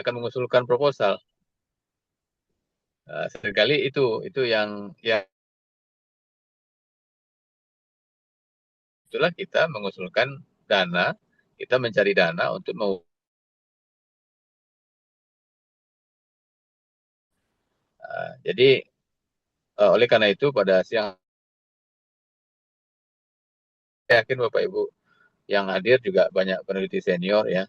akan mengusulkan proposal. Seringkali itu yang ya itulah kita mengusulkan dana, kita mencari dana untuk mau. Jadi oleh karena itu pada siang saya yakin Bapak Ibu yang hadir juga banyak peneliti senior ya.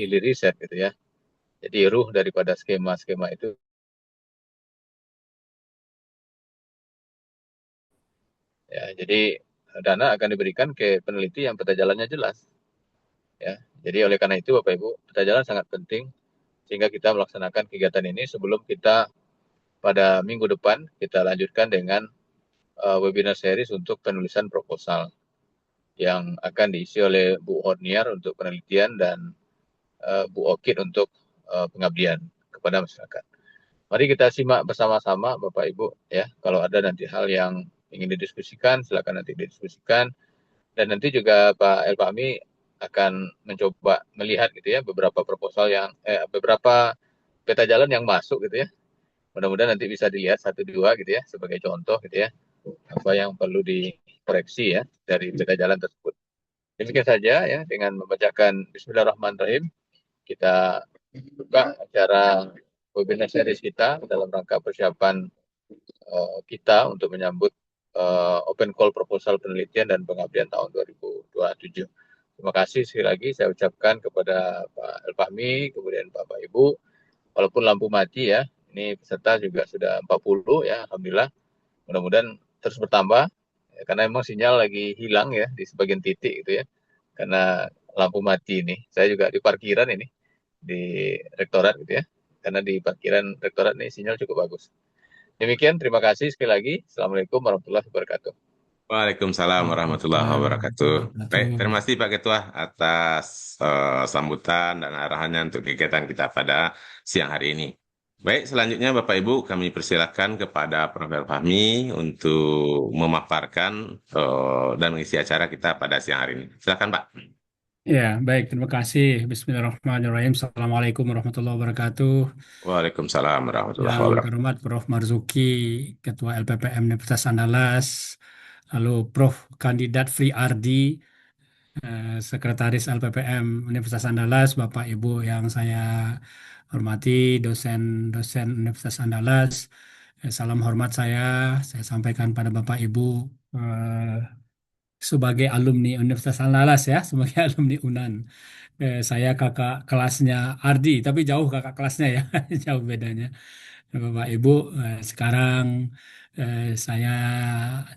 Pilih riset gitu ya. Jadi ruh daripada skema-skema itu ya. Jadi dana akan diberikan ke peneliti yang peta jalannya jelas ya. Jadi oleh karena itu Bapak Ibu, peta jalan sangat penting sehingga kita melaksanakan kegiatan ini sebelum kita pada minggu depan kita lanjutkan dengan webinar series untuk penulisan proposal yang akan diisi oleh Bu Horniar untuk penelitian dan Bu Okit untuk pengabdian kepada masyarakat. Mari kita simak bersama-sama Bapak Ibu ya. Kalau ada nanti hal yang ingin didiskusikan, silakan nanti didiskusikan. Dan nanti juga Pak El Fahmi akan mencoba melihat gitu ya beberapa proposal yang beberapa peta jalan yang masuk gitu ya. Mudah-mudahan nanti bisa dilihat satu dua gitu ya sebagai contoh gitu ya. Apa yang perlu dikoreksi ya dari peta jalan tersebut. Demikian saja ya dengan membacakan Bismillahirrahmanirrahim kita buka acara webinar series kita dalam rangka persiapan kita untuk menyambut open call proposal penelitian dan pengabdian tahun 2027. Terima kasih sekali lagi saya ucapkan kepada Pak El Fahmi, kemudian Bapak Ibu, walaupun lampu mati ya, ini peserta juga sudah 40 ya, Alhamdulillah. Mudah-mudahan terus bertambah, ya, karena memang sinyal lagi hilang ya di sebagian titik gitu ya, karena lampu mati ini. Saya juga di parkiran ini, di rektorat gitu ya, karena di parkiran rektorat ini sinyal cukup bagus. Demikian, terima kasih sekali lagi. Assalamualaikum warahmatullahi wabarakatuh. Waalaikumsalam warahmatullahi wabarakatuh. Baik, terima kasih Pak Ketua atas sambutan dan arahannya untuk kegiatan kita pada siang hari ini. Baik, selanjutnya Bapak Ibu kami persilakan kepada Prof. Fahmi untuk memaparkan dan mengisi acara kita pada siang hari ini. Silakan Pak. Ya, baik. Terima kasih. Bismillahirrahmanirrahim. Assalamualaikum warahmatullahi wabarakatuh. Waalaikumsalam warahmatullahi Yang wabarakatuh. terhormat Prof. Marzuki, Ketua LPPM Universitas Andalas, lalu Prof. Kandidat Fri Ardi, Sekretaris LPPM Universitas Andalas, Bapak Ibu yang saya hormati, dosen-dosen Universitas Andalas, salam hormat saya sampaikan pada Bapak Ibu sebagai alumni Universitas Andalas ya, sebagai alumni UNAN. Saya kakak kelasnya Ardi, tapi jauh kakak kelasnya ya, jauh bedanya. Bapak Ibu, sekarang saya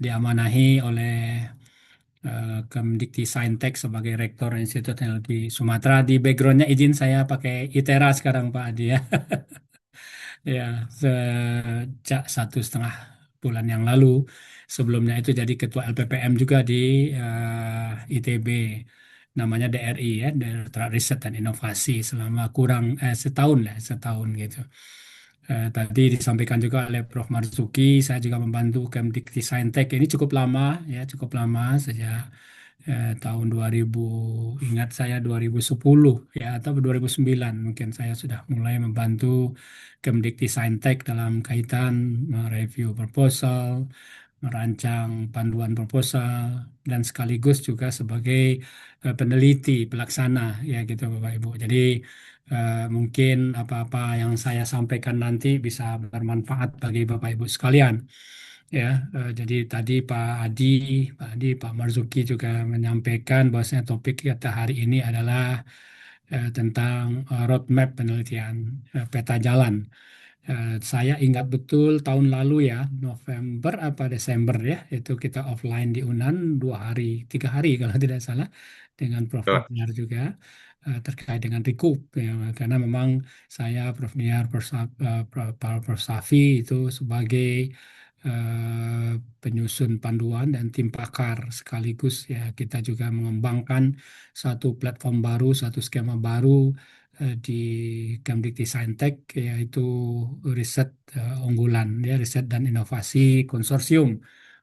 diamanahi oleh Kemdikti Saintek sebagai Rektor Institut Teknologi Sumatera. Di backgroundnya izin saya pakai ITERA sekarang Pak Adi ya. Ya, sejak 1,5 bulan yang lalu. Sebelumnya itu jadi Ketua LPPM juga di ITB, namanya DRI ya, Direktorat Riset dan Inovasi selama kurang setahun lah, setahun gitu. Tadi disampaikan juga oleh Prof. Marzuki, saya juga membantu Kemdikti Saintek ini cukup lama ya, cukup lama sejak tahun 2000, ingat saya 2010 ya atau 2009 mungkin saya sudah mulai membantu Kemdikti Saintek dalam kaitan mereview proposal, merancang panduan proposal dan sekaligus juga sebagai peneliti pelaksana ya gitu Bapak Ibu. Jadi mungkin apa-apa yang saya sampaikan nanti bisa bermanfaat bagi Bapak Ibu sekalian. Ya, jadi tadi Pak Marzuki juga menyampaikan bahwasanya topik kita hari ini adalah tentang roadmap penelitian peta jalan. Saya ingat betul tahun lalu ya, November apa Desember ya, itu kita offline di UNAN 2 hari, 3 hari kalau tidak salah, dengan Prof. Betul. Niar juga terkait dengan Recoup ya, karena memang saya Prof. Niar, Prof. Safi itu sebagai penyusun panduan dan tim pakar sekaligus ya kita juga mengembangkan satu platform baru, satu skema baru di Kemdikti Saintek yaitu riset unggulan ya riset dan inovasi konsorsium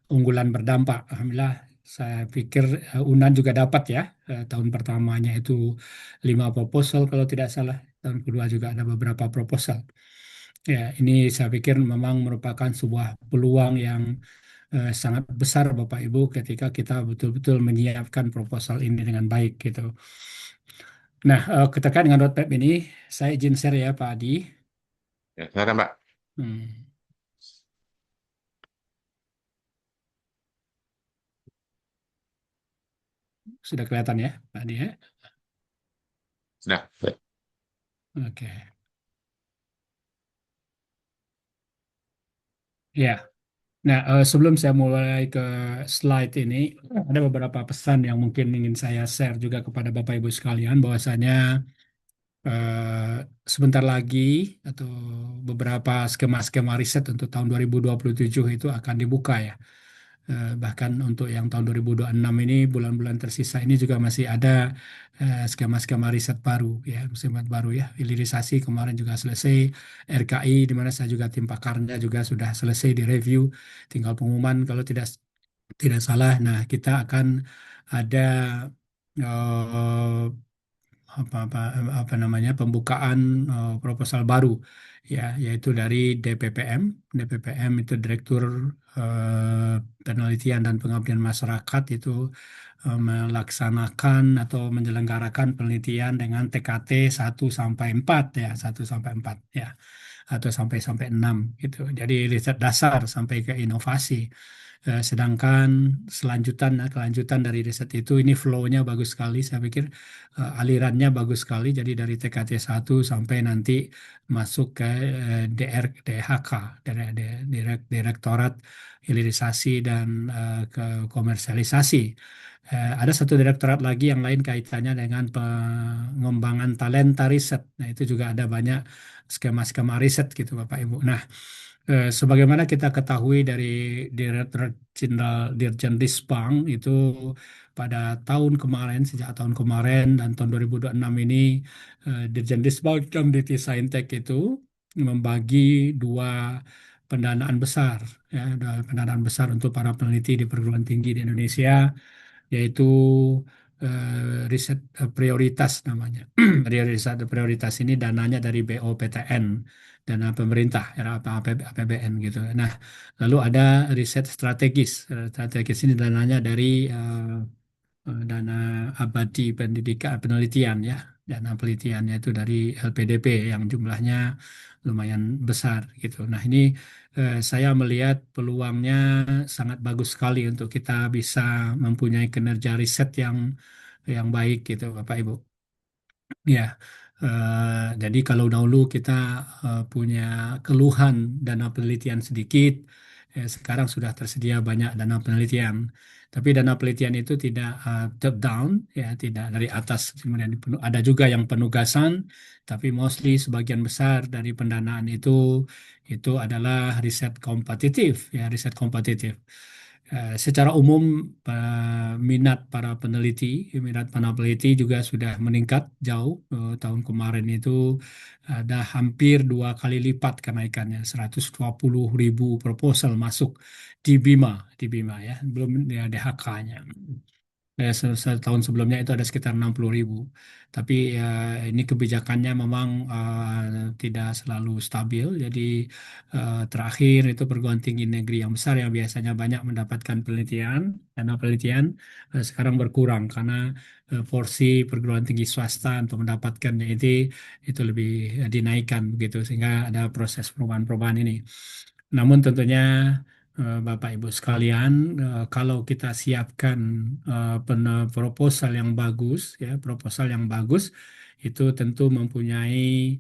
unggulan berdampak. Alhamdulillah saya pikir UNAN juga dapat ya tahun pertamanya itu 5 proposal kalau tidak salah, tahun kedua juga ada beberapa proposal. Ya, ini saya pikir memang merupakan sebuah peluang yang sangat besar Bapak Ibu ketika kita betul-betul menyiapkan proposal ini dengan baik gitu. Nah, terkait dengan roadmap ini, saya izin share ya Pak Adi. Ya, silakan Pak. Hmm, sudah kelihatan ya Pak Adi ya? Sudah. Oke. Ya, nah sebelum saya mulai ke slide ini, ada beberapa pesan yang mungkin ingin saya share juga kepada Bapak Ibu sekalian, bahwasanya sebentar lagi atau beberapa skema-skema riset untuk tahun 2027 itu akan dibuka ya. Bahkan untuk yang tahun 2026 ini bulan-bulan tersisa ini juga masih ada skema-skema riset baru ya, skema baru ya. Hilirisasi kemarin juga selesai, RKI di mana saya juga tim pakarnya juga sudah selesai direview, tinggal pengumuman kalau tidak tidak salah. Nah, kita akan ada eh, apa apa namanya pembukaan proposal baru ya yaitu dari DPPM. DPPM itu Direktur Penelitian dan Pengabdian Masyarakat itu melaksanakan atau menyelenggarakan penelitian dengan TKT 1 sampai 4 ya 1 sampai 4 ya atau sampai sampai 6 gitu. Jadi riset dasar sampai ke inovasi. Sedangkan kelanjutan dari riset itu ini flow-nya bagus sekali. Saya pikir alirannya bagus sekali. Jadi dari TKT 1 sampai nanti masuk ke DHK, Direktorat Hilirisasi dan ke Komersialisasi. Ada satu direktorat lagi yang lain kaitannya dengan pengembangan talenta riset. Nah, itu juga ada banyak skema-skema riset gitu Bapak Ibu. Nah, sebagaimana kita ketahui dari Direktorat Jenderal Dirjen Dispang itu pada tahun kemarin, sejak tahun kemarin dan tahun 2026 ini, Dirjen Dispang Kemdikti Saintek itu membagi dua pendanaan besar, ya, dua pendanaan besar untuk para peneliti di perguruan tinggi di Indonesia, yaitu riset prioritas namanya. Riset prioritas ini dananya dari BOPTN, dana pemerintah, era apa APBN gitu. Nah, lalu ada riset strategis. Strategis ini dananya dari dana abadi pendidikan penelitian ya. Dana penelitiannya itu dari LPDP yang jumlahnya lumayan besar gitu. Nah, ini saya melihat peluangnya sangat bagus sekali untuk kita bisa mempunyai kinerja riset yang baik gitu, Bapak Ibu. Ya, jadi kalau dahulu kita punya keluhan dana penelitian sedikit, sekarang sudah tersedia banyak dana penelitian. Tapi dana penelitian itu tidak top down, ya, tidak dari atas kemudian ada juga yang penugasan, tapi mostly sebagian besar dari pendanaan itu adalah riset kompetitif, ya, riset kompetitif. Secara umum minat para peneliti juga sudah meningkat jauh. Tahun kemarin itu ada hampir 2 kali lipat kenaikannya, 120.000 proposal masuk di Bima ya, belum ya DHK-nya. Setahun sebelumnya itu ada sekitar 60.000. Tapi ya, ini kebijakannya memang tidak selalu stabil. Jadi terakhir itu perguruan tinggi negeri yang besar yang biasanya banyak mendapatkan dana penelitian sekarang berkurang karena porsi perguruan tinggi swasta untuk mendapatkannya itu lebih dinaikkan begitu sehingga ada proses perubahan-perubahan ini. Namun tentunya Bapak Ibu sekalian, kalau kita siapkan proposal yang bagus, ya proposal yang bagus itu tentu mempunyai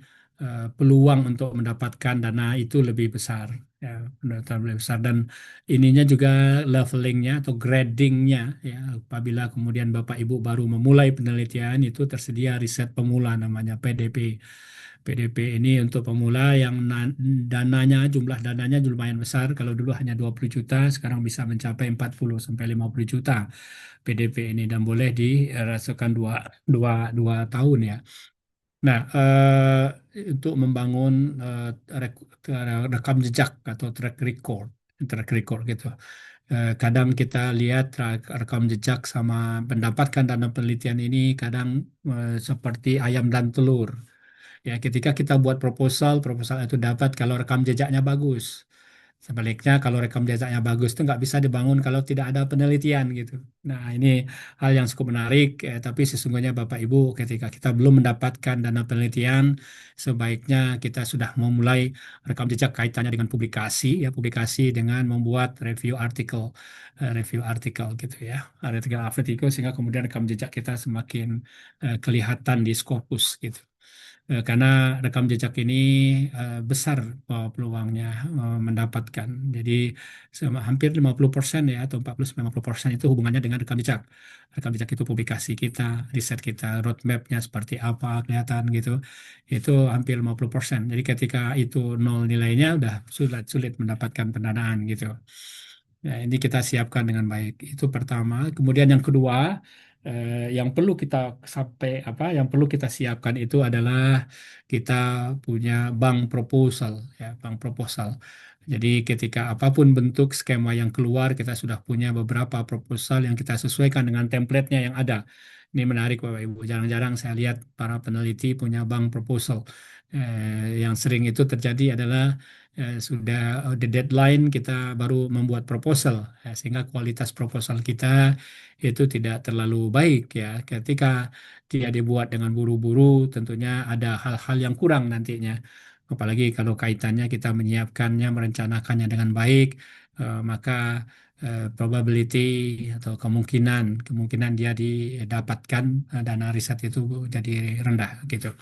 peluang untuk mendapatkan dana itu lebih besar, ya dana lebih besar dan ininya juga levelingnya atau gradingnya, ya apabila kemudian Bapak Ibu baru memulai penelitian itu tersedia riset pemula namanya PDP. PDP ini untuk pemula yang dananya, jumlah dananya lumayan besar. Kalau dulu hanya 20 juta, sekarang bisa mencapai 40 sampai 50 juta PDP ini dan boleh dirasakan dua tahun ya. Nah, untuk membangun rekam jejak atau track record gitu. Kadang kita lihat rekam jejak sama mendapatkan dana penelitian ini kadang seperti ayam dan telur. Ya, ketika kita buat proposal itu dapat kalau rekam jejaknya bagus. Sebaliknya kalau rekam jejaknya bagus itu nggak bisa dibangun kalau tidak ada penelitian gitu. Nah, ini hal yang cukup menarik, tapi sesungguhnya Bapak Ibu ketika kita belum mendapatkan dana penelitian, sebaiknya kita sudah memulai rekam jejak kaitannya dengan publikasi, ya publikasi dengan membuat review artikel gitu ya, artikel sehingga kemudian rekam jejak kita semakin kelihatan di Scopus gitu. Karena rekam jejak ini besar peluangnya mendapatkan. Jadi hampir 50% ya atau 40-50% itu hubungannya dengan rekam jejak. Rekam jejak itu publikasi kita, riset kita, roadmapnya seperti apa kelihatan gitu. Itu hampir 50%. Jadi ketika itu nol nilainya udah sulit sulit mendapatkan pendanaan gitu. Ya, ini kita siapkan dengan baik. Itu pertama. Kemudian yang kedua, yang perlu kita yang perlu kita siapkan itu adalah kita punya bank proposal, ya, bank proposal. Jadi ketika apapun bentuk skema yang keluar, kita sudah punya beberapa proposal yang kita sesuaikan dengan template-nya yang ada. Ini menarik Bapak Ibu. Jarang-jarang saya lihat para peneliti punya bank proposal. Yang sering itu terjadi adalah sudah the deadline kita baru membuat proposal, ya, sehingga kualitas proposal kita itu tidak terlalu baik ya. Ketika dia dibuat dengan buru-buru, tentunya ada hal-hal yang kurang nantinya. Apalagi kalau kaitannya kita menyiapkannya, merencanakannya dengan baik, maka probability atau kemungkinan kemungkinan dia didapatkan dana riset itu jadi rendah gitu.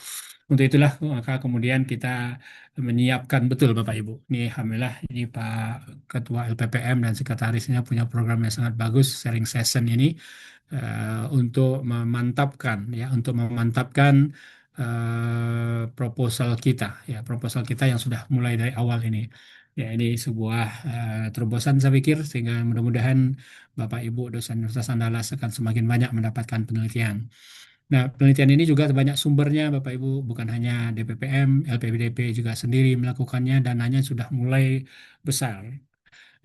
Untuk itulah maka kemudian kita menyiapkan betul Bapak Ibu. Ini alhamdulillah ini Pak Ketua LPPM dan sekretarisnya punya program yang sangat bagus sharing session ini untuk memantapkan proposal kita ya proposal kita yang sudah mulai dari awal ini. Ya, ini sebuah terobosan saya pikir sehingga mudah-mudahan Bapak Ibu dosen Universitas Andalas akan semakin banyak mendapatkan penelitian. Nah, penelitian ini juga banyak sumbernya, Bapak Ibu, bukan hanya DPPM, LPDP juga sendiri melakukannya, dananya sudah mulai besar.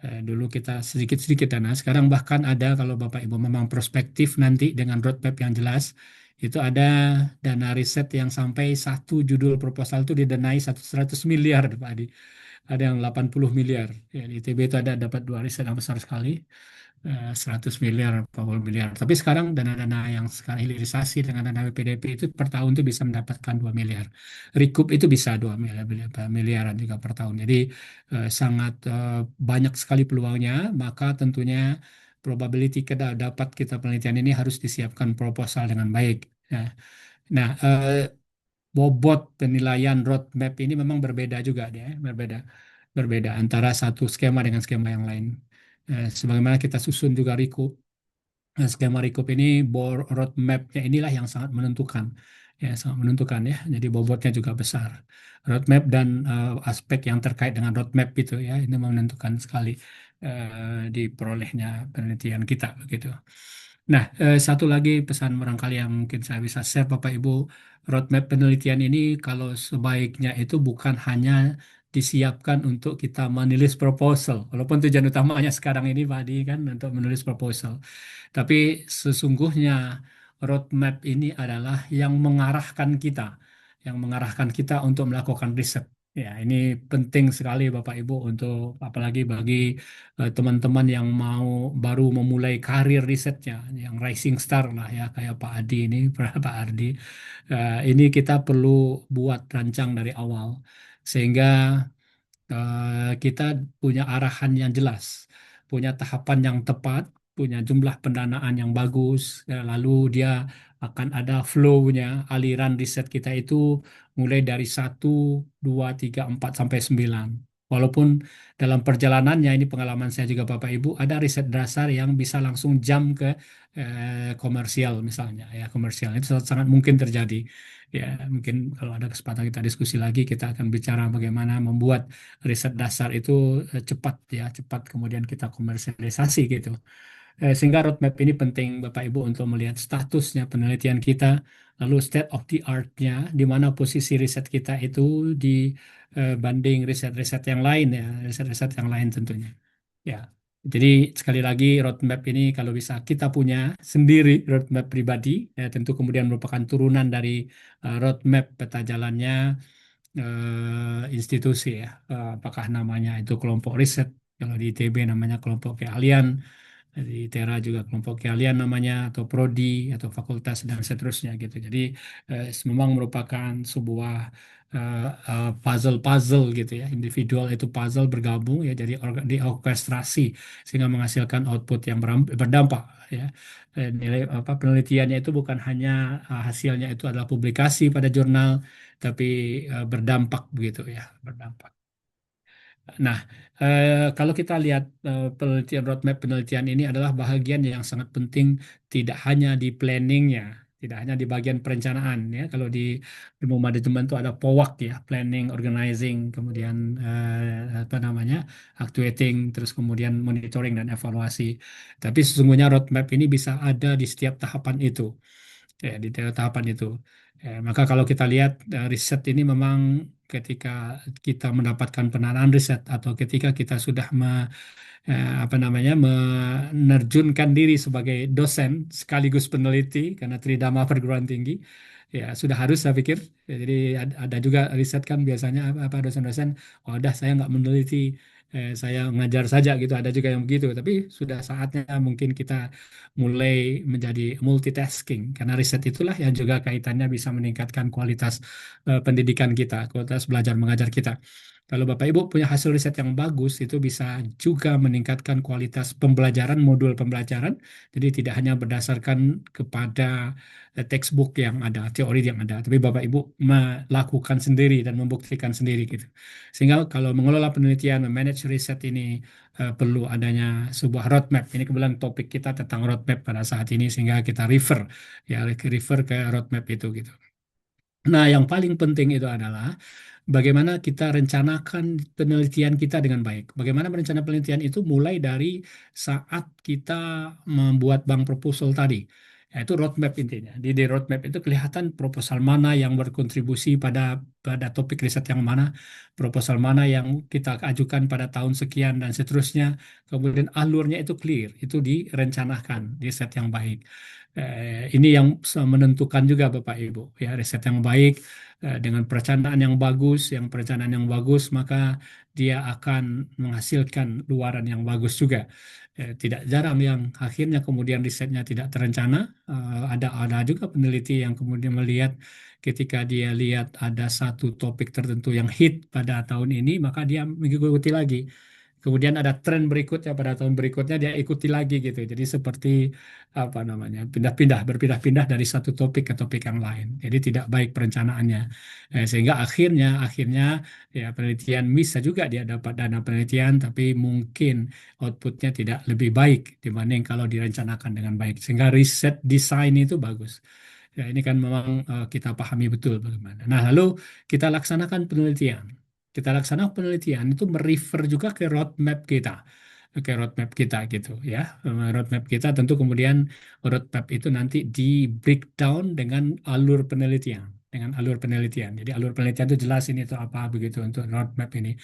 Dulu kita sedikit-sedikit dana, sekarang bahkan ada kalau Bapak Ibu memang prospektif nanti dengan roadmap yang jelas, itu ada dana riset yang sampai satu judul proposal itu didanai 100 miliar, Pak Adi. Ada yang 80 miliar. Ya, di ITB itu ada dapat dua riset yang besar sekali. 100 miliar, 40 miliar. Tapi sekarang dana-dana yang sekarang hilirisasi dengan dana WPDP itu per tahun itu bisa mendapatkan 2 miliar. Recoup itu bisa 2 miliar, miliaran juga per tahun. Jadi sangat banyak sekali peluangnya, maka tentunya probability kita dapat kita penelitian ini harus disiapkan proposal dengan baik. Ya. Nah, bobot penilaian roadmap ini memang berbeda juga dia, berbeda antara satu skema dengan skema yang lain. Sebagaimana kita susun juga Riku, skema Rikup ini roadmap-nya inilah yang sangat menentukan, ya sangat menentukan ya. Jadi bobotnya juga besar. Roadmap dan aspek yang terkait dengan roadmap itu ya ini menentukan sekali diperolehnya penelitian kita begitu. Nah, satu lagi pesan barangkali yang mungkin saya bisa share Bapak Ibu, roadmap penelitian ini kalau sebaiknya itu bukan hanya disiapkan untuk kita menulis proposal. Walaupun tujuan utamanya sekarang ini Pak Adi kan untuk menulis proposal. Tapi sesungguhnya roadmap ini adalah yang mengarahkan kita untuk melakukan riset. Ya, ini penting sekali Bapak Ibu untuk apalagi bagi teman-teman yang baru memulai karir risetnya, yang rising star lah ya kayak Pak Adi ini, Pak Ardi. Ini kita perlu buat rancang dari awal sehingga kita punya arahan yang jelas, punya tahapan yang tepat, punya jumlah pendanaan yang bagus, ya, lalu dia akan ada flow-nya, aliran riset kita itu mulai dari 1, 2, 3, 4, sampai 9. Walaupun dalam perjalanannya ini pengalaman saya juga Bapak Ibu ada riset dasar yang bisa langsung jam ke komersial misalnya ya komersial itu sangat sangat mungkin terjadi ya mungkin kalau ada kesempatan kita diskusi lagi kita akan bicara bagaimana membuat riset dasar itu cepat ya cepat kemudian kita komersialisasi gitu. Sehingga roadmap ini penting Bapak Ibu untuk melihat statusnya penelitian kita, lalu state of the art-nya, di mana posisi riset kita itu dibanding riset-riset yang lain ya, riset-riset yang lain tentunya. Ya, jadi sekali lagi roadmap ini kalau bisa kita punya sendiri roadmap pribadi, ya, tentu kemudian merupakan turunan dari roadmap peta jalannya institusi ya, apakah namanya itu kelompok riset, kalau di ITB namanya kelompok keahlian di ITERA juga kelompok keahlian namanya atau prodi atau fakultas dan seterusnya gitu. Jadi memang merupakan sebuah puzzle-puzzle gitu ya. Individual itu puzzle bergabung ya jadi diorkestrasi sehingga menghasilkan output yang berdampak ya. Nilai apa penelitiannya itu bukan hanya hasilnya itu adalah publikasi pada jurnal tapi berdampak begitu ya, berdampak. Nah, kalau kita lihat penelitian roadmap penelitian ini adalah bahagian yang sangat penting tidak hanya di planningnya, tidak hanya di bagian perencanaan ya. Kalau di ilmu manajemen itu ada POWAK ya, planning, organizing, kemudian apa namanya, actuating, terus kemudian monitoring dan evaluasi. Tapi sesungguhnya roadmap ini bisa ada di setiap tahapan itu ya di tahapan itu. Maka kalau kita lihat riset ini memang ketika kita mendapatkan pendanaan riset atau ketika kita sudah apa namanya menerjunkan diri sebagai dosen sekaligus peneliti karena tridharma perguruan tinggi ya sudah harus saya pikir. Ya, jadi ada juga riset kan biasanya apa dosen-dosen oh udah saya nggak meneliti saya ngajar saja gitu ada juga yang begitu tapi sudah saatnya mungkin kita mulai menjadi multitasking karena riset itulah yang juga kaitannya bisa meningkatkan kualitas pendidikan kita kualitas belajar mengajar kita. Kalau Bapak Ibu punya hasil riset yang bagus, itu bisa juga meningkatkan kualitas pembelajaran, modul pembelajaran. Jadi tidak hanya berdasarkan kepada textbook yang ada, teori yang ada, tapi Bapak Ibu melakukan sendiri dan membuktikan sendiri gitu. Sehingga kalau mengelola penelitian, memanage riset ini perlu adanya sebuah roadmap. Ini kebetulan topik kita tentang roadmap pada saat ini, sehingga kita refer ke roadmap itu gitu. Nah, yang paling penting itu adalah bagaimana kita rencanakan penelitian kita dengan baik. Bagaimana merencanakan penelitian itu mulai dari saat kita membuat bank proposal tadi. Yaitu roadmap intinya. Di roadmap itu kelihatan proposal mana yang berkontribusi pada topik riset yang mana, proposal mana yang kita ajukan pada tahun sekian dan seterusnya. Kemudian alurnya itu clear, itu direncanakan, di set yang baik. Ini yang menentukan juga Bapak Ibu ya riset yang baik dengan perencanaan yang bagus, maka dia akan menghasilkan luaran yang bagus juga. Tidak jarang yang akhirnya kemudian risetnya tidak terencana. Ada juga peneliti yang kemudian melihat ketika dia lihat ada satu topik tertentu yang hit pada tahun ini, maka dia mengikuti lagi. Kemudian ada tren berikutnya pada tahun berikutnya dia ikuti lagi gitu. Jadi seperti apa namanya berpindah-pindah dari satu topik ke topik yang lain. Jadi tidak baik perencanaannya. Sehingga akhirnya ya penelitian bisa juga dia dapat dana penelitian tapi mungkin outputnya tidak lebih baik dibanding kalau direncanakan dengan baik. Sehingga riset desain itu bagus. Ya, ini kan memang kita pahami betul bagaimana. Nah, lalu kita laksanakan penelitian. Kita laksanakan penelitian itu merefer juga ke roadmap kita. Ke roadmap kita gitu ya. Roadmap kita tentu kemudian roadmap itu nanti di breakdown dengan alur penelitian. Dengan alur penelitian. Jadi alur penelitian itu jelas ini itu apa begitu untuk roadmap ini.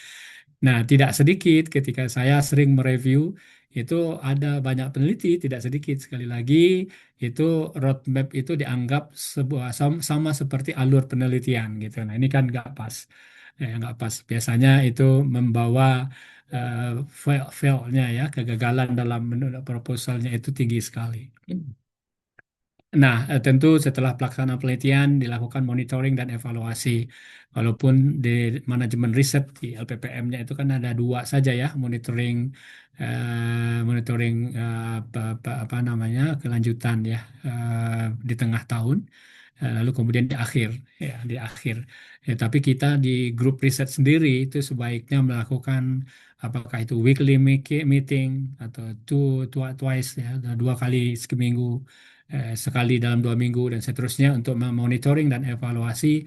Nah, tidak sedikit ketika saya sering mereview itu ada banyak peneliti, tidak sedikit sekali lagi itu roadmap itu dianggap sebuah sama seperti alur penelitian gitu. Nah, ini kan nggak pas. Nggak pas. Biasanya itu membawa failnya ya, kegagalan dalam menurut proposalnya itu tinggi sekali. Nah, tentu setelah pelaksanaan penelitian dilakukan monitoring dan evaluasi. Walaupun di manajemen riset di LPPM-nya itu kan ada dua saja ya, monitoring apa namanya kelanjutan ya di tengah tahun. lalu kemudian di akhir, ya di akhir. Ya, tapi kita di grup riset sendiri itu sebaiknya melakukan apakah itu weekly meeting atau twice ya, 2 kali seminggu, sekali dalam 2 minggu dan seterusnya untuk memonitoring dan evaluasi,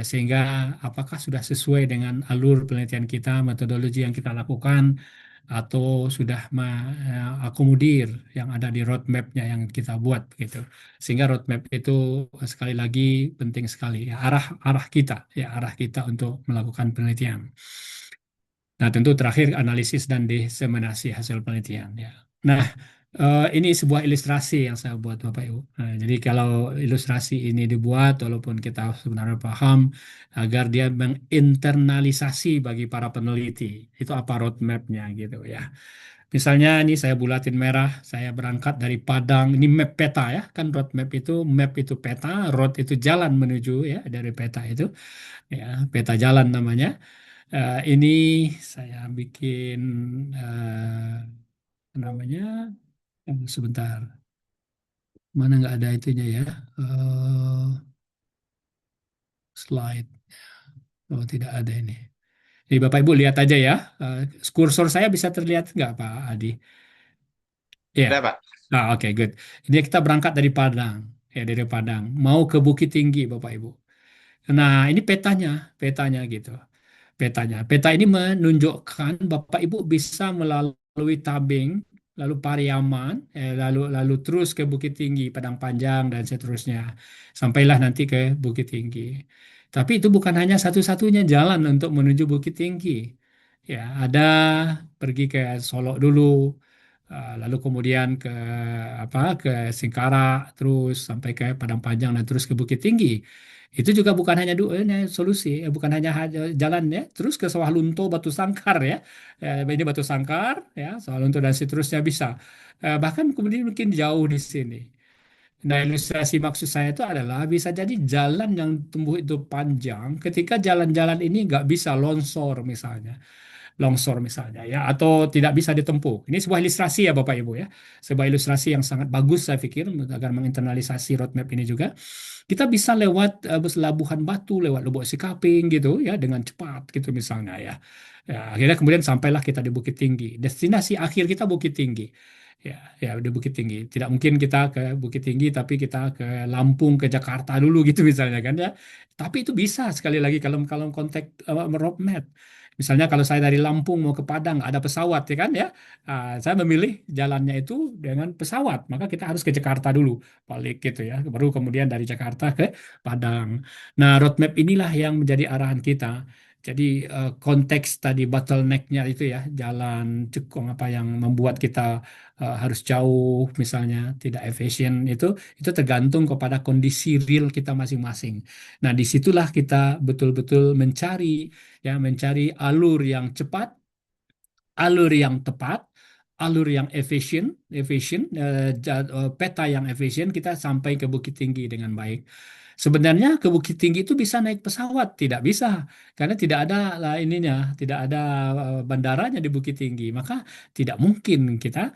sehingga apakah sudah sesuai dengan alur penelitian kita, metodologi yang kita lakukan, atau sudah mengakomodir yang ada di roadmap-nya yang kita buat gitu. Sehingga roadmap itu sekali lagi penting sekali ya, arah arah kita ya, arah kita untuk melakukan penelitian. Nah, tentu terakhir analisis dan diseminasi hasil penelitian ya. Nah, ini sebuah ilustrasi yang saya buat Bapak Ibu. Nah, jadi kalau ilustrasi ini dibuat, walaupun kita sebenarnya paham, agar dia menginternalisasi bagi para peneliti, itu apa roadmap-nya gitu ya. Misalnya ini saya bulatin merah, saya berangkat dari Padang, ini map peta ya, kan roadmap itu, map itu peta, road itu jalan menuju ya dari peta itu, ya peta jalan namanya. Ini saya bikin namanya, sebentar, mana nggak ada itunya ya, slide, oh tidak ada ini. Jadi Bapak Ibu lihat aja ya, kursor saya bisa terlihat nggak Pak Adi? Ya, Ada, Pak. Oke, good. Ini kita berangkat dari Padang, ya dari Padang, mau ke Bukit Tinggi Bapak Ibu. Nah, ini petanya, petanya gitu. Peta ini menunjukkan Bapak Ibu bisa melalui Tabing, lalu Pariaman, lalu lalu terus ke Bukit Tinggi, Padang Panjang dan seterusnya, sampailah nanti ke Bukit Tinggi. Tapi itu bukan hanya satu-satunya jalan untuk menuju Bukit Tinggi. Ya, ada pergi ke Solok dulu, lalu kemudian ke apa ke Singkarak, terus sampai ke Padang Panjang dan terus ke Bukit Tinggi. Itu juga bukan hanya solusi, bukan hanya jalan ya, terus ke Sawah Lunto, Batu Sangkar ya. Ini Batu Sangkar ya, Sawah Lunto dan seterusnya bisa. Bahkan kemudian mungkin jauh di sini. Nah, ilustrasi maksud saya itu adalah bisa jadi jalan yang tumbuh itu panjang ketika jalan-jalan ini nggak bisa longsor misalnya ya, atau tidak bisa ditempuh. Ini sebuah ilustrasi ya Bapak Ibu ya, sebuah ilustrasi yang sangat bagus saya pikir agar menginternalisasi roadmap ini juga. Kita bisa lewat Labuhan Batu, lewat Lubuk Sikaping gitu ya dengan cepat gitu misalnya ya. Ya, akhirnya kemudian sampailah kita di Bukit Tinggi. Destinasi akhir kita Bukit Tinggi. Ya, ya udah Bukit Tinggi. Tidak mungkin kita ke Bukit Tinggi tapi kita ke Lampung, ke Jakarta dulu gitu misalnya kan ya. Tapi itu bisa sekali lagi kalau kalau konteks roadmap. Misalnya kalau saya dari Lampung mau ke Padang ada pesawat ya kan ya. Saya memilih jalannya itu dengan pesawat, maka kita harus ke Jakarta dulu balik gitu ya. Baru kemudian dari Jakarta ke Padang. Nah, roadmap inilah yang menjadi arahan kita. Jadi konteks tadi bottleneck-nya itu ya, jalan cekung apa yang membuat kita harus jauh misalnya tidak efisien itu tergantung kepada kondisi real kita masing-masing. Nah, disitulah kita betul-betul mencari alur yang cepat, alur yang tepat, alur yang efisien, peta yang efisien, kita sampai ke Bukit Tinggi dengan baik. Sebenarnya ke Bukit Tinggi itu bisa naik pesawat, tidak bisa karena tidak ada lah ininya, tidak ada bandaranya di Bukit Tinggi. Maka tidak mungkin kita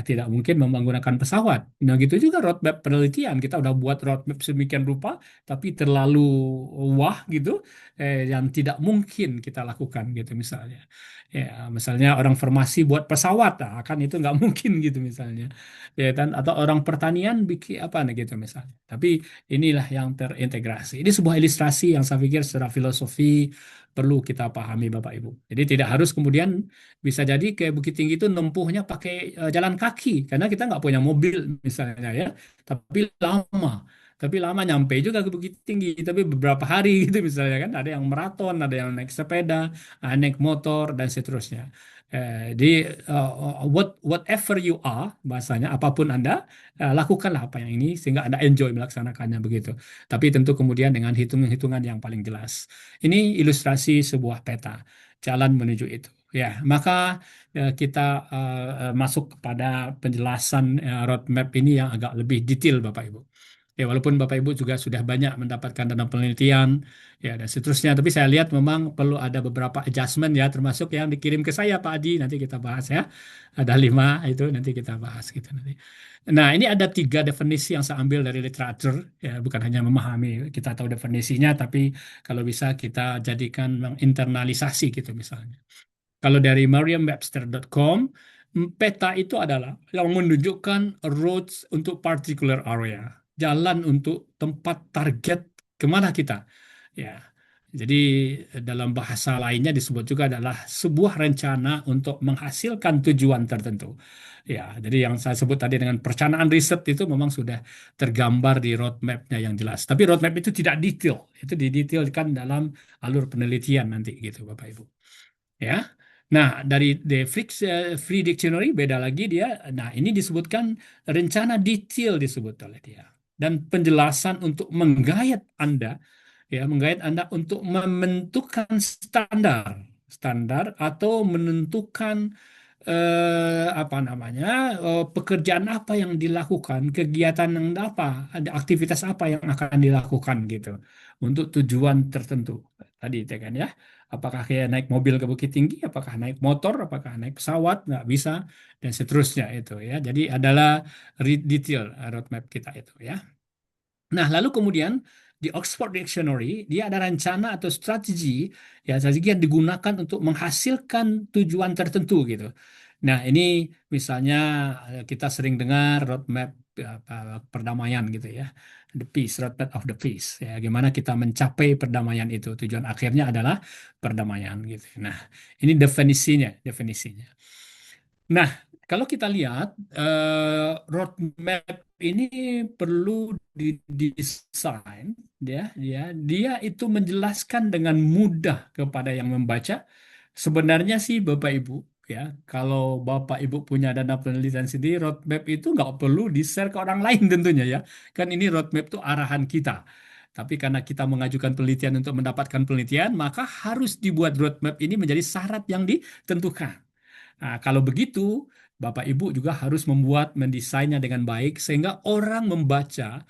tidak mungkin menggunakan pesawat. Nah, gitu juga roadmap penelitian. Kita udah buat roadmap sedemikian rupa, tapi terlalu wah gitu, yang tidak mungkin kita lakukan gitu misalnya. Ya, misalnya orang farmasi buat pesawat, kan itu nggak mungkin gitu misalnya, ya kan? Atau orang pertanian bikin apa nih gitu misalnya. Tapi inilah yang terintegrasi. Ini sebuah ilustrasi yang saya pikir secara filosofi perlu kita pahami Bapak Ibu. Jadi tidak harus kemudian bisa jadi ke Bukit Tinggi itu nempuhnya pakai jalan kaki karena kita nggak punya mobil misalnya ya. Tapi lama. Tapi lama nyampe juga ke Bukit Tinggi, tapi beberapa hari gitu misalnya kan. Ada yang maraton, ada yang naik sepeda, naik motor dan seterusnya. Di whatever you are bahasanya apapun Anda, lakukanlah apa yang ini sehingga Anda enjoy melaksanakannya begitu. Tapi tentu kemudian dengan hitung-hitungan yang paling jelas. Ini ilustrasi sebuah peta jalan menuju itu. Ya, maka kita masuk kepada penjelasan roadmap ini yang agak lebih detail Bapak Ibu. Ya, walaupun Bapak Ibu juga sudah banyak mendapatkan dana penelitian, ya dan seterusnya. Tapi saya lihat memang perlu ada beberapa adjustment ya, termasuk yang dikirim ke saya Pak Adi. Nanti kita bahas ya. Ada 5 itu nanti kita bahas gitu nanti. Nah, ini ada 3 definisi yang saya ambil dari literatur. Ya, bukan hanya memahami, kita tahu definisinya, tapi kalau bisa kita jadikan menginternalisasi gitu misalnya. Kalau dari merriam-webster.com, peta itu adalah yang menunjukkan roads untuk particular area, jalan untuk tempat target kemana kita. Ya, jadi dalam bahasa lainnya disebut juga adalah sebuah rencana untuk menghasilkan tujuan tertentu. Ya, jadi yang saya sebut tadi dengan perencanaan riset itu memang sudah tergambar di roadmap-nya yang jelas. Tapi roadmap itu tidak detail, itu didetailkan dalam alur penelitian nanti gitu, Bapak Ibu. Ya. Nah, dari The Free Dictionary beda lagi dia. Nah, ini disebutkan rencana detail disebut oleh dia. Dan penjelasan untuk menggayat Anda, ya, menggayat Anda untuk menentukan standar atau menentukan apa namanya pekerjaan apa yang dilakukan, kegiatan yang apa, ada aktivitas apa yang akan dilakukan gitu untuk tujuan tertentu. Tadi itu kan ya, apakah kayak naik mobil ke Bukit Tinggi, apakah naik motor, apakah naik pesawat, nggak bisa dan seterusnya itu ya. Jadi adalah detail roadmap kita itu ya. Nah, lalu kemudian di Oxford Dictionary, dia ada rencana atau strategi, ya strategi yang digunakan untuk menghasilkan tujuan tertentu gitu. Nah, ini misalnya kita sering dengar roadmap perdamaian gitu ya. The peace, roadmap of the peace. Ya, gimana kita mencapai perdamaian itu. Tujuan akhirnya adalah perdamaian gitu. Nah, ini definisinya. Nah, kalau kita lihat roadmap ini perlu didesain, dia itu menjelaskan dengan mudah kepada yang membaca. Sebenarnya sih Bapak Ibu, ya, kalau Bapak Ibu punya dana penelitian sendiri, roadmap itu nggak perlu di-share ke orang lain tentunya ya. Kan ini roadmap itu arahan kita. Tapi karena kita mengajukan penelitian untuk mendapatkan penelitian, maka harus dibuat roadmap ini menjadi syarat yang ditentukan. Nah, kalau begitu, Bapak Ibu juga harus mendesainnya dengan baik sehingga orang membaca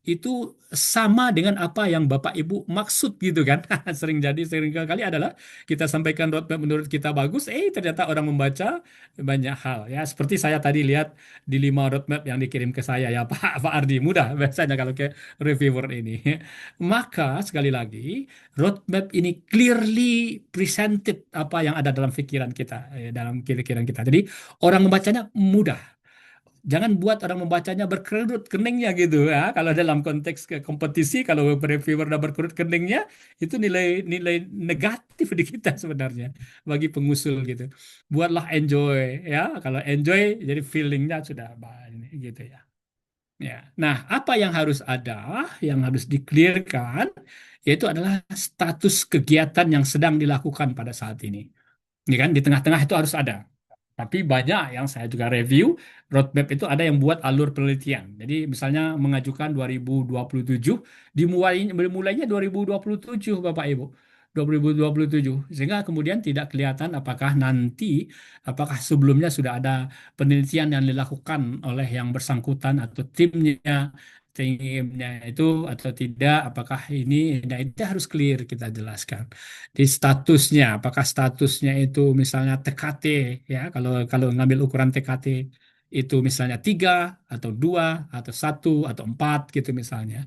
itu sama dengan apa yang Bapak Ibu maksud gitu kan. Sering kali adalah kita sampaikan roadmap menurut kita bagus, ternyata orang membaca banyak hal ya. Seperti saya tadi lihat di 5 roadmap yang dikirim ke saya ya Pak Ardi, mudah biasanya kalau ke reviewer ini. Maka sekali lagi roadmap ini clearly presented apa yang ada dalam pikiran kita, dalam pikiran kita. Jadi orang membacanya mudah. Jangan buat orang membacanya berkerut keningnya gitu ya. Kalau dalam konteks ke kompetisi, kalau reviewer udah berkerut keningnya, itu nilai negatif di kita sebenarnya bagi pengusul gitu. Buatlah enjoy ya. Kalau enjoy, jadi feelingnya sudah ini gitu ya. Ya. Nah, apa yang harus ada, yang harus di-clearkan, yaitu adalah status kegiatan yang sedang dilakukan pada saat ini. Ini kan di tengah-tengah itu harus ada. Tapi banyak yang saya juga review, roadmap itu ada yang buat alur penelitian. Jadi misalnya mengajukan 2027, dimulainya 2027 Bapak Ibu. 2027. Sehingga kemudian tidak kelihatan apakah sebelumnya sudah ada penelitian yang dilakukan oleh yang bersangkutan atau timnya itu atau tidak, apakah ini, nah itu harus clear kita jelaskan di statusnya, apakah statusnya itu misalnya TKT ya, kalau kalau ngambil ukuran TKT itu misalnya 3 atau 2 atau 1 atau 4 gitu misalnya,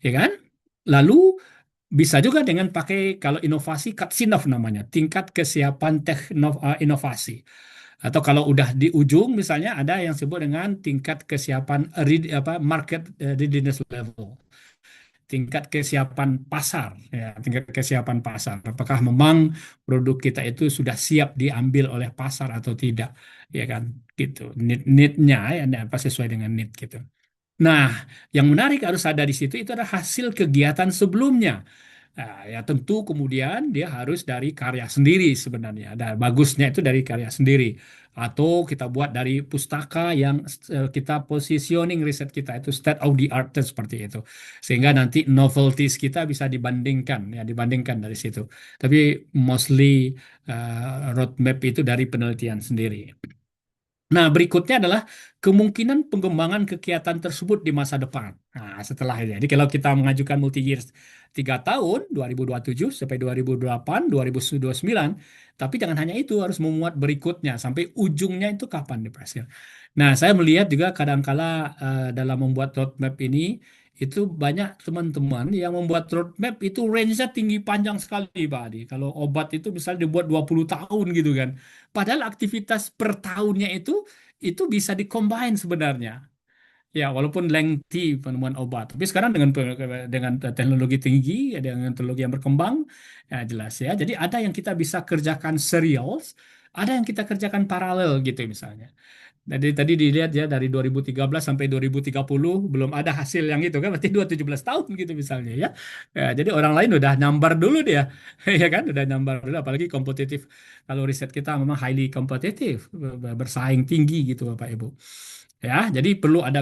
ya kan? Lalu bisa juga dengan pakai kalau inovasi Katsinov namanya, tingkat kesiapan inovasi. Atau kalau udah di ujung misalnya ada yang disebut dengan tingkat kesiapan market readiness level, tingkat kesiapan pasar, ya, tingkat kesiapan pasar. Apakah memang produk kita itu sudah siap diambil oleh pasar atau tidak, ya kan? Gitu. Need-nya ya, apa sesuai dengan need gitu. Nah, yang menarik harus ada di situ itu adalah hasil kegiatan sebelumnya. Nah, ya tentu kemudian dia harus dari karya sendiri sebenarnya. Dan bagusnya itu dari karya sendiri. Atau kita buat dari pustaka yang kita positioning riset kita itu state of the art seperti itu. Sehingga nanti novelties kita bisa dibandingkan dari situ. Tapi mostly roadmap itu dari penelitian sendiri. Nah, berikutnya adalah kemungkinan pengembangan kegiatan tersebut di masa depan. Nah, setelah ini. Jadi kalau kita mengajukan multi year 3 tahun, 2027 sampai 2028, 2029, tapi jangan hanya itu, harus memuat berikutnya sampai ujungnya itu kapan diproses. Nah, saya melihat juga kadangkala dalam membuat roadmap ini, itu banyak teman-teman yang membuat roadmap itu range-nya tinggi panjang sekali, Pak Adi. Kalau obat itu misalnya dibuat 20 tahun gitu kan. Padahal aktivitas per tahunnya itu bisa dikombine sebenarnya. Ya, walaupun lengthy penemuan obat. Tapi sekarang dengan teknologi tinggi, dengan teknologi yang berkembang, ya jelas ya. Jadi ada yang kita bisa kerjakan serials, ada yang kita kerjakan paralel gitu misalnya. Jadi tadi dilihat ya dari 2013 sampai 2030 belum ada hasil yang itu kan berarti 17 tahun gitu misalnya ya. Ya, jadi orang lain udah nyambar dulu dia. Ya kan udah nyambar dulu apalagi kompetitif. Kalau riset kita memang highly kompetitif, bersaing tinggi gitu Bapak Ibu. Ya, jadi perlu ada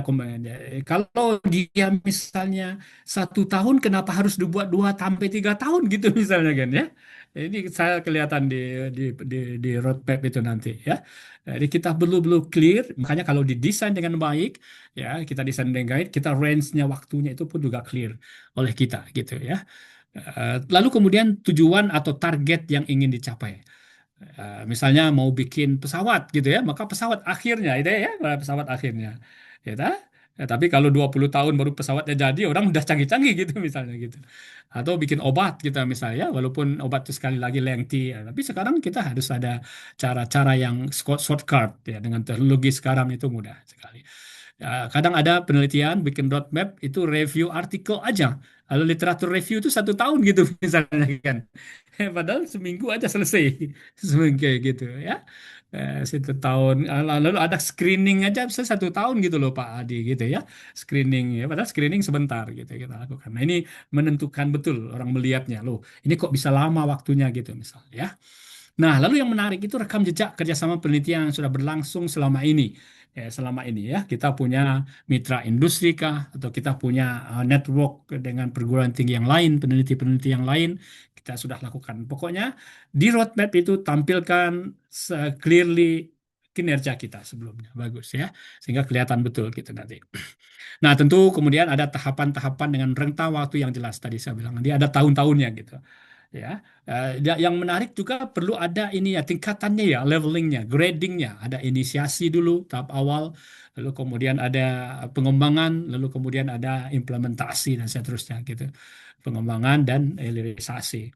kalau dia misalnya 1 tahun, kenapa harus dibuat 2 sampai 3 tahun gitu misalnya kan ya? Ini saya kelihatan di roadmap itu nanti ya. Jadi kita perlu clear. Makanya kalau didesain dengan baik, ya kita desain dengan baik, kita range-nya waktunya itu pun juga clear oleh kita gitu ya. Lalu kemudian tujuan atau target yang ingin dicapai. Misalnya mau bikin pesawat gitu ya, maka pesawat akhirnya itu ya, pesawat akhirnya. Ya, ta? Ya, tapi kalau 20 tahun baru pesawatnya jadi, orang udah canggih-canggih gitu misalnya gitu. Atau bikin obat kita misalnya, walaupun obat itu sekali lagi lengthy, ya, tapi sekarang kita harus ada cara-cara yang shortcut ya, dengan teknologi sekarang itu mudah sekali. Ya, kadang ada penelitian bikin roadmap itu review artikel aja. Lalu literatur review itu 1 tahun gitu misalnya kan. Padahal seminggu aja selesai. Seminggu kayak gitu ya. 1 tahun. Lalu ada screening aja bisa 1 tahun gitu loh Pak Adi gitu ya. Screening ya. Padahal screening sebentar gitu kita lakukan. Nah ini menentukan betul orang melihatnya. Loh ini kok bisa lama waktunya gitu misalnya ya. Nah, lalu yang menarik itu rekam jejak kerjasama penelitian yang sudah berlangsung selama ini. Ya, selama ini ya, kita punya mitra industri kah, atau kita punya network dengan perguruan tinggi yang lain, peneliti-peneliti yang lain, kita sudah lakukan. Pokoknya di roadmap itu tampilkan clearly kinerja kita sebelumnya, bagus ya, sehingga kelihatan betul gitu nanti. Nah, tentu kemudian ada tahapan-tahapan dengan rentang waktu yang jelas tadi saya bilang. Dia ada tahun-tahunnya gitu. Ya, yang menarik juga perlu ada ini ya tingkatannya ya, levelingnya, gradingnya. Ada inisiasi dulu tahap awal, lalu kemudian ada pengembangan, lalu kemudian ada implementasi dan seterusnya gitu. Pengembangan dan hilirisasi.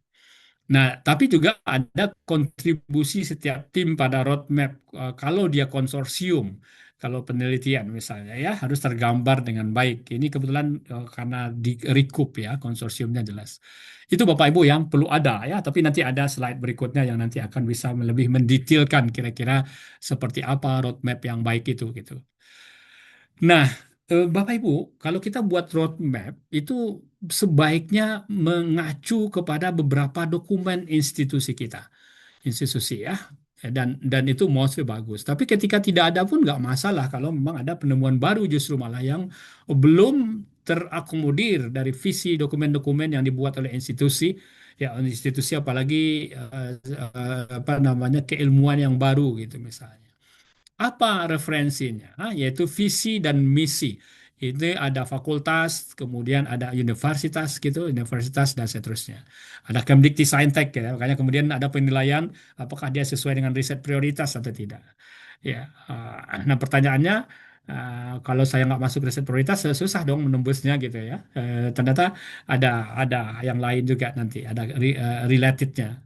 Nah, tapi juga ada kontribusi setiap tim pada roadmap. Kalau dia konsorsium, kalau penelitian misalnya ya harus tergambar dengan baik. Ini kebetulan karena di recoup ya konsorsiumnya jelas. Itu Bapak Ibu yang perlu ada ya. Tapi nanti ada slide berikutnya yang nanti akan bisa lebih mendetailkan kira-kira seperti apa roadmap yang baik itu gitu. Nah, Bapak Ibu, kalau kita buat roadmap itu sebaiknya mengacu kepada beberapa dokumen institusi kita, institusi ya, dan itu mostly bagus. Tapi ketika tidak ada pun nggak masalah kalau memang ada penemuan baru justru malah yang belum terakomodir dari visi dokumen-dokumen yang dibuat oleh institusi, ya institusi apalagi apa namanya keilmuan yang baru gitu misalnya. Apa referensinya? Yaitu visi dan misi. Itu ada fakultas, kemudian ada universitas gitu, universitas dan seterusnya. Ada Kemdikti Saintek ya, makanya kemudian ada penilaian apakah dia sesuai dengan riset prioritas atau tidak. Ya, nah pertanyaannya kalau saya nggak masuk riset prioritas susah dong menembusnya gitu ya. Ternyata ada ada yang lain juga nanti, ada relatednya.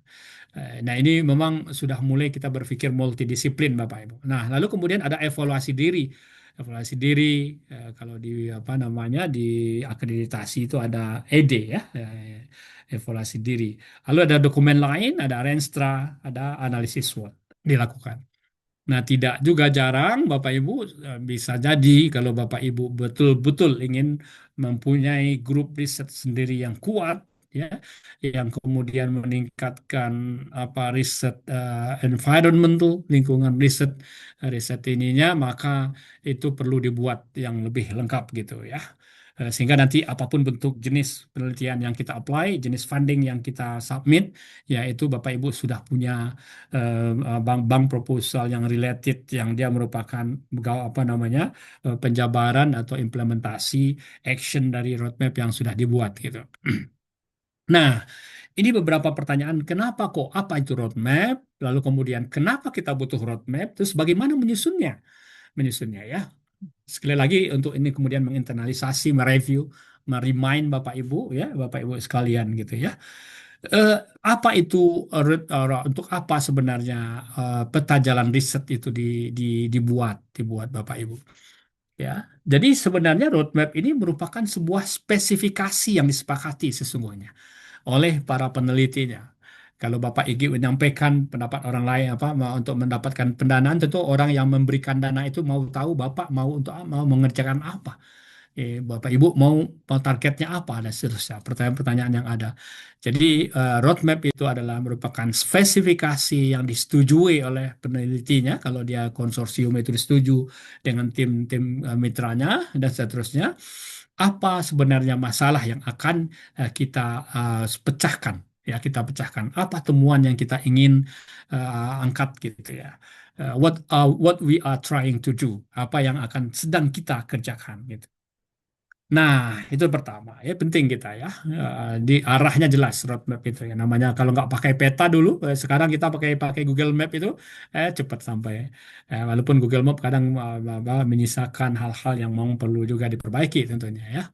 Nah, ini memang sudah mulai kita berpikir multidisiplin, Bapak Ibu. Nah, lalu kemudian ada evaluasi diri. Evaluasi diri, kalau di apa namanya di akreditasi itu ada ED ya, evaluasi diri. Lalu ada dokumen lain, ada Renstra, ada analisis SWOT dilakukan. Nah, tidak juga jarang Bapak Ibu bisa jadi kalau Bapak Ibu betul-betul ingin mempunyai grup riset sendiri yang kuat, ya, yang kemudian meningkatkan apa riset environmental, lingkungan riset riset ininya, maka itu perlu dibuat yang lebih lengkap gitu ya. Sehingga nanti apapun bentuk jenis penelitian yang kita apply, jenis funding yang kita submit, yaitu Bapak Ibu sudah punya bank-bank proposal yang related, yang dia merupakan apa namanya penjabaran atau implementasi action dari roadmap yang sudah dibuat gitu. Nah, ini beberapa pertanyaan, kenapa kok, apa itu roadmap, lalu kemudian kenapa kita butuh roadmap, terus bagaimana menyusunnya ya. Sekali lagi untuk ini kemudian menginternalisasi, mereview, meremind Bapak Ibu ya, Bapak Ibu sekalian gitu ya. Eh, apa itu untuk apa sebenarnya peta jalan riset itu dibuat Bapak Ibu ya. Jadi sebenarnya roadmap ini merupakan sebuah spesifikasi yang disepakati sesungguhnya oleh para penelitinya. Kalau Bapak Igi menyampaikan pendapat orang lain apa untuk mendapatkan pendanaan, tentu orang yang memberikan dana itu mau tahu Bapak mau mengerjakan apa. Bapak Ibu mau targetnya apa dan seterusnya. Pertanyaan-pertanyaan yang ada. Jadi roadmap itu adalah merupakan spesifikasi yang disetujui oleh penelitinya. Kalau dia konsorsium itu disetujui dengan tim-tim mitranya dan seterusnya. Apa sebenarnya masalah yang akan kita pecahkan? Ya, kita pecahkan. Apa temuan yang kita ingin angkat gitu ya? What we are trying to do? Apa yang akan sedang kita kerjakan gitu. Nah, itu pertama. Ya, penting kita ya. Di arahnya jelas roadmap itu ya. Namanya kalau nggak pakai peta dulu, sekarang kita pakai pakai Google Map itu, cepat sampai. Walaupun Google Map kadang menyisakan hal-hal yang mau perlu juga diperbaiki tentunya ya.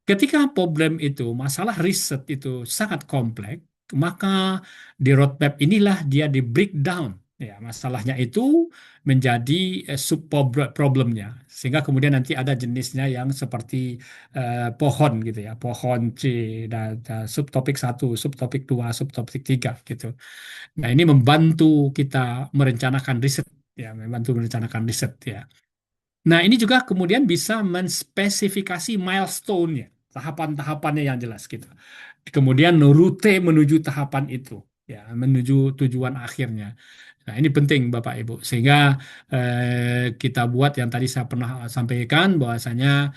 Ketika problem itu, masalah riset itu sangat kompleks, maka di roadmap inilah dia di breakdown. Ya, masalahnya itu menjadi sub problemnya, sehingga kemudian nanti ada jenisnya yang seperti pohon gitu ya, pohon C, dan subtopik satu, subtopik dua, subtopik tiga gitu. Nah, ini membantu kita merencanakan riset, ya, membantu merencanakan riset ya. Nah, ini juga kemudian bisa menspesifikasi milestone-nya, tahapan-tahapannya yang jelas gitu. Kemudian rute menuju tahapan itu, ya, menuju tujuan akhirnya. Nah, ini penting Bapak Ibu, sehingga kita buat yang tadi saya pernah sampaikan bahwasanya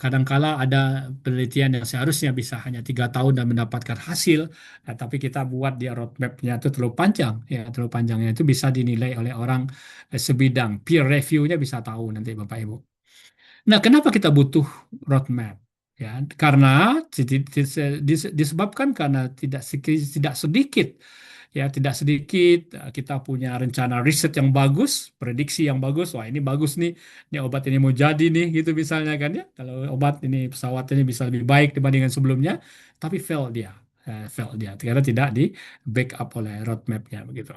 kadangkala ada penelitian yang seharusnya bisa hanya 3 tahun dan mendapatkan hasil, tapi kita buat dia roadmap-nya itu terlalu panjang, ya terlalu panjangnya itu bisa dinilai oleh orang sebidang, peer review-nya bisa tahu nanti Bapak Ibu. Nah, kenapa kita butuh roadmap? Ya, karena disebabkan karena tidak sedikit, ya tidak sedikit kita punya rencana riset yang bagus, prediksi yang bagus. Wah, ini bagus nih, ini obat ini mau jadi nih, gitu misalnya kan ya. Kalau obat ini pesawat ini bisa lebih baik dibandingkan sebelumnya, tapi fail dia, karena tidak di backup oleh roadmapnya begitu.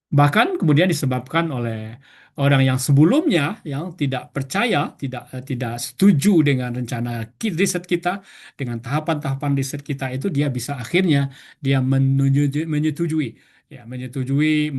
Bahkan kemudian disebabkan oleh orang yang sebelumnya yang tidak percaya, tidak setuju dengan rencana riset kita, dengan tahapan-tahapan riset kita itu dia bisa akhirnya dia menyetujui, ya menyetujui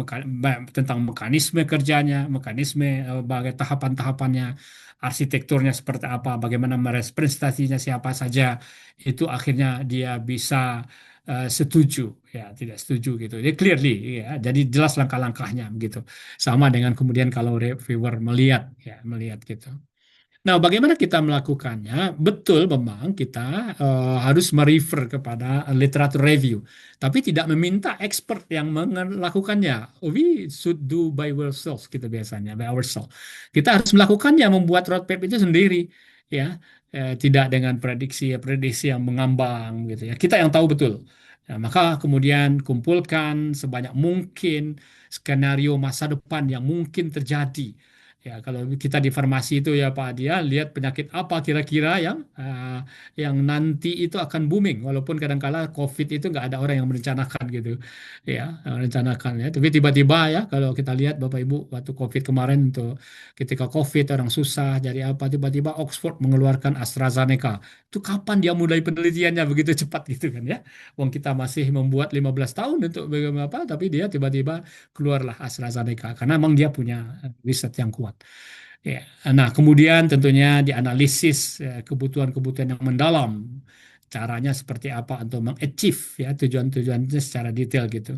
tentang mekanisme kerjanya, mekanisme bagai tahapan-tahapannya, arsitekturnya seperti apa, bagaimana merepresentasinya siapa saja, itu akhirnya dia bisa setuju, ya tidak setuju gitu. Jadi clearly, ya, jadi jelas langkah-langkahnya begitu. Sama dengan kemudian kalau reviewer melihat, ya melihat gitu. Nah, bagaimana kita melakukannya? Betul, memang kita harus merefer kepada literatur review, tapi tidak meminta expert yang melakukannya. We should do by ourselves gitu biasanya, by ourselves. Kita harus melakukannya, membuat roadmap itu sendiri, ya. Tidak dengan prediksi yang mengambang gitu ya. Kita yang tahu betul. Nah, maka kemudian kumpulkan sebanyak mungkin skenario masa depan yang mungkin terjadi. Ya, kalau kita di farmasi itu ya Pak Dia, lihat penyakit apa kira-kira yang nanti itu akan booming, walaupun kadang-kala COVID itu nggak ada orang yang merencanakan gitu, ya, merencanakan ya. Tapi tiba-tiba ya, kalau kita lihat Bapak Ibu waktu COVID kemarin tuh, ketika COVID orang susah, jadi apa tiba-tiba Oxford mengeluarkan AstraZeneca. Itu kapan dia mulai penelitiannya begitu cepat gitu kan ya? Wong kita masih membuat 15 tahun untuk apa, tapi dia tiba-tiba keluarlah AstraZeneca karena memang dia punya riset yang kuat. Ya. Nah, kemudian tentunya dianalisis kebutuhan-kebutuhan yang mendalam. caranya seperti apa untuk mengachieve ya tujuan-tujuannya secara detail gitu.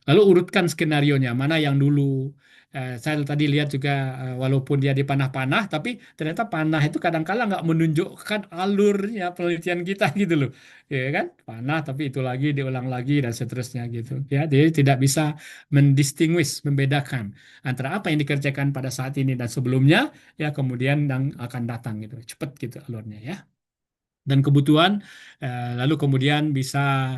Lalu urutkan skenarionya, mana yang dulu. Saya tadi lihat juga walaupun dia dipanah-panah, tapi ternyata panah itu kadang-kala nggak menunjukkan alurnya penelitian kita gitu loh, ya kan? Panah tapi itu lagi diulang lagi dan seterusnya gitu. Ya, jadi tidak bisa mendistinguish, membedakan antara apa yang dikerjakan pada saat ini dan sebelumnya, ya kemudian yang akan datang gitu, cepet gitu alurnya ya dan kebutuhan lalu kemudian bisa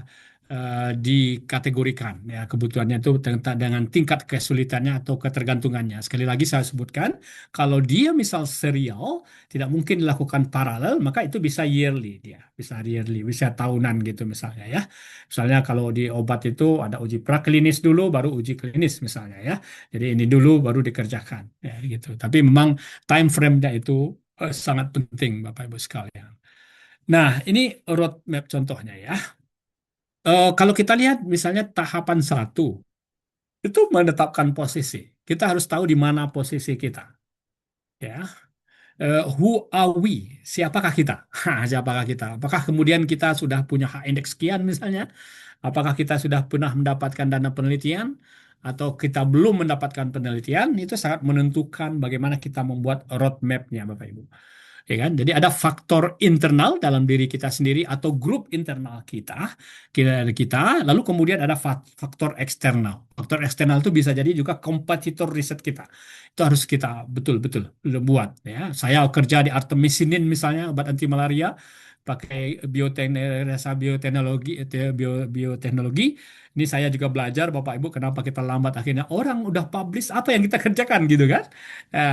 dikategorikan ya kebutuhannya itu dengan tingkat kesulitannya atau ketergantungannya. Sekali lagi saya sebutkan kalau dia misal serial tidak mungkin dilakukan paralel maka itu bisa yearly dia bisa yearly bisa tahunan gitu misalnya ya. Misalnya kalau di obat itu ada uji praklinis dulu baru uji klinis misalnya ya. Jadi ini dulu baru dikerjakan ya gitu. Tapi memang time frame-nya itu sangat penting Bapak Ibu sekalian. Nah, ini roadmap contohnya ya. Kalau kita lihat misalnya tahapan satu, itu menetapkan posisi. Kita harus tahu di mana posisi kita. Ya, who are we? Siapakah kita? Siapakah kita? Apakah kemudian kita sudah punya hak indeks sekian misalnya? Apakah kita sudah pernah mendapatkan dana penelitian? Atau kita belum mendapatkan penelitian? Itu sangat menentukan bagaimana kita membuat roadmap-nya, Bapak Ibu. Ya kan? Jadi ada faktor internal dalam diri kita sendiri atau grup internal kita, lalu kemudian ada faktor eksternal. Faktor eksternal itu bisa jadi juga kompetitor riset kita. Itu harus kita betul-betul buat ya. Saya kerja di artemisinin misalnya obat anti malaria pakai bioteknologi bioteknologi. Ini saya juga belajar Bapak Ibu kenapa kita lambat akhirnya orang udah publish apa yang kita kerjakan gitu kan.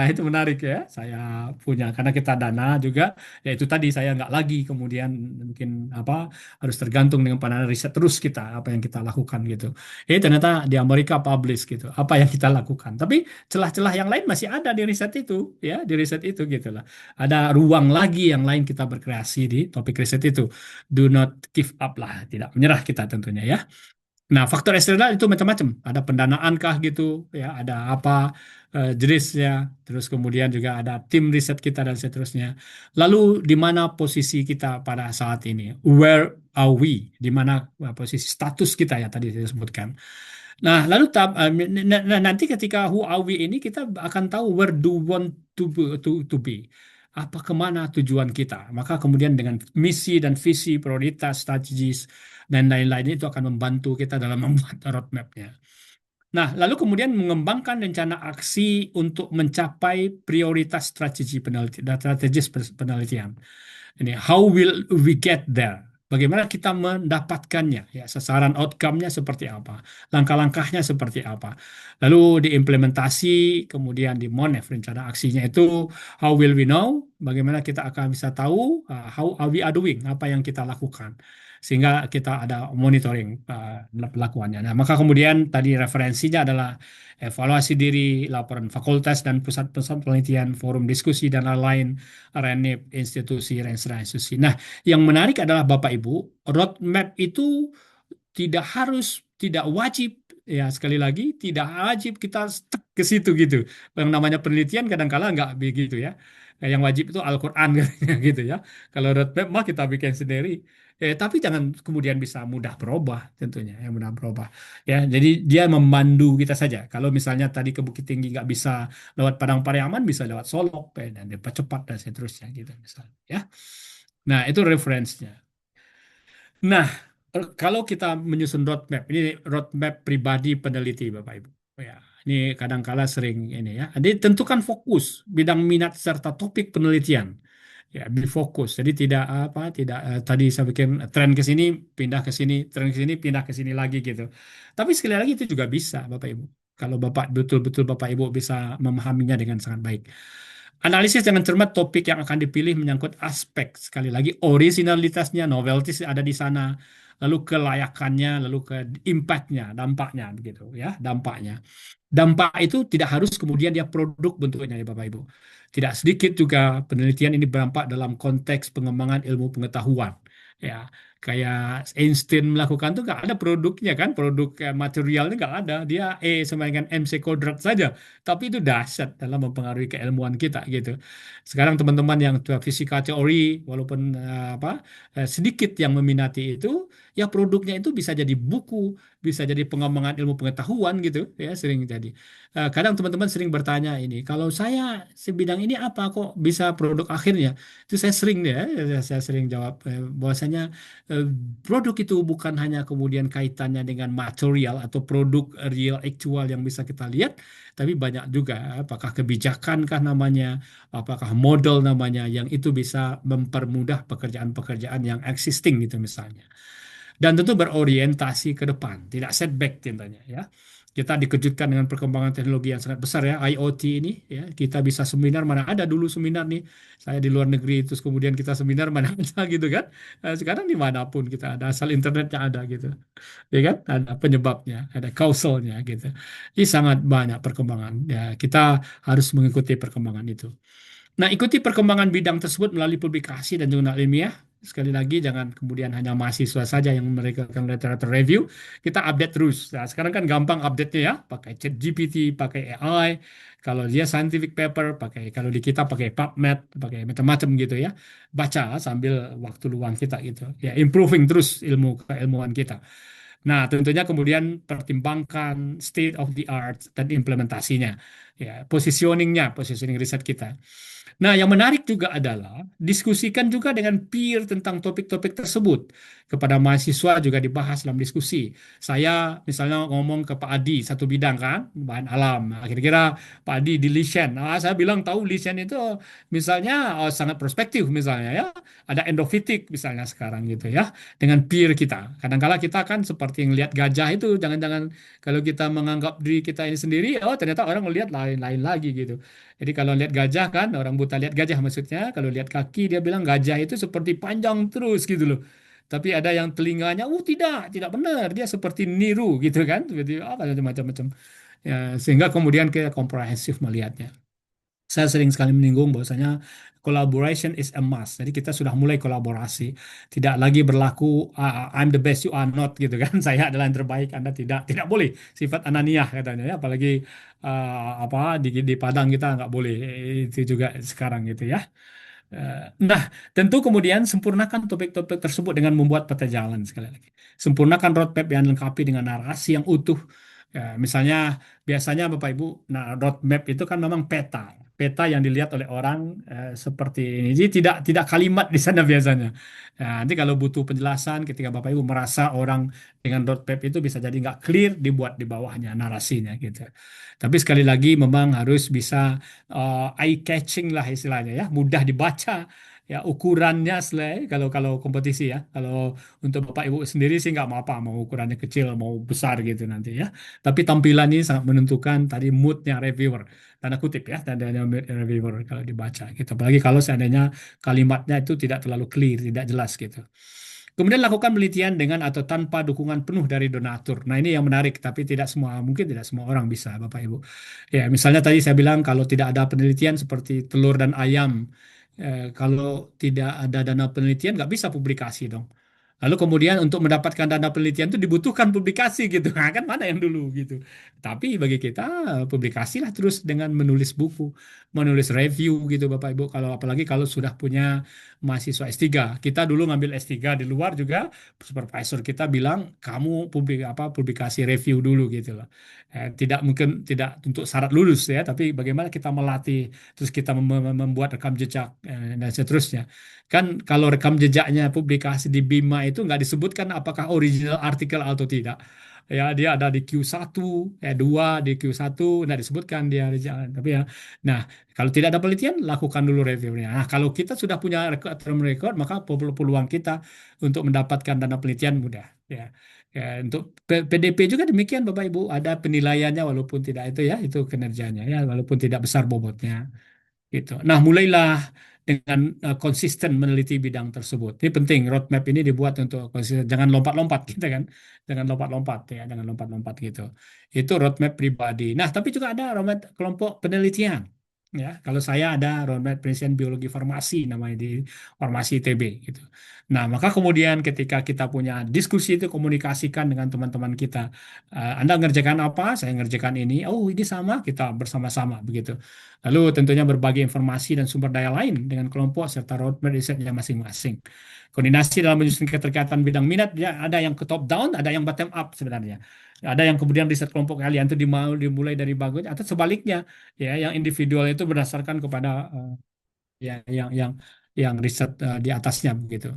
Itu menarik ya. Saya punya karena kita dana juga ya itu tadi saya nggak lagi kemudian mungkin apa harus tergantung dengan pandangan riset terus kita apa yang kita lakukan gitu. Ternyata di Amerika publish gitu apa yang kita lakukan. Tapi celah-celah yang lain masih ada di riset itu ya di riset itu gitu lah. Ada ruang lagi yang lain kita berkreasi di topik riset itu. Do not give up lah, tidak menyerah kita tentunya ya. Nah, faktor eksternal itu macam-macam. Ada pendanaan kah gitu, ya, ada apa jenisnya, terus kemudian juga ada tim riset kita dan seterusnya. Lalu di mana posisi kita pada saat ini? Where are we? Di mana posisi status kita ya tadi saya sebutkan. Nah, lalu nanti ketika who are we ini kita akan tahu where do we want to be. Apa kemana tujuan kita. Maka kemudian dengan misi dan visi, prioritas, strategis, dan lain-lain itu akan membantu kita dalam membuat roadmap-nya. Nah, lalu kemudian mengembangkan rencana aksi untuk mencapai prioritas strategis penelitian. Ini how will we get there? Bagaimana kita mendapatkannya? Ya, sasaran outcome-nya seperti apa? Langkah-langkahnya seperti apa? Lalu diimplementasi, kemudian dimonef rencana aksinya itu how will we know? Bagaimana kita akan bisa tahu how are we are doing? Apa yang kita lakukan? Sehingga kita ada monitoring pelakuannya. Nah, maka kemudian tadi referensinya adalah evaluasi diri, laporan fakultas dan pusat-pusat penelitian, forum diskusi dan lain-lain, RNIP, institusi, renstra institusi. Nah, yang menarik adalah Bapak Ibu, roadmap itu tidak harus, tidak wajib, ya sekali lagi, tidak wajib kita stuck ke situ gitu. Yang namanya penelitian kadang-kala nggak begitu ya. Yang wajib itu Al-Quran katanya gitu ya. Kalau roadmap mah kita bikin sendiri. Tapi jangan kemudian bisa mudah berubah tentunya, yang mudah berubah. Ya, jadi dia memandu kita saja. Kalau misalnya tadi ke Bukit Tinggi nggak bisa lewat Padang Pariaman, bisa lewat Solok dan cepat dan seterusnya gitu misalnya. Ya, nah itu referensinya. Nah, kalau kita menyusun roadmap, ini roadmap pribadi peneliti Bapak Ibu. Ya, ini kadangkala sering ini ya. Jadi tentukan fokus, bidang minat serta topik penelitian. Ya, fokus. Jadi tidak apa, tidak tadi saya bikin tren ke sini, pindah ke sini, tren ke sini, pindah ke sini lagi gitu. Tapi sekali lagi itu juga bisa Bapak Ibu. Kalau Bapak betul-betul Bapak Ibu bisa memahaminya dengan sangat baik. Analisis dengan cermat topik yang akan dipilih menyangkut aspek sekali lagi originalitasnya, novelties ada di sana, lalu kelayakannya, lalu ke impactnya, dampaknya begitu ya, dampaknya. Dampak itu tidak harus kemudian dia produk bentuknya ya Bapak Ibu. Tidak sedikit juga penelitian ini berdampak dalam konteks pengembangan ilmu pengetahuan. Ya, Kayak Einstein melakukan tuh nggak ada produknya kan, produk materialnya nggak ada. Dia E sama dengan MC kuadrat saja. Tapi itu dahsyat dalam mempengaruhi keilmuan kita gitu. Sekarang teman-teman yang fisika teori, walaupun sedikit yang meminati itu, ya produknya itu bisa jadi buku, bisa jadi pengembangan ilmu pengetahuan gitu, ya sering jadi. Kadang teman-teman sering bertanya ini, kalau saya sebidang ini apa kok bisa produk akhirnya? Itu saya sering ya, saya sering jawab bahwasanya eh, produk itu bukan hanya kemudian kaitannya dengan material atau produk real actual yang bisa kita lihat, tapi banyak juga apakah kebijakan kah namanya, apakah model namanya yang itu bisa mempermudah pekerjaan-pekerjaan yang existing gitu misalnya. Dan tentu berorientasi ke depan, tidak setback tentunya ya. Kita dikejutkan dengan perkembangan teknologi yang sangat besar ya, IoT ini ya. Kita bisa seminar, mana ada dulu seminar nih. Saya di luar negeri terus kemudian kita seminar mana ada gitu kan. Sekarang dimanapun kita ada, asal internetnya ada gitu. Ya kan? Ada penyebabnya, ada kausalnya gitu. Ini sangat banyak perkembangan. Ya, kita harus mengikuti perkembangan itu. Nah, ikuti perkembangan bidang tersebut melalui publikasi dan jurnal ilmiah. Sekali lagi, jangan kemudian hanya mahasiswa saja yang mereka akan literatur review. Kita update terus. Nah, sekarang kan gampang update-nya ya, pakai ChatGPT, pakai AI. Kalau dia scientific paper, pakai kalau di kita pakai PubMed, pakai macam-macam gitu ya. Baca sambil waktu luang kita gitu. Ya, improving terus ilmu keilmuan kita. Nah, tentunya kemudian pertimbangkan state of the art dan implementasinya. Ya, positioning riset kita. Nah, yang menarik juga adalah diskusikan juga dengan peer tentang topik-topik tersebut. Kepada mahasiswa juga dibahas dalam diskusi. Saya misalnya ngomong ke Pak Adi satu bidang kan, bahan alam. Nah, kira-kira Pak Adi di Lishen. Nah, saya bilang tahu Lishen itu misalnya sangat prospektif misalnya ya. Ada endofitik misalnya sekarang gitu ya. Dengan peer kita. Kadang-kala kita kan seperti ngelihat gajah itu, jangan-jangan kalau kita menganggap diri kita ini sendiri, oh ternyata orang melihat lain-lain lagi gitu. Jadi kalau lihat gajah kan, orang buta lihat gajah maksudnya. Kalau lihat kaki dia bilang gajah itu seperti panjang terus gitu loh. Tapi ada yang telinganya, tidak benar. Dia seperti niru gitu kan. Seperti apa macam-macam. Ya, sehingga kemudian kita komprehensif melihatnya. Saya sering sekali menyinggung bahwasanya collaboration is a must. Jadi kita sudah mulai kolaborasi. Tidak lagi berlaku I'm the best, you are not gitu kan. Saya adalah yang terbaik, Anda tidak. Tidak boleh. Sifat ananiah katanya ya. Apalagi di Padang kita nggak boleh. Itu juga sekarang gitu ya. Nah, tentu kemudian sempurnakan topik-topik tersebut dengan membuat peta jalan sekali lagi. Sempurnakan roadmap yang lengkapi dengan narasi yang utuh. Ya, misalnya biasanya Bapak Ibu, nah roadmap itu kan memang peta, peta yang dilihat oleh orang seperti ini. Jadi tidak kalimat di sana biasanya. Nah, nanti kalau butuh penjelasan, ketika Bapak Ibu merasa orang dengan roadmap itu bisa jadi nggak clear, dibuat di bawahnya narasinya gitu. Tapi sekali lagi memang harus bisa eye catching lah istilahnya ya, mudah dibaca. Ya ukurannya kalau kalau kompetisi ya, kalau untuk Bapak Ibu sendiri sih nggak mau apa, mau ukurannya kecil, mau besar gitu nanti ya. Tapi tampilan ini sangat menentukan tadi moodnya reviewer, tanda kutip ya, tandanya reviewer kalau dibaca gitu. Apalagi kalau seandainya kalimatnya itu tidak terlalu clear, tidak jelas gitu. Kemudian lakukan penelitian dengan atau tanpa dukungan penuh dari donatur. Nah ini yang menarik, tapi mungkin tidak semua orang bisa, Bapak Ibu. Ya, misalnya tadi saya bilang kalau tidak ada penelitian seperti telur dan ayam, kalau tidak ada dana penelitian nggak bisa publikasi dong. Lalu kemudian untuk mendapatkan dana penelitian itu dibutuhkan publikasi gitu. Nah, kan mana yang dulu gitu. Tapi bagi kita publikasilah terus dengan menulis buku, menulis review gitu Bapak Ibu. Kalau apalagi kalau sudah punya mahasiswa S3. Kita dulu ngambil S3 di luar juga supervisor kita bilang kamu publikasi review dulu gitu loh. Tidak mungkin tidak untuk syarat lulus ya, tapi bagaimana kita melatih terus kita membuat rekam jejak dan seterusnya. Kan kalau rekam jejaknya publikasi di Bima itu nggak disebutkan apakah original artikel atau tidak. Ya, dia ada di Q1, 2 di Q1, nggak disebutkan dia. Tapi ya, nah, kalau tidak ada penelitian, lakukan dulu reviewnya. Nah, kalau kita sudah punya term record, maka peluang kita untuk mendapatkan dana penelitian mudah. Ya, ya untuk PDP juga demikian, Bapak Ibu. Ada penilaiannya walaupun tidak itu ya, itu kinerjanya ya, walaupun tidak besar bobotnya gitu. Nah, mulailah dengan konsisten meneliti bidang tersebut. Ini penting, roadmap ini dibuat untuk konsisten. Jangan lompat-lompat gitu kan. Jangan lompat-lompat ya, jangan lompat-lompat gitu. Itu roadmap pribadi. Nah, tapi juga ada roadmap kelompok penelitian. Ya, kalau saya ada roadmap penelitian biologi farmasi namanya di Farmasi ITB gitu. Nah, maka kemudian ketika kita punya diskusi itu komunikasikan dengan teman-teman kita. Anda ngerjakan apa? Saya ngerjakan ini. Oh, ini sama, kita bersama-sama begitu. Lalu tentunya berbagi informasi dan sumber daya lain dengan kelompok serta roadmap risetnya masing-masing. Koordinasi dalam menyusun keterkaitan bidang minat ya ada yang ke top down, ada yang bottom up sebenarnya. Ada yang kemudian riset kelompok kalian itu dimulai dari bagus atau sebaliknya ya yang individual itu berdasarkan kepada ya yang riset di atasnya begitu.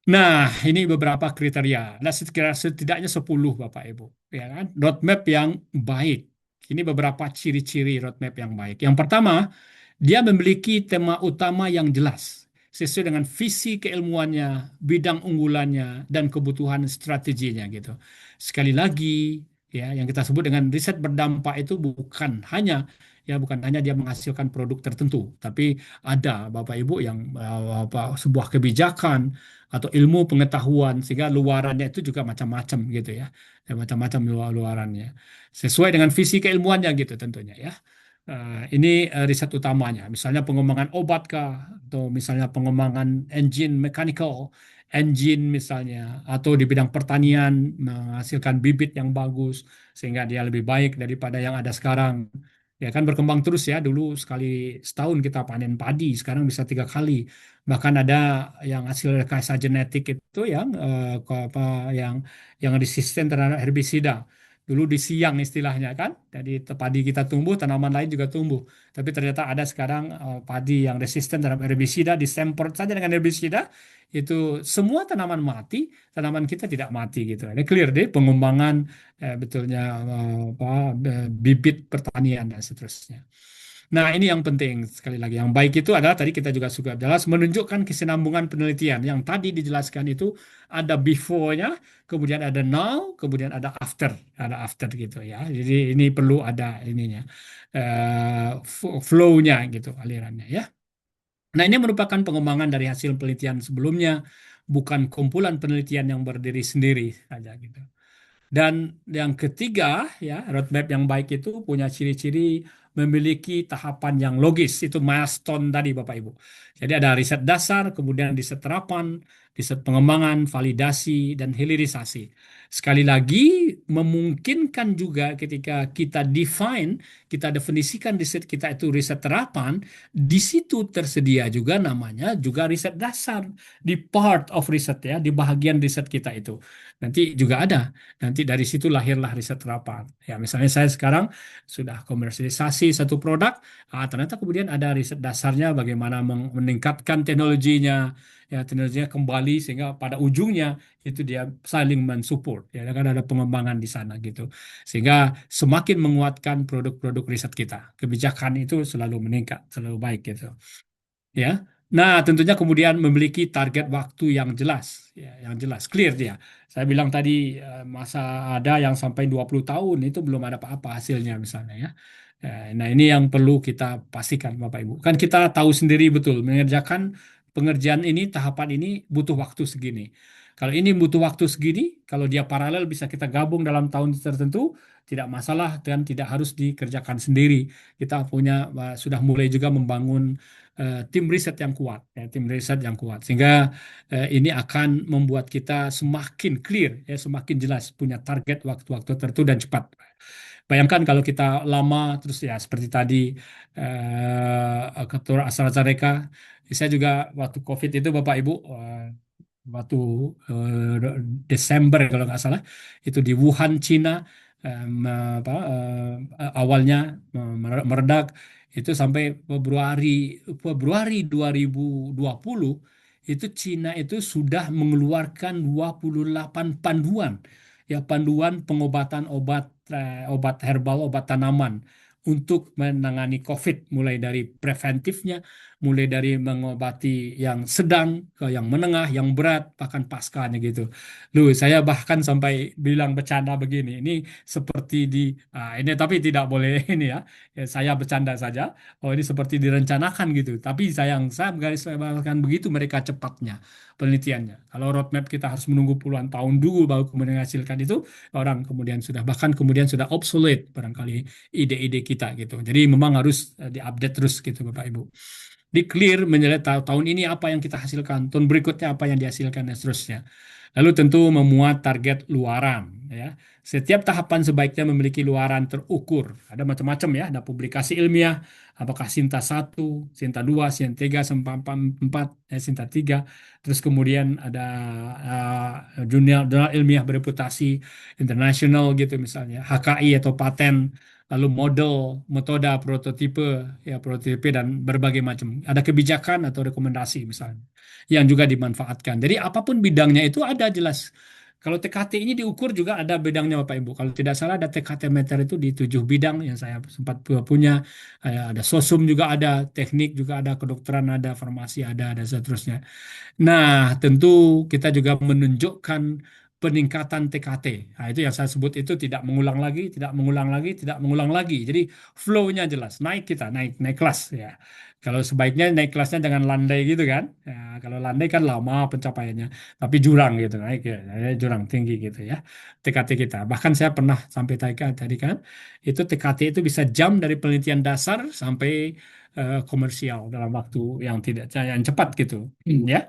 Nah, ini beberapa kriteria. Nah, setidaknya 10 Bapak Ibu, ya kan? Roadmap yang baik. Ini beberapa ciri-ciri roadmap yang baik. Yang pertama, dia memiliki tema utama yang jelas sesuai dengan visi keilmuannya, bidang unggulannya, dan kebutuhan strateginya gitu. Sekali lagi, ya yang kita sebut dengan riset berdampak itu bukan hanya dia menghasilkan produk tertentu, tapi ada Bapak Ibu yang sebuah kebijakan atau ilmu pengetahuan sehingga luarannya itu juga macam-macam gitu ya. Ya, macam-macam luarannya. Sesuai dengan visi keilmuannya gitu tentunya ya. Ini riset utamanya, misalnya pengembangan obat kah, atau misalnya pengembangan engine mechanical, engine misalnya, atau di bidang pertanian menghasilkan bibit yang bagus sehingga dia lebih baik daripada yang ada sekarang. Ya kan berkembang terus ya, dulu sekali setahun kita panen padi, sekarang bisa 3 kali. Bahkan ada yang hasil rekayasa genetik itu yang resisten terhadap herbisida. Dulu di siang istilahnya kan, jadi padi kita tumbuh, tanaman lain juga tumbuh. Tapi ternyata ada sekarang padi yang resisten terhadap herbisida, disemprot saja dengan herbisida, itu semua tanaman mati, tanaman kita tidak mati gitu. Ini clear deh pengembangan betulnya apa, bibit pertanian dan seterusnya. Nah, ini yang penting sekali lagi. Yang baik itu adalah tadi kita juga sudah jelas menunjukkan kesinambungan penelitian. Yang tadi dijelaskan itu ada before-nya, kemudian ada now, kemudian ada after gitu ya. Jadi ini perlu ada ininya, flow-nya gitu, alirannya ya. Nah, ini merupakan pengembangan dari hasil penelitian sebelumnya, bukan kumpulan penelitian yang berdiri sendiri saja gitu. Dan yang ketiga, ya, roadmap yang baik itu punya ciri-ciri memiliki tahapan yang logis. Itu milestone tadi, Bapak Ibu. Jadi ada riset dasar, kemudian riset terapan, riset pengembangan, validasi, dan hilirisasi. Sekali lagi, memungkinkan juga ketika kita definisikan riset kita itu riset terapan, di situ tersedia juga namanya juga riset dasar di part of riset ya, di bagian riset kita itu. Nanti juga ada. Nanti dari situ lahirlah riset terapan. Ya, misalnya saya sekarang sudah komersialisasi satu produk, ternyata kemudian ada riset dasarnya bagaimana meningkatkan teknologinya, ya teknologinya kembali sehingga pada ujungnya itu dia saling mensupport, ya kan ada pengembangan di sana gitu, sehingga semakin menguatkan produk-produk riset kita. Kebijakan itu selalu meningkat, selalu baik gitu. Ya. Nah, tentunya kemudian memiliki target waktu yang jelas, ya, yang jelas, clear dia. Saya bilang tadi masa ada yang sampai 20 tahun itu belum ada apa-apa hasilnya misalnya ya. Nah, ini yang perlu kita pastikan Bapak Ibu. Kan kita tahu sendiri betul mengerjakan pengerjaan ini, tahapan ini butuh waktu segini. Kalau ini butuh waktu segini, kalau dia paralel bisa kita gabung dalam tahun tertentu, tidak masalah dan tidak harus dikerjakan sendiri. Kita punya sudah mulai juga membangun tim riset yang kuat, ya, tim riset yang kuat, sehingga ini akan membuat kita semakin clear, ya, semakin jelas punya target waktu-waktu tertentu dan cepat. Bayangkan kalau kita lama terus ya seperti tadi ketua AstraZeneca, saya juga waktu COVID itu Bapak Ibu waktu Desember kalau nggak salah itu di Wuhan Cina awalnya meredak itu sampai Februari 2020 itu Cina itu sudah mengeluarkan 28 panduan ya panduan pengobatan obat herbal obat tanaman untuk menangani COVID mulai dari preventifnya mulai dari mengobati yang sedang ke yang menengah, yang berat, bahkan paskanya gitu. Saya bahkan sampai bilang bercanda begini, ini seperti ini tapi tidak boleh ini ya. Ya, saya bercanda saja. Oh, ini seperti direncanakan gitu. Tapi saya menggarisbawakan begitu mereka cepatnya penelitiannya. Kalau roadmap kita harus menunggu puluhan tahun dulu baru kemudian menghasilkan itu, orang kemudian sudah bahkan kemudian sudah obsolete barangkali ide-ide kita gitu. Jadi memang harus diupdate terus gitu Bapak Ibu. Di clear menjelaskan tahun ini apa yang kita hasilkan, tahun berikutnya apa yang dihasilkan dan seterusnya. Lalu tentu memuat target luaran ya. Setiap tahapan sebaiknya memiliki luaran terukur. Ada macam-macam ya, ada publikasi ilmiah, apakah Sinta 1, Sinta 2, Sinta 3, Sinta 4, Sinta 3. Terus kemudian ada jurnal ilmiah bereputasi internasional gitu misalnya, HKI atau paten, lalu model, metode, prototipe dan berbagai macam. Ada kebijakan atau rekomendasi misalnya yang juga dimanfaatkan. Jadi apapun bidangnya itu ada jelas. Kalau TKT ini diukur juga ada bidangnya Bapak Ibu. Kalau tidak salah ada TKT meter itu di 7 bidang yang saya sempat punya. Ada sosum juga ada, teknik juga ada, kedokteran ada, farmasi ada, dan seterusnya. Nah, tentu kita juga menunjukkan peningkatan TKT. Nah, itu yang saya sebut itu tidak mengulang lagi, tidak mengulang lagi, tidak mengulang lagi. Jadi flow-nya jelas, naik kita, naik naik kelas ya. Kalau sebaiknya naik kelasnya jangan landai gitu kan. Ya, kalau landai kan lama pencapaiannya, tapi jurang gitu, naik ya, jurang tinggi gitu ya. TKT kita. Bahkan saya pernah sampai tadi kan, itu TKT itu bisa jam dari penelitian dasar sampai komersial dalam waktu yang tidak yang cepat gitu. Ya.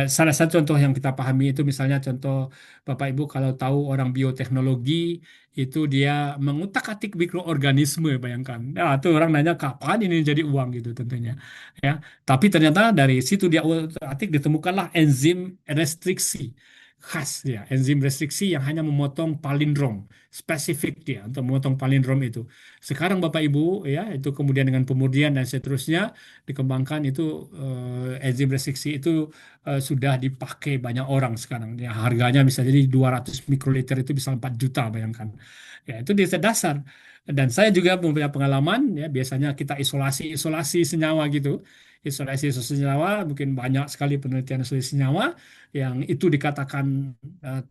Salah satu contoh yang kita pahami itu misalnya contoh Bapak Ibu kalau tahu orang bioteknologi itu dia mengutak-atik mikroorganisme bayangkan. Ya, itu orang nanya kapan ini jadi uang gitu tentunya. Ya, tapi ternyata dari situ dia utak-atik ditemukanlah enzim restriksi khas ya, enzim restriksi yang hanya memotong palindrom spesifik dia untuk memotong palindrom itu. Sekarang Bapak Ibu ya itu kemudian dengan pemurnian dan seterusnya dikembangkan itu enzim restriksi itu sudah dipakai banyak orang sekarang. Ya, harganya bisa jadi 200 mikroliter itu bisa 4 juta bayangkan. Ya, itu di dasar. Dan saya juga punya pengalaman ya biasanya kita isolasi senyawa gitu. Isolasi senyawa mungkin banyak sekali penelitian isolasi senyawa yang itu dikatakan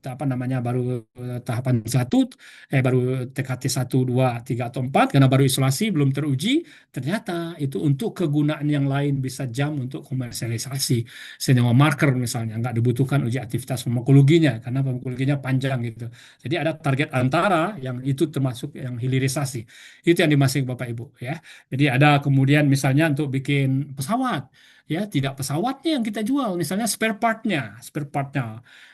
apa namanya baru tahapan satu baru TKT 1, 2, 3 atau 4 karena baru isolasi belum teruji. Ternyata itu untuk kegunaan yang lain bisa jam untuk komersialisasi senyawa marker misalnya nggak dibutuhkan uji aktivitas farmakologinya karena farmakologinya panjang gitu. Jadi ada target antara yang itu termasuk yang hilirisasi. Itu yang dimaksud Bapak Ibu ya. Jadi ada kemudian misalnya untuk bikin pesawat ya tidak pesawatnya yang kita jual misalnya spare partnya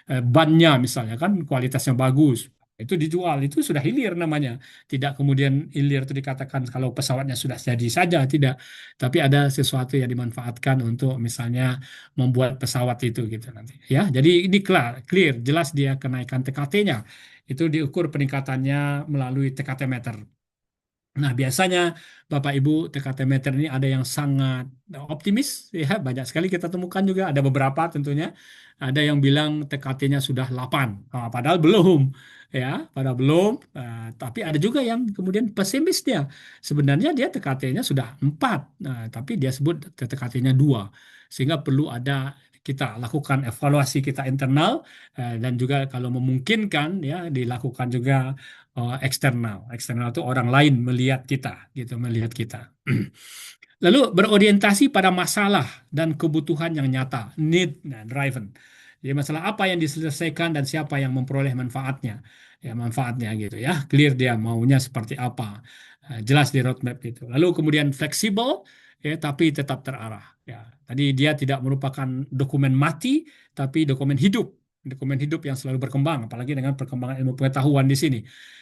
bannya misalnya kan kualitasnya bagus itu dijual itu sudah hilir namanya tidak kemudian hilir itu dikatakan kalau pesawatnya sudah jadi saja tidak tapi ada sesuatu yang dimanfaatkan untuk misalnya membuat pesawat itu gitu nanti ya jadi ini clear jelas dia kenaikan TKT-nya itu diukur peningkatannya melalui TKT meter. Nah, biasanya Bapak Ibu TKT meter ini ada yang sangat optimis, ya banyak sekali kita temukan juga. Ada beberapa tentunya, ada yang bilang TKT-nya sudah 8, padahal belum, ya, padahal belum. Tapi ada juga yang kemudian pesimis dia. Sebenarnya dia TKT-nya sudah 4, tapi dia sebut TKT-nya 2, sehingga perlu ada kita lakukan evaluasi kita internal dan juga kalau memungkinkan ya dilakukan juga eksternal. Eksternal itu orang lain melihat kita, gitu, melihat kita. Lalu berorientasi pada masalah dan kebutuhan yang nyata, need nah, driven. Jadi masalah apa yang diselesaikan dan siapa yang memperoleh manfaatnya, ya manfaatnya gitu ya, clear dia maunya seperti apa, jelas di roadmap itu. Lalu kemudian fleksibel, ya tapi tetap terarah. Ya, tadi dia tidak merupakan dokumen mati, tapi dokumen hidup. Dokumen hidup yang selalu berkembang, apalagi dengan perkembangan ilmu pengetahuan di sini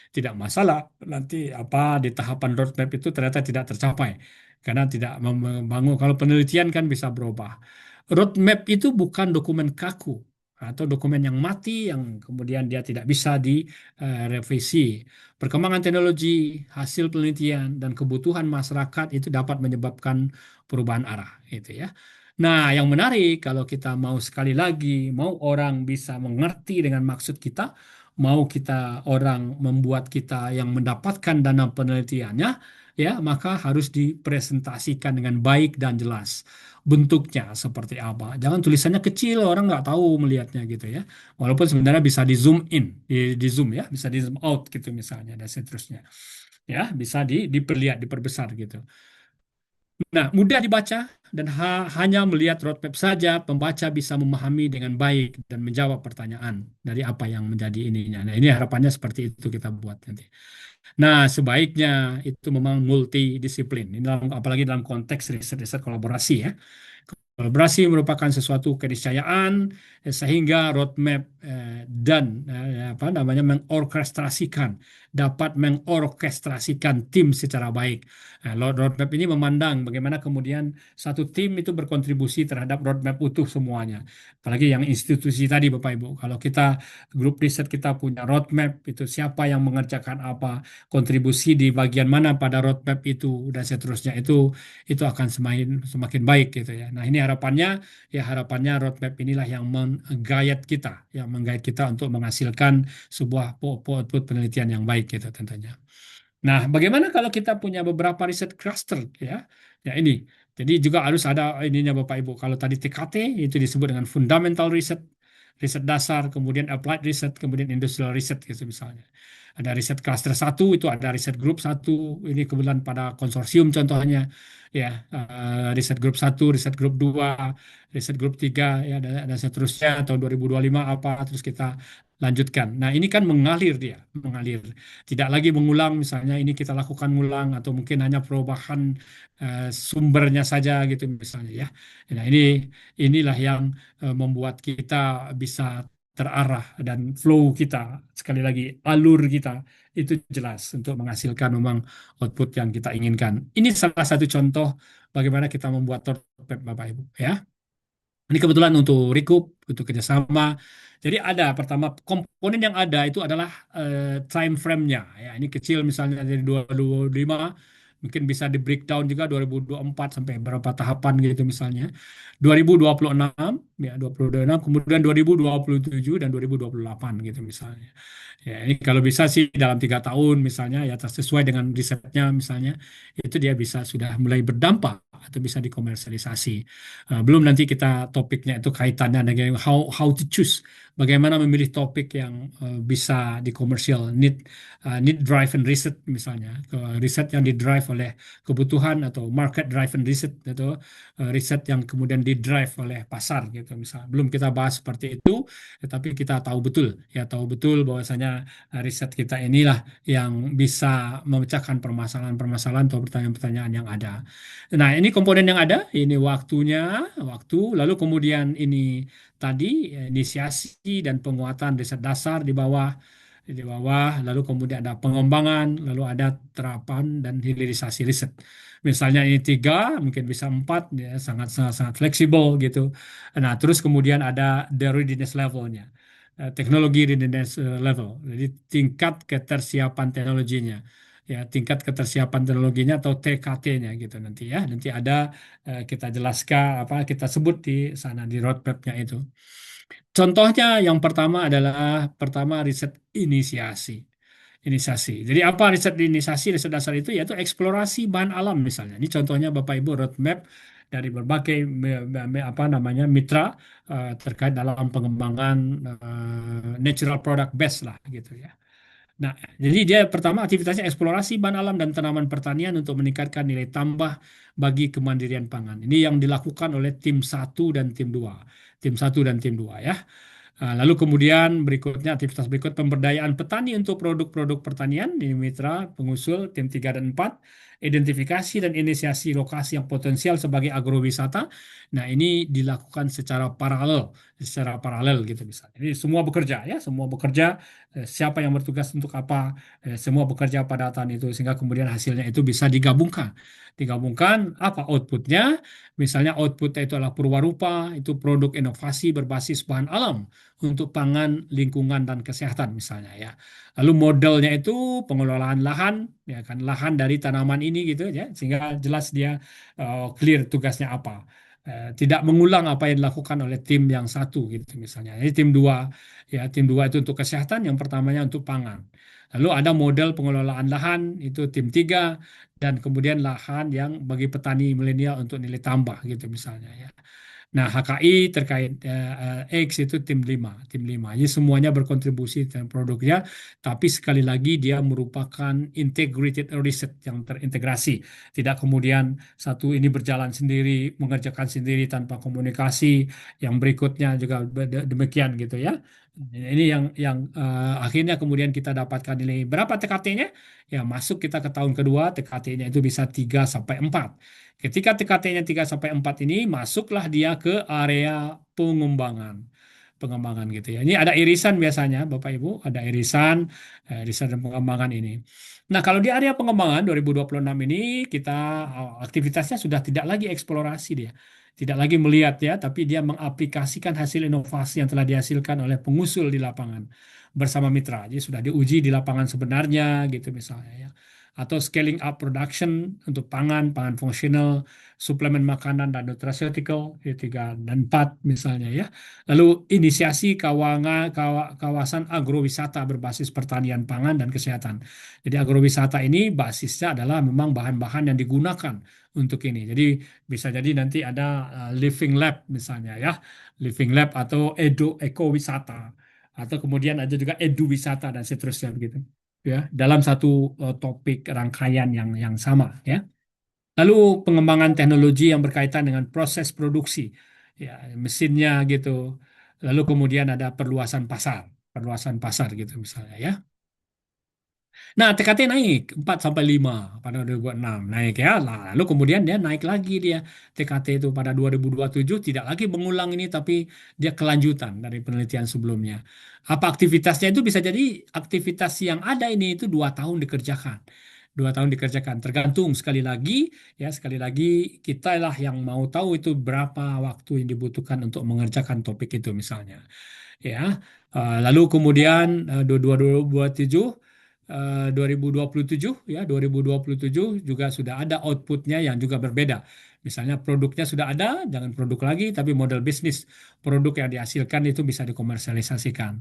tidak masalah nanti apa di tahapan roadmap itu ternyata tidak tercapai karena tidak membangun kalau penelitian kan bisa berubah. Roadmap itu bukan dokumen kaku atau dokumen yang mati yang kemudian dia tidak bisa direvisi. Perkembangan teknologi, hasil penelitian dan kebutuhan masyarakat itu dapat menyebabkan perubahan arah itu ya. Nah, yang menarik kalau kita mau sekali lagi mau orang bisa mengerti dengan maksud kita mau kita orang membuat kita yang mendapatkan dana penelitiannya, ya maka harus dipresentasikan dengan baik dan jelas. Bentuknya seperti apa. Jangan tulisannya kecil, orang nggak tahu melihatnya gitu ya. Walaupun sebenarnya bisa di zoom in, di zoom ya, bisa di zoom out gitu misalnya dan seterusnya. Ya, bisa diperlihat, diperbesar gitu. Nah, mudah dibaca dan hanya melihat roadmap saja, pembaca bisa memahami dengan baik dan menjawab pertanyaan dari apa yang menjadi ininya. Nah, ini harapannya seperti itu kita buat nanti. Nah, sebaiknya itu memang multidisiplin. Ini apalagi dalam konteks riset-riset kolaborasi ya. Kolaborasi merupakan sesuatu keniscayaan sehingga roadmap dan apa namanya dapat mengorkestrasikan tim secara baik. Nah, roadmap ini memandang bagaimana kemudian satu tim itu berkontribusi terhadap roadmap utuh semuanya. Apalagi yang institusi tadi Bapak Ibu. Kalau kita grup riset kita punya roadmap itu siapa yang mengerjakan apa, kontribusi di bagian mana pada roadmap itu dan seterusnya itu akan semakin semakin baik gitu ya. Nah, ini harapannya roadmap inilah yang menggayat kita untuk menghasilkan sebuah output penelitian yang baik gitu tentunya. Nah, bagaimana kalau kita punya beberapa riset cluster ya? Ya ini. Jadi juga harus ada ininya Bapak Ibu. Kalau tadi TKT itu disebut dengan fundamental research, riset dasar, kemudian applied research, kemudian industrial research gitu misalnya. Ada riset cluster satu itu ada riset group satu ini kebetulan pada konsorsium contohnya ya riset grup satu, riset grup 2, riset grup 3 ya dan seterusnya tahun 2025 apa terus kita lanjutkan. Nah, ini kan mengalir. Tidak lagi mengulang misalnya ini kita lakukan ngulang atau mungkin hanya perubahan sumbernya saja gitu misalnya ya. Nah, inilah yang membuat kita bisa terarah dan flow kita sekali lagi alur kita itu jelas untuk menghasilkan memang output yang kita inginkan. Ini salah satu contoh bagaimana kita membuat roadmap Bapak Ibu ya. Ini kebetulan untuk recoup, untuk kerjasama. Jadi ada pertama komponen yang ada itu adalah time frame-nya. Ya, ini kecil misalnya dari 2025 mungkin bisa di breakdown juga 2024 sampai berapa tahapan gitu misalnya. 2026 ya 2026 kemudian 2027 dan 2028 gitu misalnya. Ya, ini kalau bisa sih dalam 3 tahun misalnya ya sesuai dengan risetnya misalnya itu dia bisa sudah mulai berdampak atau bisa dikomersialisasi. Belum nanti kita topiknya itu kaitannya dengan how to choose, bagaimana memilih topik yang bisa dikomersial, need driven research misalnya, riset yang di drive oleh kebutuhan atau market driven research atau riset yang kemudian di drive oleh pasar gitu misalnya. Belum kita bahas seperti itu, tetapi kita tahu betul bahwasanya riset kita inilah yang bisa memecahkan permasalahan-permasalahan atau pertanyaan-pertanyaan yang ada. Nah, ini komponen yang ada, ini waktu, lalu kemudian ini tadi inisiasi dan penguatan riset dasar di bawah, lalu kemudian ada pengembangan, lalu ada terapan dan hilirisasi riset. Misalnya ini 3, mungkin bisa 4, ya, sangat sangat sangat fleksibel gitu. Nah, terus kemudian ada the readiness levelnya, teknologi readiness level, jadi tingkat ketersiapan teknologinya ya tingkat ketersiapan teknologinya atau TKT-nya gitu nanti ya nanti ada kita jelaskan apa kita sebut di sana di roadmap-nya itu. Contohnya yang pertama riset inisiasi. Inisiasi. Jadi apa riset inisiasi, riset dasar itu yaitu eksplorasi bahan alam misalnya. Ini contohnya Bapak Ibu roadmap dari berbagai apa namanya mitra terkait dalam pengembangan natural product base lah gitu ya. Nah, jadi dia pertama aktivitasnya eksplorasi bahan alam dan tanaman pertanian untuk meningkatkan nilai tambah bagi kemandirian pangan. Ini yang dilakukan oleh tim satu dan tim 2. Tim satu dan tim 2 ya. Lalu kemudian berikutnya aktivitas berikut pemberdayaan petani untuk produk-produk pertanian di mitra pengusul tim 3 dan 4, identifikasi dan inisiasi lokasi yang potensial sebagai agrowisata. Nah, ini dilakukan secara paralel gitu misalnya. Ini semua bekerja ya, semua bekerja siapa yang bertugas untuk apa, semua bekerja pada tahun itu sehingga kemudian hasilnya itu bisa digabungkan. Digabungkan apa outputnya? Misalnya outputnya itu adalah purwarupa, itu produk inovasi berbasis bahan alam untuk pangan, lingkungan, dan kesehatan misalnya ya. Lalu modelnya itu pengelolaan lahan, ya kan lahan dari tanaman ini gitu ya, sehingga jelas dia clear tugasnya apa. tidak mengulang apa yang dilakukan oleh tim yang satu gitu misalnya. Ini tim dua, ya tim dua itu untuk kesehatan, yang pertamanya untuk pangan. Lalu ada model pengelolaan lahan itu tim tiga, dan kemudian lahan yang bagi petani milenial untuk nilai tambah gitu misalnya ya. Nah, HKI terkait X itu tim lima. Jadi semuanya berkontribusi dalam produknya, tapi sekali lagi dia merupakan integrated research yang terintegrasi. Tidak kemudian satu ini berjalan sendiri, mengerjakan sendiri tanpa komunikasi, yang berikutnya juga demikian gitu ya. Ini yang akhirnya kemudian kita dapatkan nilai berapa TKT-nya? Ya, masuk kita ke tahun kedua, TKT-nya itu bisa 3 sampai 4. Ketika TKT-nya 3 sampai 4 ini, masuklah dia ke area pengembangan. Pengembangan gitu ya. Ini ada irisan biasanya, Bapak Ibu, ada irisan dan pengembangan ini. Nah, kalau di area pengembangan 2026 ini kita aktivitasnya sudah tidak lagi eksplorasi dia. Tidak lagi melihat ya, tapi dia mengaplikasikan hasil inovasi yang telah dihasilkan oleh pengusul di lapangan bersama mitra. Jadi sudah diuji di lapangan sebenarnya gitu misalnya ya, atau scaling up production untuk pangan, pangan fungsional, suplemen makanan dan nutraceutical, ya, 3 dan 4 misalnya ya. Lalu inisiasi kawasan agrowisata berbasis pertanian pangan dan kesehatan. Jadi agrowisata ini basisnya adalah memang bahan-bahan yang digunakan untuk ini. Jadi bisa jadi nanti ada living lab misalnya ya, living lab atau ekowisata, atau kemudian ada juga edu wisata dan seterusnya begitu ya, dalam satu topik rangkaian yang sama ya. Lalu pengembangan teknologi yang berkaitan dengan proses produksi, ya mesinnya gitu. Lalu kemudian ada perluasan pasar gitu misalnya ya. Nah, TKT naik 4 sampai 5 pada 2006 naik ya. Lalu kemudian dia naik lagi dia, TKT itu pada 2027 tidak lagi mengulang ini, tapi dia kelanjutan dari penelitian sebelumnya. Apa aktivitasnya itu? Bisa jadi aktivitas yang ada ini itu 2 tahun dikerjakan. 2 tahun dikerjakan, tergantung sekali lagi kita lah yang mau tahu itu berapa waktu yang dibutuhkan untuk mengerjakan topik itu misalnya ya. Lalu kemudian 2027 2027 ya, 2027 juga sudah ada outputnya yang juga berbeda. Misalnya produknya sudah ada, jangan produk lagi, tapi model bisnis produk yang dihasilkan itu bisa dikomersialisasikan.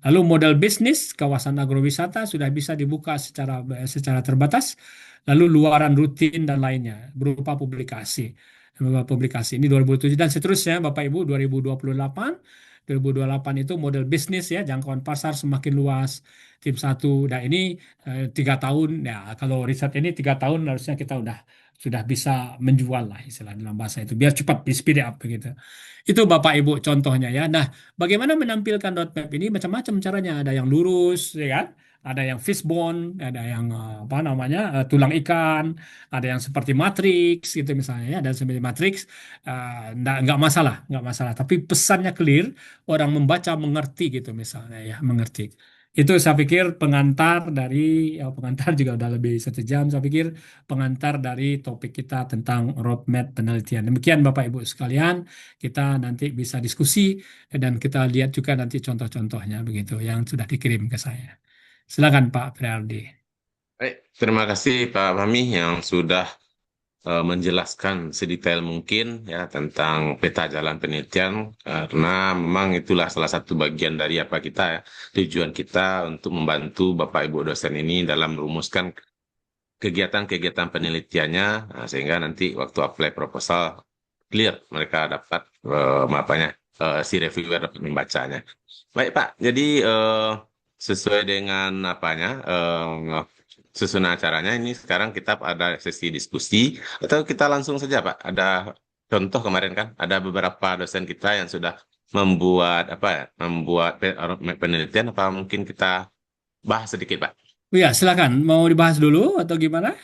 Lalu model bisnis kawasan agrowisata sudah bisa dibuka secara terbatas. Lalu luaran rutin dan lainnya berupa publikasi. Berupa publikasi ini 2007 dan seterusnya Bapak Ibu. 2028 itu model bisnis ya, jangkauan pasar semakin luas. Tim satu. Nah ini 3 tahun ya, kalau riset ini 3 tahun harusnya kita sudah bisa menjual lah istilah dalam bahasa itu, biar cepat di speed up begitu. Itu Bapak Ibu contohnya ya. Nah, bagaimana menampilkan roadmap ini? Macam-macam caranya. Ada yang lurus, ya kan? Ada yang fishbone, ada yang apa namanya tulang ikan, ada yang seperti matrix gitu misalnya ya, dan seperti matrix nggak masalah, nggak masalah. Tapi pesannya clear, orang membaca mengerti gitu misalnya ya, mengerti. Itu saya pikir pengantar juga udah lebih 1 jam. Saya pikir pengantar dari topik kita tentang roadmap penelitian. Demikian Bapak Ibu sekalian, kita nanti bisa diskusi dan kita lihat juga nanti contoh-contohnya begitu yang sudah dikirim ke saya. Silakan Pak Priardi. Baik, terima kasih Pak Fahmi yang sudah menjelaskan sedetail mungkin ya tentang peta jalan penelitian, karena memang itulah salah satu bagian dari apa kita ya, tujuan kita untuk membantu Bapak Ibu dosen ini dalam merumuskan kegiatan-kegiatan penelitiannya, sehingga nanti waktu apply proposal clear, mereka dapat si reviewer dapat membacanya. Baik Pak, jadi sesuai dengan susunan acaranya ini sekarang kita ada sesi diskusi, atau kita langsung saja Pak? Ada contoh kemarin kan ada beberapa dosen kita yang sudah membuat penelitian, apa mungkin kita bahas sedikit Pak? Ya, silakan. Mau dibahas dulu atau gimana?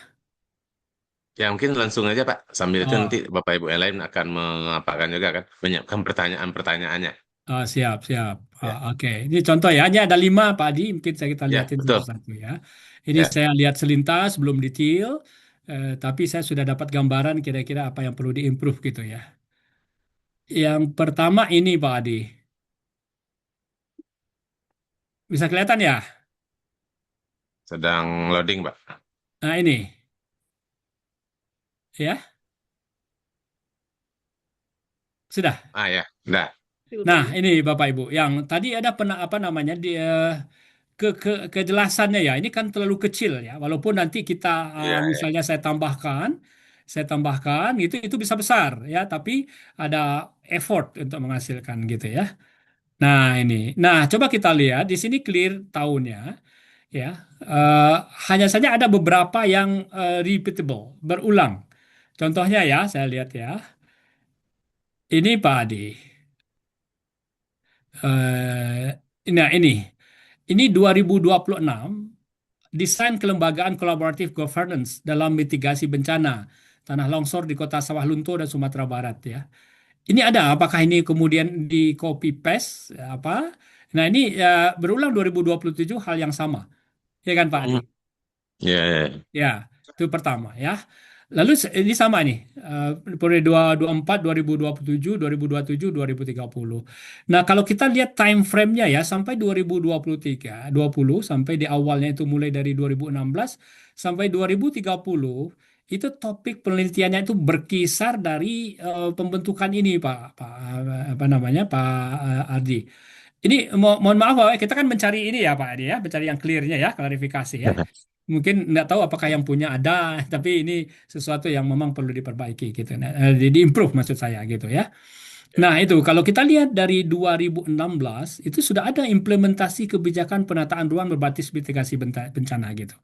Ya mungkin langsung aja Pak. Sambil itu nanti Oh, Bapak Ibu yang lain akan mengapakan juga kan, menyiapkan pertanyaan-pertanyaannya. siap, siap. Ya, Oke, ini contoh ya. Ini ada 5 Pak Adi. Mungkin kita ya lihatin betul. satu-satu ya. Ini Ya, saya lihat selintas, belum detail. Tapi saya sudah dapat gambaran kira-kira apa yang perlu diimprove gitu ya. Yang pertama ini Pak Adi. Bisa kelihatan ya? sedang loading Pak. Nah ini. Ya. Sudah. Ah ya, udah. Nah, ini Bapak Ibu, yang tadi ada apa namanya kejelasannya ya. Ini kan terlalu kecil ya. Walaupun nanti kita Iya, iya. misalnya saya tambahkan itu bisa besar ya. Tapi ada effort untuk menghasilkan gitu ya. Nah ini, nah coba kita lihat di sini clear tahunnya ya. Eh, Hanya saja ada beberapa yang repeatable, berulang. Contohnya ya, saya lihat ya. Ini Pak Adi. Nah ini 2026 desain kelembagaan kolaboratif governance dalam mitigasi bencana tanah longsor di Kota Sawah Lunto dan Sumatera Barat ya. Ini ada apakah ini kemudian di copy paste apa? Nah ini berulang 2027 hal yang sama ya kan Pak Adi? Hmm. Iya, iya. Ya, itu pertama ya. Lalu ini sama nih, periode 2024, 2027, 2027, 2030. Nah, kalau kita lihat time frame-nya ya sampai 2023, 20 sampai di awalnya itu mulai dari 2016 sampai 2030, itu topik penelitiannya itu berkisar dari pembentukan ini Pak apa namanya Pak Ardi. Ini mohon maaf Pak, kita kan mencari ini ya Pak Adi ya, mencari yang clear-nya ya, klarifikasi ya. Mungkin nggak tahu apakah yang punya ada, tapi ini sesuatu yang memang perlu diperbaiki gitu. Nah, di improve maksud saya gitu ya. Nah, itu kalau kita lihat dari 2016 itu sudah ada implementasi kebijakan penataan ruang berbasis mitigasi bencana gitu.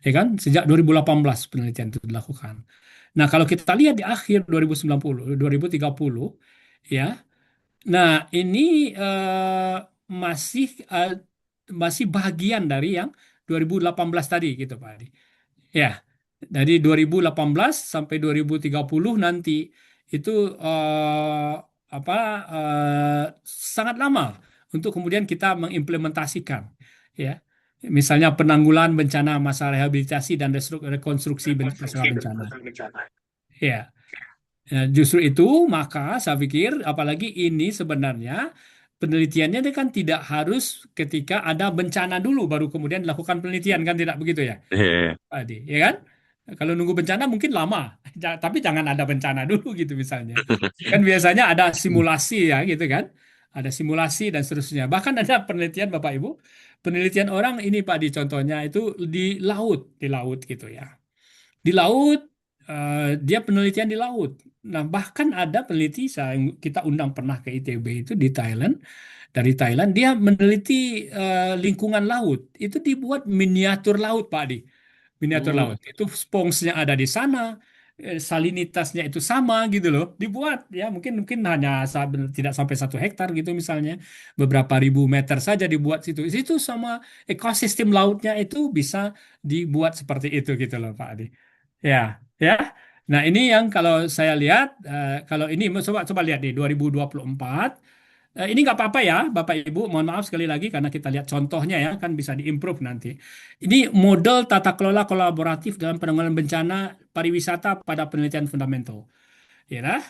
Ya kan? Sejak 2018 penelitian itu dilakukan. Nah, kalau kita lihat di akhir 2090, 2030 ya. Nah, ini masih eh, masih bagian dari yang 2018 tadi gitu Pak Adi. Ya, dari 2018 sampai 2030 nanti itu apa sangat lama untuk kemudian kita mengimplementasikan ya. Misalnya penanggulangan bencana, masa rehabilitasi dan rekonstruksi pasca bencana. Ya, ya, justru itu maka saya pikir apalagi ini sebenarnya penelitiannya itu kan tidak harus ketika ada bencana dulu baru kemudian dilakukan penelitian kan tidak begitu ya. Iya, Tadi, ya kan? Kalau nunggu bencana mungkin lama, tapi jangan ada bencana dulu gitu misalnya. Kan biasanya ada simulasi ya gitu kan? Ada simulasi dan seterusnya. Bahkan ada penelitian Bapak Ibu, penelitian orang ini Pak di contohnya itu di laut gitu ya. Di laut dia penelitian di laut. Nah, bahkan ada peneliti kita undang pernah ke ITB itu di Thailand, dari Thailand dia meneliti lingkungan laut. Itu dibuat miniatur laut Pak Adi, miniatur Hmm. laut. Itu sponsnya ada di sana, salinitasnya itu sama gitu loh. Dibuat ya mungkin mungkin hanya tidak sampai 1 hektar gitu misalnya, beberapa ribu meter saja dibuat situ. Situ sama ekosistem lautnya itu bisa dibuat seperti itu gitu loh Pak Adi. Ya, ya. Nah ini yang kalau saya lihat, kalau ini coba coba lihat di 2024. Ini nggak apa-apa ya, Bapak Ibu. Mohon maaf sekali lagi karena kita lihat contohnya ya, kan bisa diimprove nanti. Ini model tata kelola kolaboratif dalam penanggulangan bencana pariwisata pada penelitian fundamental. Ya, nah.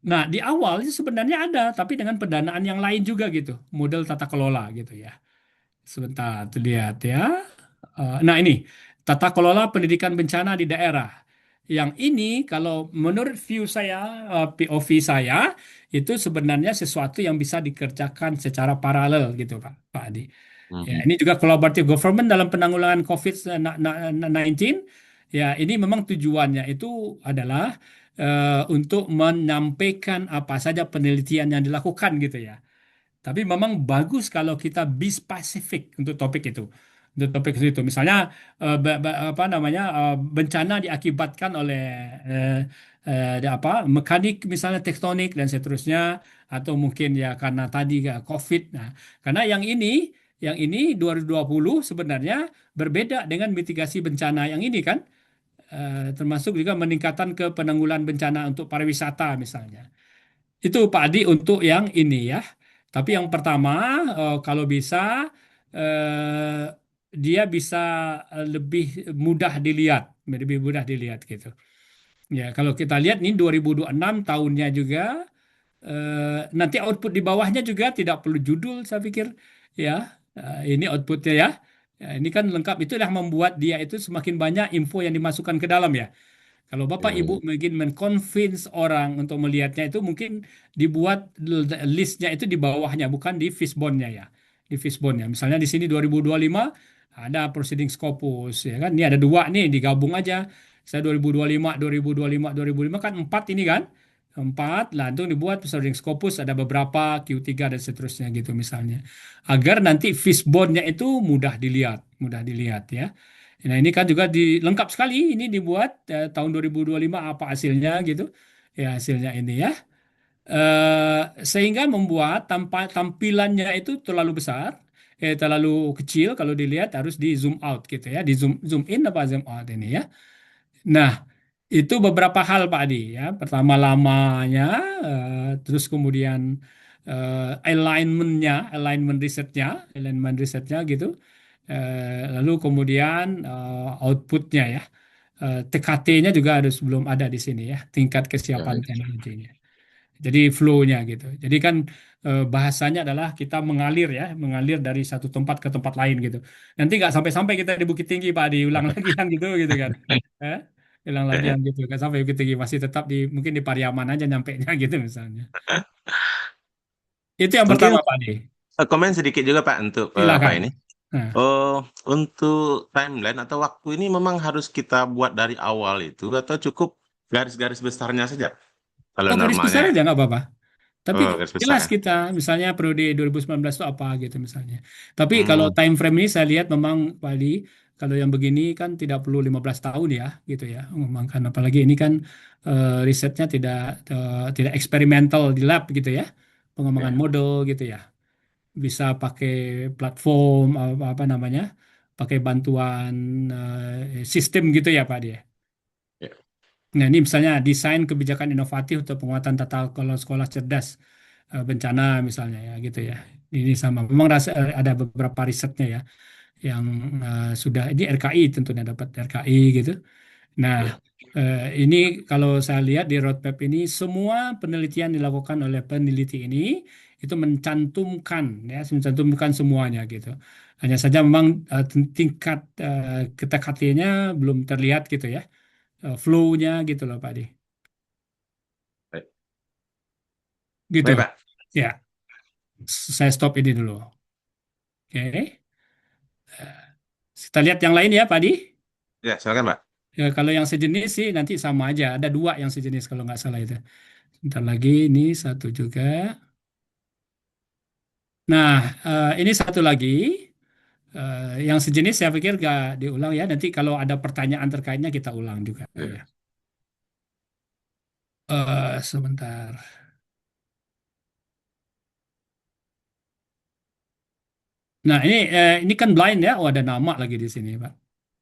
Nah, di awal itu sebenarnya ada, tapi dengan pendanaan yang lain juga gitu, model tata kelola gitu ya. Sebentar, tuh lihat ya. Nah, ini tata kelola pendidikan bencana di daerah. Yang ini kalau menurut view saya, POV saya, itu sebenarnya sesuatu yang bisa dikerjakan secara paralel gitu, Pak Adi. Ya, Hmm. ini juga collaborative government dalam penanggulangan COVID-19. Ya, ini memang tujuannya itu adalah untuk menyampaikan apa saja penelitian yang dilakukan gitu ya. Tapi memang bagus kalau kita be spesifik untuk topik itu. Untuk topik itu, misalnya apa namanya bencana diakibatkan oleh eh, apa mekanik misalnya tektonik dan seterusnya atau mungkin ya karena tadi COVID. Nah, karena yang ini 2020 sebenarnya berbeda dengan mitigasi bencana yang ini kan. Termasuk juga meningkatan ke penanggulangan bencana untuk pariwisata misalnya. Itu Pak Adi untuk yang ini ya. Tapi yang pertama, kalau bisa eh, dia bisa lebih mudah dilihat, lebih mudah dilihat gitu. Ya, kalau kita lihat nih 2026 tahunnya juga, nanti output di bawahnya juga tidak perlu judul saya pikir ya. Ini outputnya ya. Ya, ini kan lengkap itulah membuat dia itu semakin banyak info yang dimasukkan ke dalam ya. Kalau Bapak Ibu Hmm. mungkin men-convince orang untuk melihatnya itu mungkin dibuat listnya itu di bawahnya, bukan di fishbone-nya ya. Di fishbone-nya. Misalnya di sini 2025 ada proceeding Scopus ya kan. Ini ada dua nih digabung aja. Saya 2025, 2025, 2005 kan empat ini kan. Empat, lah itu dibuat proceeding Scopus ada beberapa Q3 dan seterusnya gitu misalnya. Agar nanti fishbone-nya itu mudah dilihat ya. Nah, ini kan juga lengkap sekali ini dibuat tahun 2025 apa hasilnya gitu. Ya, hasilnya ini ya. Sehingga membuat tampilannya itu terlalu besar, terlalu kecil kalau dilihat harus di zoom out gitu ya, di zoom zoom in apa zoom out ini ya. Nah, itu beberapa hal Pak Adi ya. Pertama lamanya, terus kemudian alignment risetnya gitu. Lalu kemudian outputnya ya. TKT-nya juga harus belum ada di sini ya, tingkat Ya, kesiapan ya. teknologinya. Jadi flow-nya gitu. Jadi kan bahasanya adalah kita mengalir ya, mengalir dari satu tempat ke tempat lain gitu. Nanti nggak sampai-sampai kita di Bukit Tinggi Pak, diulang lagi yang gitu gitu kan. Eh? Ulang Ya, lagi ya. yang gitu. Nggak sampai Bukit Tinggi, masih tetap di mungkin di Pariaman aja nyampenya gitu misalnya. Itu yang Mungkin pertama Pak Adi. komen sedikit juga Pak untuk apa Silakan. ini. Nah, Oh, untuk timeline atau waktu ini memang harus kita buat dari awal itu atau cukup garis-garis besarnya saja kalau oh garis normalnya besar ya. aja nggak apa-apa. Tapi Oh, garis besar jelas ya. kita, misalnya periode 2019 itu apa gitu misalnya. Tapi kalau Hmm, time frame ini saya lihat memang Pak Ali, kalau yang begini kan tidak perlu 15 tahun ya, gitu ya. Memang kan apalagi ini kan risetnya tidak eksperimental di lab gitu ya. Pengembangan ya, model gitu ya. Bisa pakai platform apa namanya? Pakai bantuan sistem gitu ya Pak dia. ya, Nah, ini misalnya desain kebijakan inovatif untuk penguatan tata kelola sekolah cerdas bencana misalnya ya gitu ya. Ini sama. Memang ada beberapa risetnya ya yang sudah ini RKI tentunya dapat RKI gitu. Nah, ya, ini kalau saya lihat di roadmap ini semua penelitian dilakukan oleh peneliti ini itu mencantumkan semuanya gitu. Hanya saja memang tingkat ketekatinya belum terlihat gitu ya, flow-nya gitu loh Pak Di. baik. Gitu. Baik, Pak. Ya, saya stop ini dulu. Oke. Kita lihat yang lain ya, Pak Di. Ya, silakan Pak. Ya, kalau yang sejenis sih nanti sama aja. Ada dua yang sejenis kalau nggak salah itu. Bentar lagi, ini satu juga. Nah, ini satu lagi. Yang sejenis saya pikir nggak diulang ya. Nanti kalau ada pertanyaan terkaitnya kita ulang juga ya. Ya, Sebentar. Nah, ini kan blind ya. Oh, ada nama lagi di sini, Pak.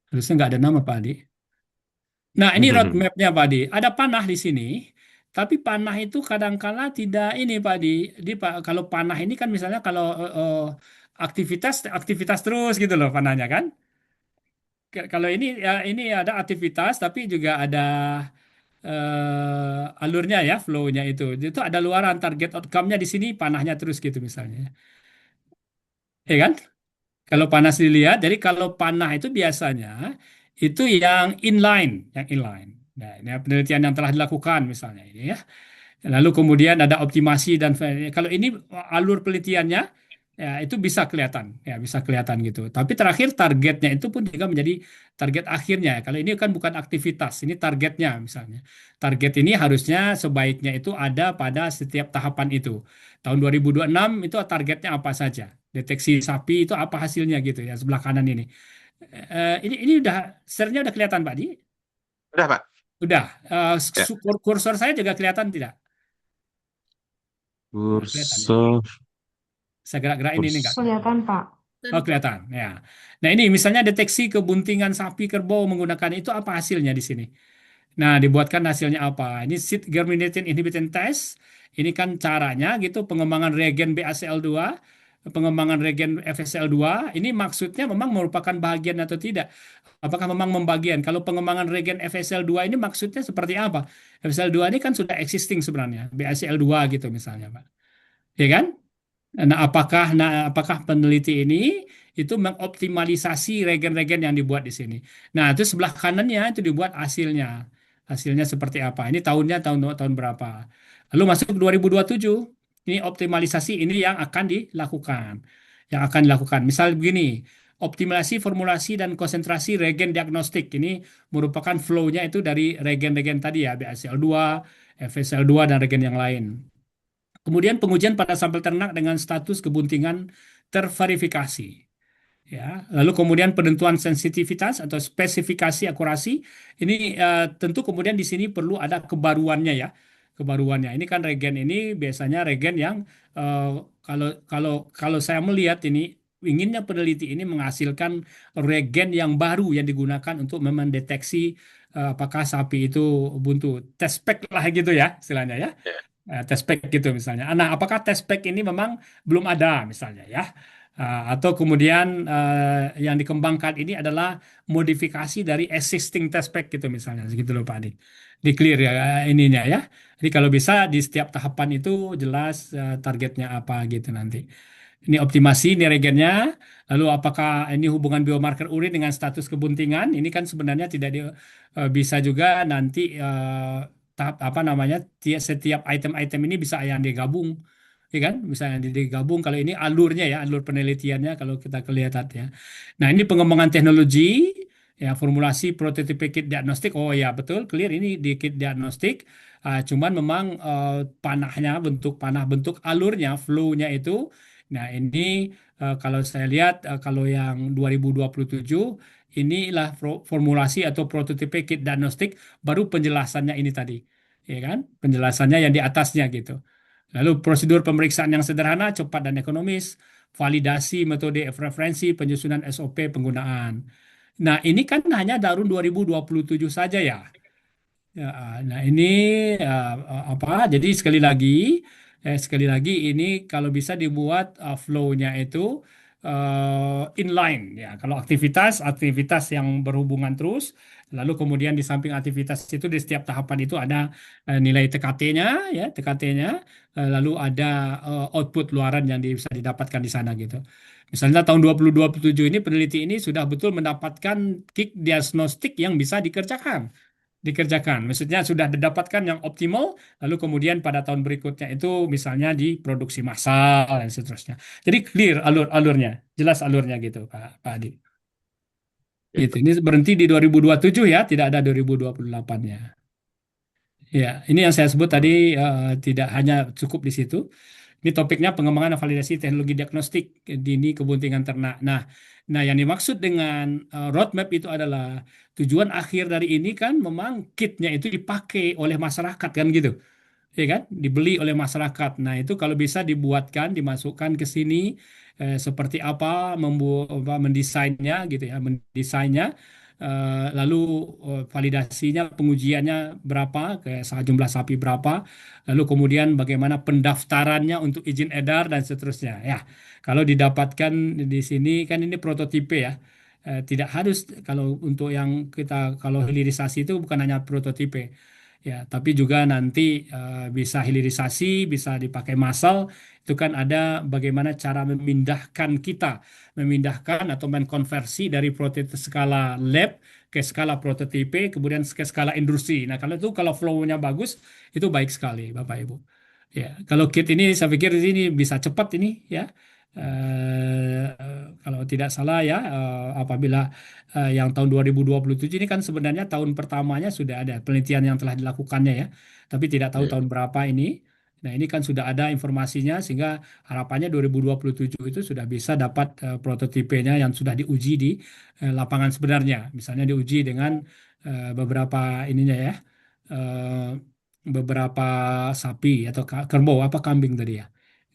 Harusnya nggak ada nama, Pak Adi. Nah, ini roadmap-nya Pak Di. Ada panah di sini, tapi panah itu kadangkala tidak ini Pak Di. Kalau panah ini kan misalnya kalau aktivitas aktivitas terus gitu loh panahnya kan. Kalau ini ya ini ada aktivitas tapi juga ada alurnya ya, flow-nya itu. Itu ada luaran target outcome-nya di sini panahnya terus gitu misalnya. Ya kan? Kalau ya, panas dilihat, jadi kalau panah itu biasanya itu yang inline. Nah, ini penelitian yang telah dilakukan misalnya ini ya. Lalu kemudian ada optimasi dan kalau ini alur penelitiannya ya itu bisa kelihatan gitu. Tapi terakhir targetnya itu pun juga menjadi target akhirnya. Kalau ini kan bukan aktivitas, ini targetnya misalnya. Target ini harusnya sebaiknya itu ada pada setiap tahapan itu. Tahun 2026 itu targetnya apa saja? Deteksi sapi itu apa hasilnya gitu ya sebelah kanan ini. Ini udah sernya udah kelihatan Pak Di? udah Pak. Udah. Ya, Kursor saya juga kelihatan tidak? Nah, kelihatan ya. kursor, Saya gerak-gerakin ini enggak? Kelihatan, Pak. Oh, kelihatan. Ya. Nah, ini misalnya deteksi kebuntingan sapi kerbau menggunakan itu apa hasilnya di sini? Nah, dibuatkan hasilnya apa? Ini seed germinating inhibition test. Ini kan caranya gitu pengembangan reagen BACL2, pengembangan reagen FSL2. Ini maksudnya memang merupakan bagian atau tidak? Apakah memang membagian? Kalau pengembangan reagen FSL2 ini maksudnya seperti apa? FSL2 ini kan sudah existing sebenarnya, BACL2 gitu misalnya, Pak. Ya kan? Apakah peneliti ini itu mengoptimalisasi regen-regen yang dibuat di sini. Nah, itu sebelah kanannya itu dibuat hasilnya. hasilnya seperti apa. Ini tahunnya tahun tahun berapa. Lalu masuk 2027, ini optimalisasi ini yang akan dilakukan. Yang akan dilakukan. Misal begini, optimalisasi formulasi dan konsentrasi regen diagnostik. Ini merupakan flow-nya itu dari regen-regen tadi ya, BaCl2, FeSL2 dan regen yang lain. Kemudian pengujian pada sampel ternak dengan status kebuntingan terverifikasi. Ya, lalu kemudian penentuan sensitivitas atau spesifikasi akurasi. Ini tentu kemudian di sini perlu ada kebaruannya ya, kebaruannya. Ini kan regen ini biasanya regen yang eh, kalau kalau kalau saya melihat ini inginnya peneliti ini menghasilkan regen yang baru yang digunakan untuk mendeteksi apakah sapi itu buntu. Test pack lah gitu ya istilahnya ya. Ya. Test pack gitu misalnya. Nah, apakah test pack ini memang belum ada misalnya ya? Atau kemudian yang dikembangkan ini adalah modifikasi dari existing test pack gitu misalnya, segitu loh Pak Adi. Di clear ya ininya ya. Jadi kalau bisa di setiap tahapan itu jelas targetnya apa gitu nanti. Ini optimasi, ini regennya. Lalu apakah ini hubungan biomarker urin dengan status kebuntingan? Ini kan sebenarnya tidak bisa juga nanti tahap apa namanya setiap item-item ini bisa yang digabung, ya kan? Bisa yang digabung. Kalau ini alurnya ya, alur penelitiannya kalau kita kelihatan ya. Nah ini pengembangan teknologi. Ya, formulasi prototipe kit diagnostik. Oh ya, betul, clear ini di kit diagnostik. Cuman memang panahnya, bentuk panah, bentuk alurnya, flow-nya itu. Nah, ini kalau saya lihat kalau yang 2027 inilah formulasi atau prototipe kit diagnostik baru penjelasannya ini tadi. Ya kan? Penjelasannya yang di atasnya gitu. Lalu prosedur pemeriksaan yang sederhana, cepat dan ekonomis, validasi metode referensi, penyusunan SOP penggunaan. Nah, ini kan hanya tahun 2027 saja ya. Ya, nah ini apa? Jadi sekali lagi ini kalau bisa dibuat flow-nya itu inline ya. Kalau aktivitas yang berhubungan terus, lalu kemudian di samping aktivitas itu di setiap tahapan itu ada nilai TKT-nya ya, TKT-nya, lalu ada output luaran yang bisa didapatkan di sana gitu. Misalnya tahun 2027 ini peneliti ini sudah betul mendapatkan kick diagnostik yang bisa dikerjakan. Maksudnya sudah didapatkan yang optimal, lalu kemudian pada tahun berikutnya itu misalnya diproduksi massal dan seterusnya. Jadi clear alurnya, jelas alurnya gitu, Pak Adi. Ya. Gitu. Ini berhenti di 2027 ya, tidak ada 2028-nya. Ya, ini yang saya sebut tadi tidak hanya cukup di situ. Ini topiknya pengembangan dan validasi teknologi diagnostik dini kebuntingan ternak. Nah, yang dimaksud dengan roadmap itu adalah tujuan akhir dari ini kan memang kitnya itu dipakai oleh masyarakat kan gitu, ya kan? Dibeli oleh masyarakat. Nah, itu kalau bisa dibuatkan, dimasukkan ke sini seperti apa mendesainnya gitu ya, mendesainnya lalu validasinya, pengujiannya berapa, kayak jumlah sapi berapa, lalu kemudian bagaimana pendaftarannya untuk izin edar dan seterusnya. Ya, kalau didapatkan di sini kan ini prototipe ya. Tidak harus kalau untuk yang kita kalau hilirisasi itu bukan hanya prototipe. Ya, tapi juga nanti bisa hilirisasi, bisa dipakai massal. Itu kan ada bagaimana cara memindahkan atau menkonversi dari prototipe skala lab ke skala prototipe, kemudian ke skala industri. Nah, kalau flow-nya bagus, itu baik sekali, Bapak Ibu. Ya, kalau kit ini saya pikir ini bisa cepat ini ya. Kalau tidak salah ya, apabila yang tahun 2027 ini kan sebenarnya tahun pertamanya sudah ada penelitian yang telah dilakukannya ya, tapi tidak tahu Ya. tahun berapa ini. Nah, ini kan sudah ada informasinya sehingga harapannya 2027 itu sudah bisa dapat prototipenya yang sudah diuji di lapangan sebenarnya. Misalnya diuji dengan beberapa ininya ya, eh, beberapa sapi atau kerbau apa kambing tadi ya,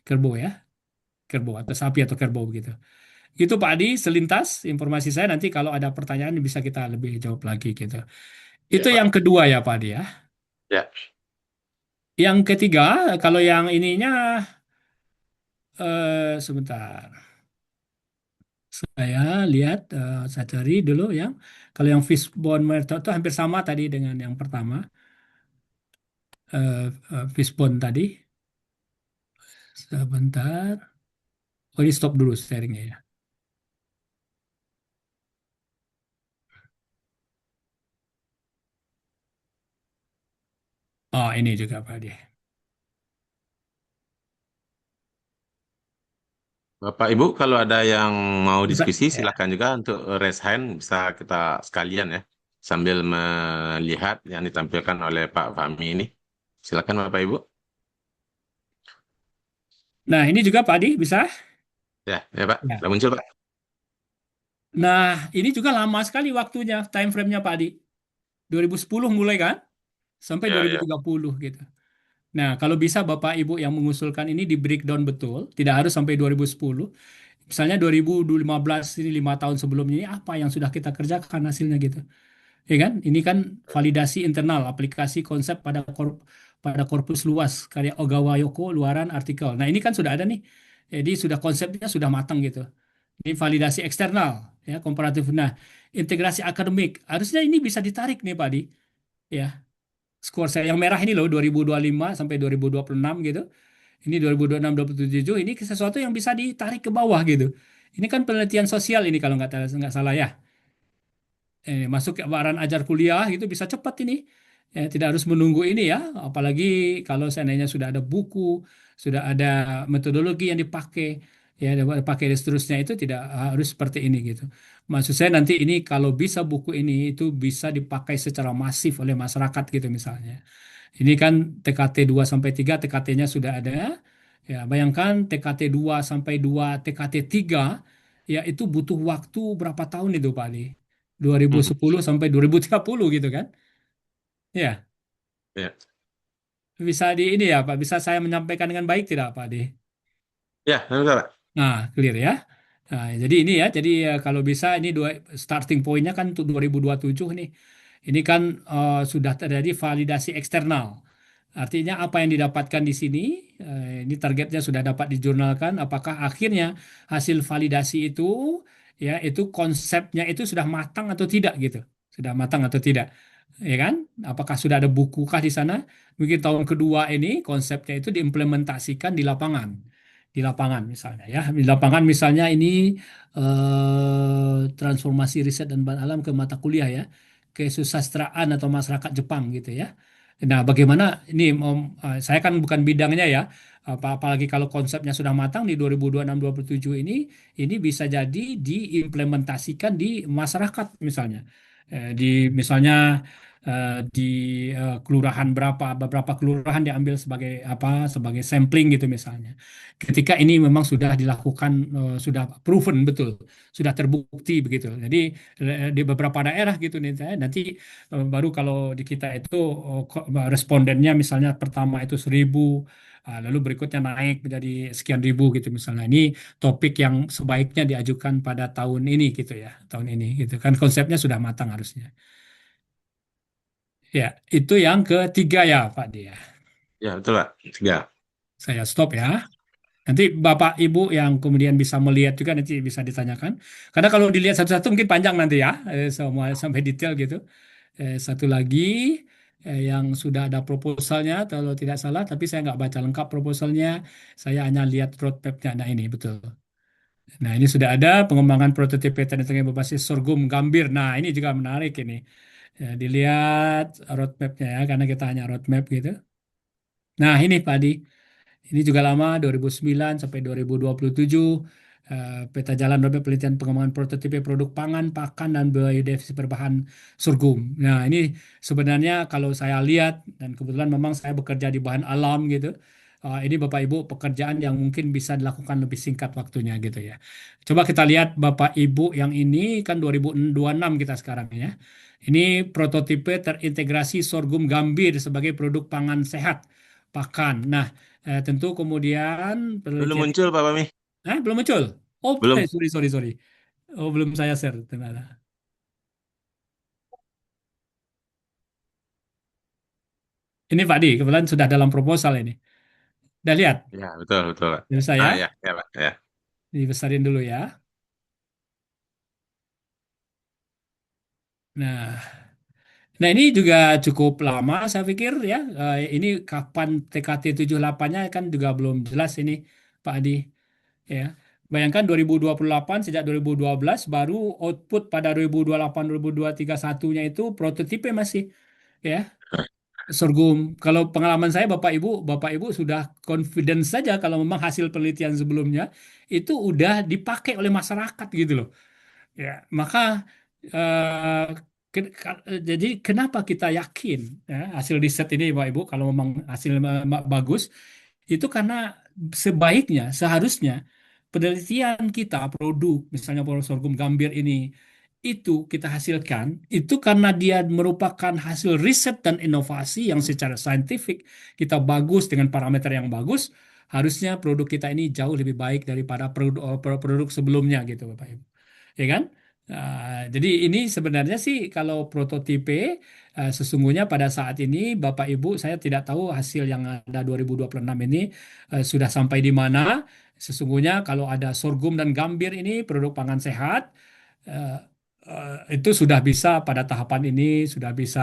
kerbau ya, kerbau atau sapi atau kerbau begitu. Itu Pak Adi selintas informasi saya, nanti kalau ada pertanyaan bisa kita lebih jawab lagi gitu. Ya, Itu Pak. yang kedua ya Pak Adi ya. Ya. Yang ketiga kalau yang ininya sebentar. Saya lihat, saya cari dulu yang kalau yang fishbone method itu hampir sama tadi dengan yang pertama, fishbone tadi. Sebentar. Oh, ini stop dulu sharingnya ya. Oh, ini juga Pak Adi. Bapak Ibu, kalau ada yang mau diskusi, Ya. silakan juga untuk raise hand, bisa kita sekalian ya, sambil melihat yang ditampilkan oleh Pak Fahmi ini. Silakan Bapak Ibu. Nah, ini juga Pak Adi bisa. Ya, ya Pak, Ya. sudah muncul Pak. Nah, ini juga lama sekali waktunya, time frame-nya Pak Adi. 2010 mulai kan, sampai Ya, ya. 2030 gitu. Nah, kalau bisa Bapak Ibu yang mengusulkan ini di breakdown betul, tidak harus sampai 2010. Misalnya 2015 ini 5 tahun sebelumnya ini apa yang sudah kita kerjakan hasilnya gitu. Ya kan? Ini kan validasi internal aplikasi konsep pada korpus luas karya Ogawa Yoko luaran artikel. Nah, ini kan sudah ada nih. Jadi sudah konsepnya sudah matang gitu. Ini validasi eksternal ya komparatif. Nah, integrasi akademik harusnya ini bisa ditarik nih Pak Di. Ya, skor saya yang merah ini loh 2025 sampai 2026 gitu. Ini 2026 27 ini sesuatu yang bisa ditarik ke bawah gitu. Ini kan penelitian sosial ini kalau nggak salah ya. Masuk ke baran ajar kuliah gitu bisa cepat ini. Tidak harus menunggu ini ya. Apalagi kalau seandainya sudah ada buku, sudah ada metodologi yang dipakai, ya dipakai dan seterusnya itu tidak harus seperti ini gitu. Maksud saya nanti ini kalau bisa buku ini itu bisa dipakai secara masif oleh masyarakat gitu misalnya. Ini kan TKT 2 sampai 3 TKT-nya sudah ada. Ya, bayangkan TKT 2 sampai 2 TKT 3 ya itu butuh waktu berapa tahun itu Pak Ali? Hmm, 2010 sampai 2030 gitu kan? Ya, ya, bisa di ini ya Pak, bisa saya menyampaikan dengan baik tidak Pak Ade? ya, betul Pak. Nah, clear ya. Nah, jadi ini ya, jadi kalau bisa ini dua starting pointnya kan untuk 2027 nih. Ini kan sudah terjadi validasi eksternal. Artinya apa yang didapatkan di sini, ini targetnya sudah dapat dijurnalkan. Apakah akhirnya hasil validasi itu, ya itu konsepnya itu sudah matang atau tidak gitu, sudah matang atau tidak, ya kan? Apakah sudah ada bukukah di sana? Mungkin tahun kedua ini konsepnya itu diimplementasikan di lapangan misalnya ya, di lapangan misalnya ini transformasi riset dan bahan alam ke mata kuliah ya, kesusastraan atau masyarakat Jepang gitu ya. Nah, bagaimana ini saya kan bukan bidangnya ya. Apalagi kalau konsepnya sudah matang di 2026-2027 ini bisa jadi diimplementasikan di masyarakat misalnya. Di misalnya di kelurahan beberapa kelurahan diambil sebagai apa sebagai sampling gitu misalnya. Ketika ini memang sudah dilakukan sudah proven betul, sudah terbukti begitu. Jadi di beberapa daerah gitu nih nanti baru kalau di kita itu respondennya misalnya pertama itu 1.000, lalu berikutnya naik menjadi sekian ribu gitu misalnya. Ini topik yang sebaiknya diajukan pada tahun ini gitu ya, tahun ini gitu kan konsepnya sudah matang harusnya. Ya, itu yang ketiga ya Pak Dia. Ya, betul Pak. Ya, Saya stop ya. Nanti Bapak Ibu yang kemudian bisa melihat juga nanti bisa ditanyakan. Karena kalau dilihat satu-satu mungkin panjang nanti ya, semua sampai detail gitu. Satu lagi yang sudah ada proposalnya, kalau tidak salah, tapi saya nggak baca lengkap proposalnya. Saya hanya lihat roadmap-nya. Nah ini betul. Nah ini sudah ada pengembangan prototipe teknologi berbasis sorghum gambir. Nah ini juga menarik ini. Dilihat roadmap-nya ya, karena kita hanya roadmap gitu. Nah ini Pak Adi. Ini juga lama, 2009 sampai 2027. Peta jalan roadmap penelitian pengembangan prototipe produk pangan, pakan, dan biodiversitas berbahan sorghum. Nah, ini sebenarnya kalau saya lihat, dan kebetulan memang saya bekerja di bahan alam gitu, ini Bapak Ibu pekerjaan yang mungkin bisa dilakukan lebih singkat waktunya gitu ya. Coba kita lihat Bapak Ibu yang ini kan 2026 kita sekarang ya. Ini prototipe terintegrasi sorghum gambir sebagai produk pangan sehat pakan. Nah, tentu kemudian belum penelitian muncul Pak Fahmi. belum muncul. Oh, Belum. sorry sorry sorry. Oh, belum saya share ternyata. Ini Pak Di, kebetulan sudah dalam proposal ini. Udah lihat? Ya, betul, betul Pak. Bisa Ah, ya? ya, ya Pak. Ya. Dibesarin dulu ya. Nah, nah ini juga cukup lama saya pikir ya. Ini kapan TKT 78-nya kan juga belum jelas ini Pak Adi ya. Bayangkan 2028 sejak 2012 baru output pada 2028 2031-nya itu prototipe masih ya. sorghum. Kalau pengalaman saya Bapak Ibu sudah confident saja kalau memang hasil penelitian sebelumnya itu udah dipakai oleh masyarakat gitu loh. Ya, maka eh, jadi kenapa kita yakin ya, hasil riset ini Bapak Ibu kalau memang hasil bagus itu karena sebaiknya seharusnya penelitian kita produk misalnya produk sorghum gambir ini itu kita hasilkan itu karena dia merupakan hasil riset dan inovasi yang secara saintifik kita bagus dengan parameter yang bagus harusnya produk kita ini jauh lebih baik daripada produk sebelumnya gitu Bapak Ibu ya kan? Jadi ini sebenarnya sih kalau prototipe sesungguhnya pada saat ini Bapak Ibu saya tidak tahu hasil yang ada 2026 ini sudah sampai di mana. Sesungguhnya kalau ada sorghum dan gambir ini produk pangan sehat eh, itu sudah bisa pada tahapan ini sudah bisa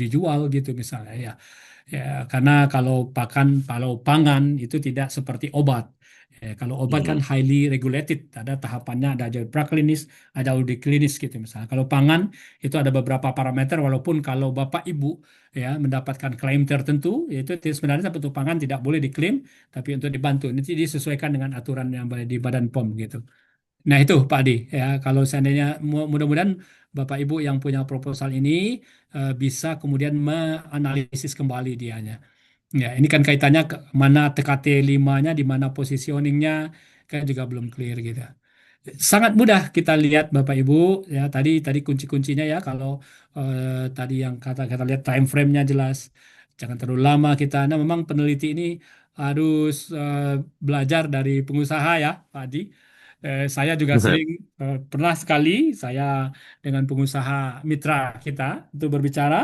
dijual gitu misalnya ya. Ya, karena kalau pangan itu tidak seperti obat. Kalau obat kan Hmm. highly regulated, ada tahapannya, ada jadi praklinis, ada uji klinis gitu misalnya. Kalau pangan itu ada beberapa parameter, walaupun kalau Bapak Ibu ya mendapatkan klaim tertentu, yaitu sebenarnya untuk pangan tidak boleh diklaim, tapi untuk dibantu. Nanti disesuaikan dengan aturan yang ada di Badan POM gitu. Nah itu Pak Adi, ya kalau seandainya mudah-mudahan Bapak Ibu yang punya proposal ini bisa kemudian menganalisis kembali dianya. Ya, ini kan kaitannya ke mana TKT 5-nya, di mana positioningnya, kan juga belum clear gitu. Sangat mudah kita lihat Bapak Ibu, ya tadi tadi kunci-kuncinya ya kalau tadi yang kata kita lihat time frame-nya jelas, jangan terlalu lama kita. Nah, memang peneliti ini harus belajar dari pengusaha ya, Pak Adi. Saya juga sering pernah sekali saya dengan pengusaha mitra kita untuk berbicara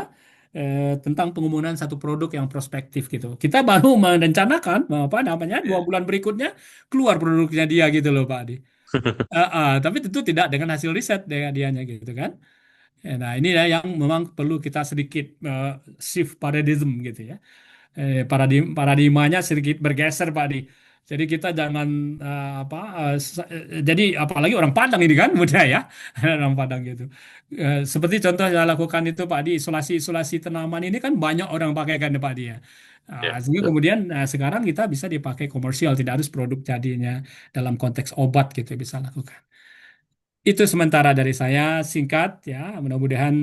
tentang pengumuman satu produk yang prospektif gitu. Kita baru merencanakan apa namanya 2 bulan berikutnya keluar produknya dia gitu loh Pak Adi. Tapi tentu tidak dengan hasil riset dengan dianya gitu kan. Nah ini ya yang memang perlu kita sedikit shift paradigm gitu ya. Paradigmanya sedikit bergeser Pak Di. Jadi kita jangan jadi apalagi orang Padang ini kan mudah ya orang Padang gitu. Seperti contoh yang lakukan itu Pak Di isolasi tanaman ini kan banyak orang pakai kan Pak Di ya. Ya, Sehingga betul. kemudian sekarang kita bisa dipakai komersial tidak harus produk jadinya dalam konteks obat gitu bisa lakukan. Itu sementara dari saya singkat ya. Mudah-mudahan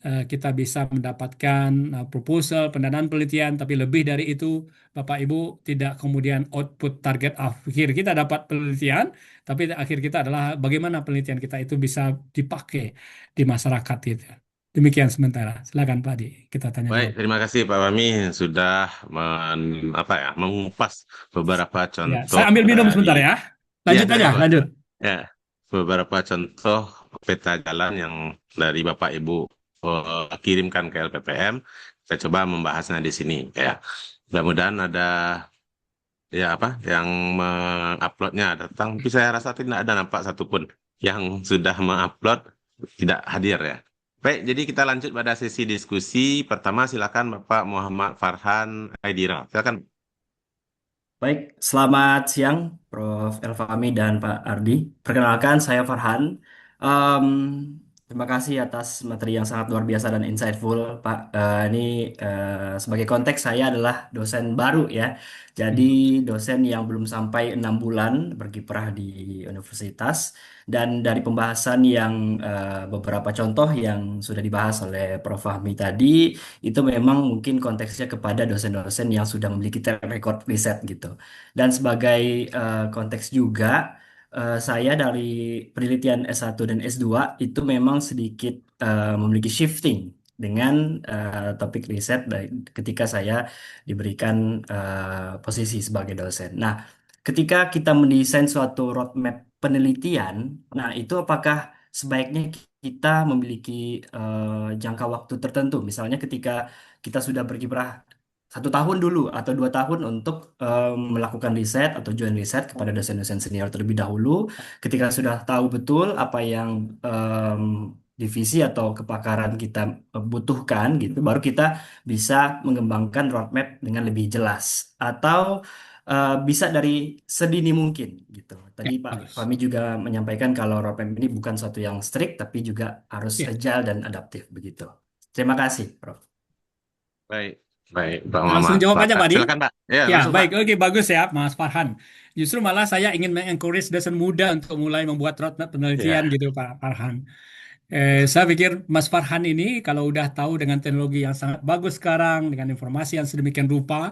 kita bisa mendapatkan proposal pendanaan penelitian, tapi lebih dari itu Bapak Ibu tidak kemudian output target akhir kita dapat penelitian, tapi akhir kita adalah bagaimana penelitian kita itu bisa dipakai di masyarakat itu. Demikian sementara. Silakan Pak Adi, kita tanya Baik, jawab. terima kasih Pak Fahmi sudah apa ya, mengupas beberapa Ya, contoh saya ambil minum dari, sebentar ya. ya Lanjut aja, boleh boleh. lanjut. Ya, beberapa contoh peta jalan yang dari Bapak Ibu kirimkan ke LPPM. Kita coba membahasnya di sini. Ya, mudah-mudahan ada ya apa yang menguploadnya datang. Tapi saya rasa tidak ada nampak satupun yang sudah mengupload tidak hadir ya. Baik, jadi kita lanjut pada sesi diskusi. Pertama, silakan Bapak Muhammad Farhan Aidira. Silakan. Baik, selamat siang Prof. Elfami dan Pak Ardi. Perkenalkan, saya Farhan. Em, Terima kasih atas materi yang sangat luar biasa dan insightful, Pak. Ini sebagai konteks saya adalah dosen baru ya. Jadi Hmm. dosen yang belum sampai 6 bulan berkiprah di universitas. Dan dari pembahasan yang beberapa contoh yang sudah dibahas oleh Prof. Fahmi tadi, itu memang mungkin konteksnya kepada dosen-dosen yang sudah memiliki track record riset gitu. Dan sebagai konteks juga, saya dari penelitian S1 dan S2 itu memang sedikit memiliki shifting dengan topik riset ketika saya diberikan posisi sebagai dosen. Nah, ketika kita mendesain suatu roadmap penelitian, nah itu apakah sebaiknya kita memiliki jangka waktu tertentu. Misalnya ketika kita sudah berkiprah 1 tahun dulu atau 2 tahun untuk melakukan riset atau join riset kepada dosen-dosen senior terlebih dahulu. Ketika sudah tahu betul apa yang divisi atau kepakaran kita butuhkan gitu, baru kita bisa mengembangkan roadmap dengan lebih jelas. Atau bisa dari sedini mungkin gitu. Ya, Tadi Pak bagus. Fahmi juga menyampaikan kalau roadmap ini bukan suatu yang strict, tapi juga harus Ya. agile dan adaptif begitu. Terima kasih, Prof. Baik. Baik, Pak Langsung Muhammad jawab aja, Farhan. Pak Adi. Silakan, Pak. Ya, Ya, langsung, Pak. baik. Oke, bagus ya, Mas Farhan. Justru malah saya ingin mengencourage dosen muda untuk mulai membuat roadmap penelitian Ya. gitu, Pak Farhan. Saya pikir Mas Farhan ini kalau udah tahu dengan teknologi yang sangat bagus sekarang, dengan informasi yang sedemikian rupa,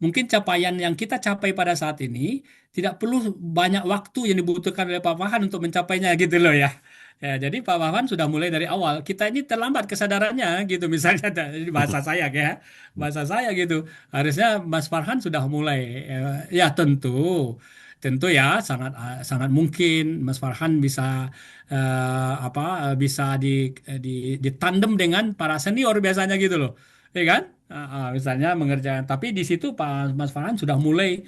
mungkin capaian yang kita capai pada saat ini tidak perlu banyak waktu yang dibutuhkan oleh Pak Farhan untuk mencapainya gitu loh ya. Ya, jadi Pak Farhan sudah mulai dari awal. Kita ini terlambat kesadarannya gitu misalnya dari bahasa saya ya, bahasa saya gitu. Harusnya Mas Farhan sudah mulai. Ya tentu, tentu ya sangat mungkin Mas Farhan bisa bisa di ditandem dengan para senior biasanya gitu loh, ya kan? Misalnya mengerjakan. Tapi di situ Pak Mas Farhan sudah mulai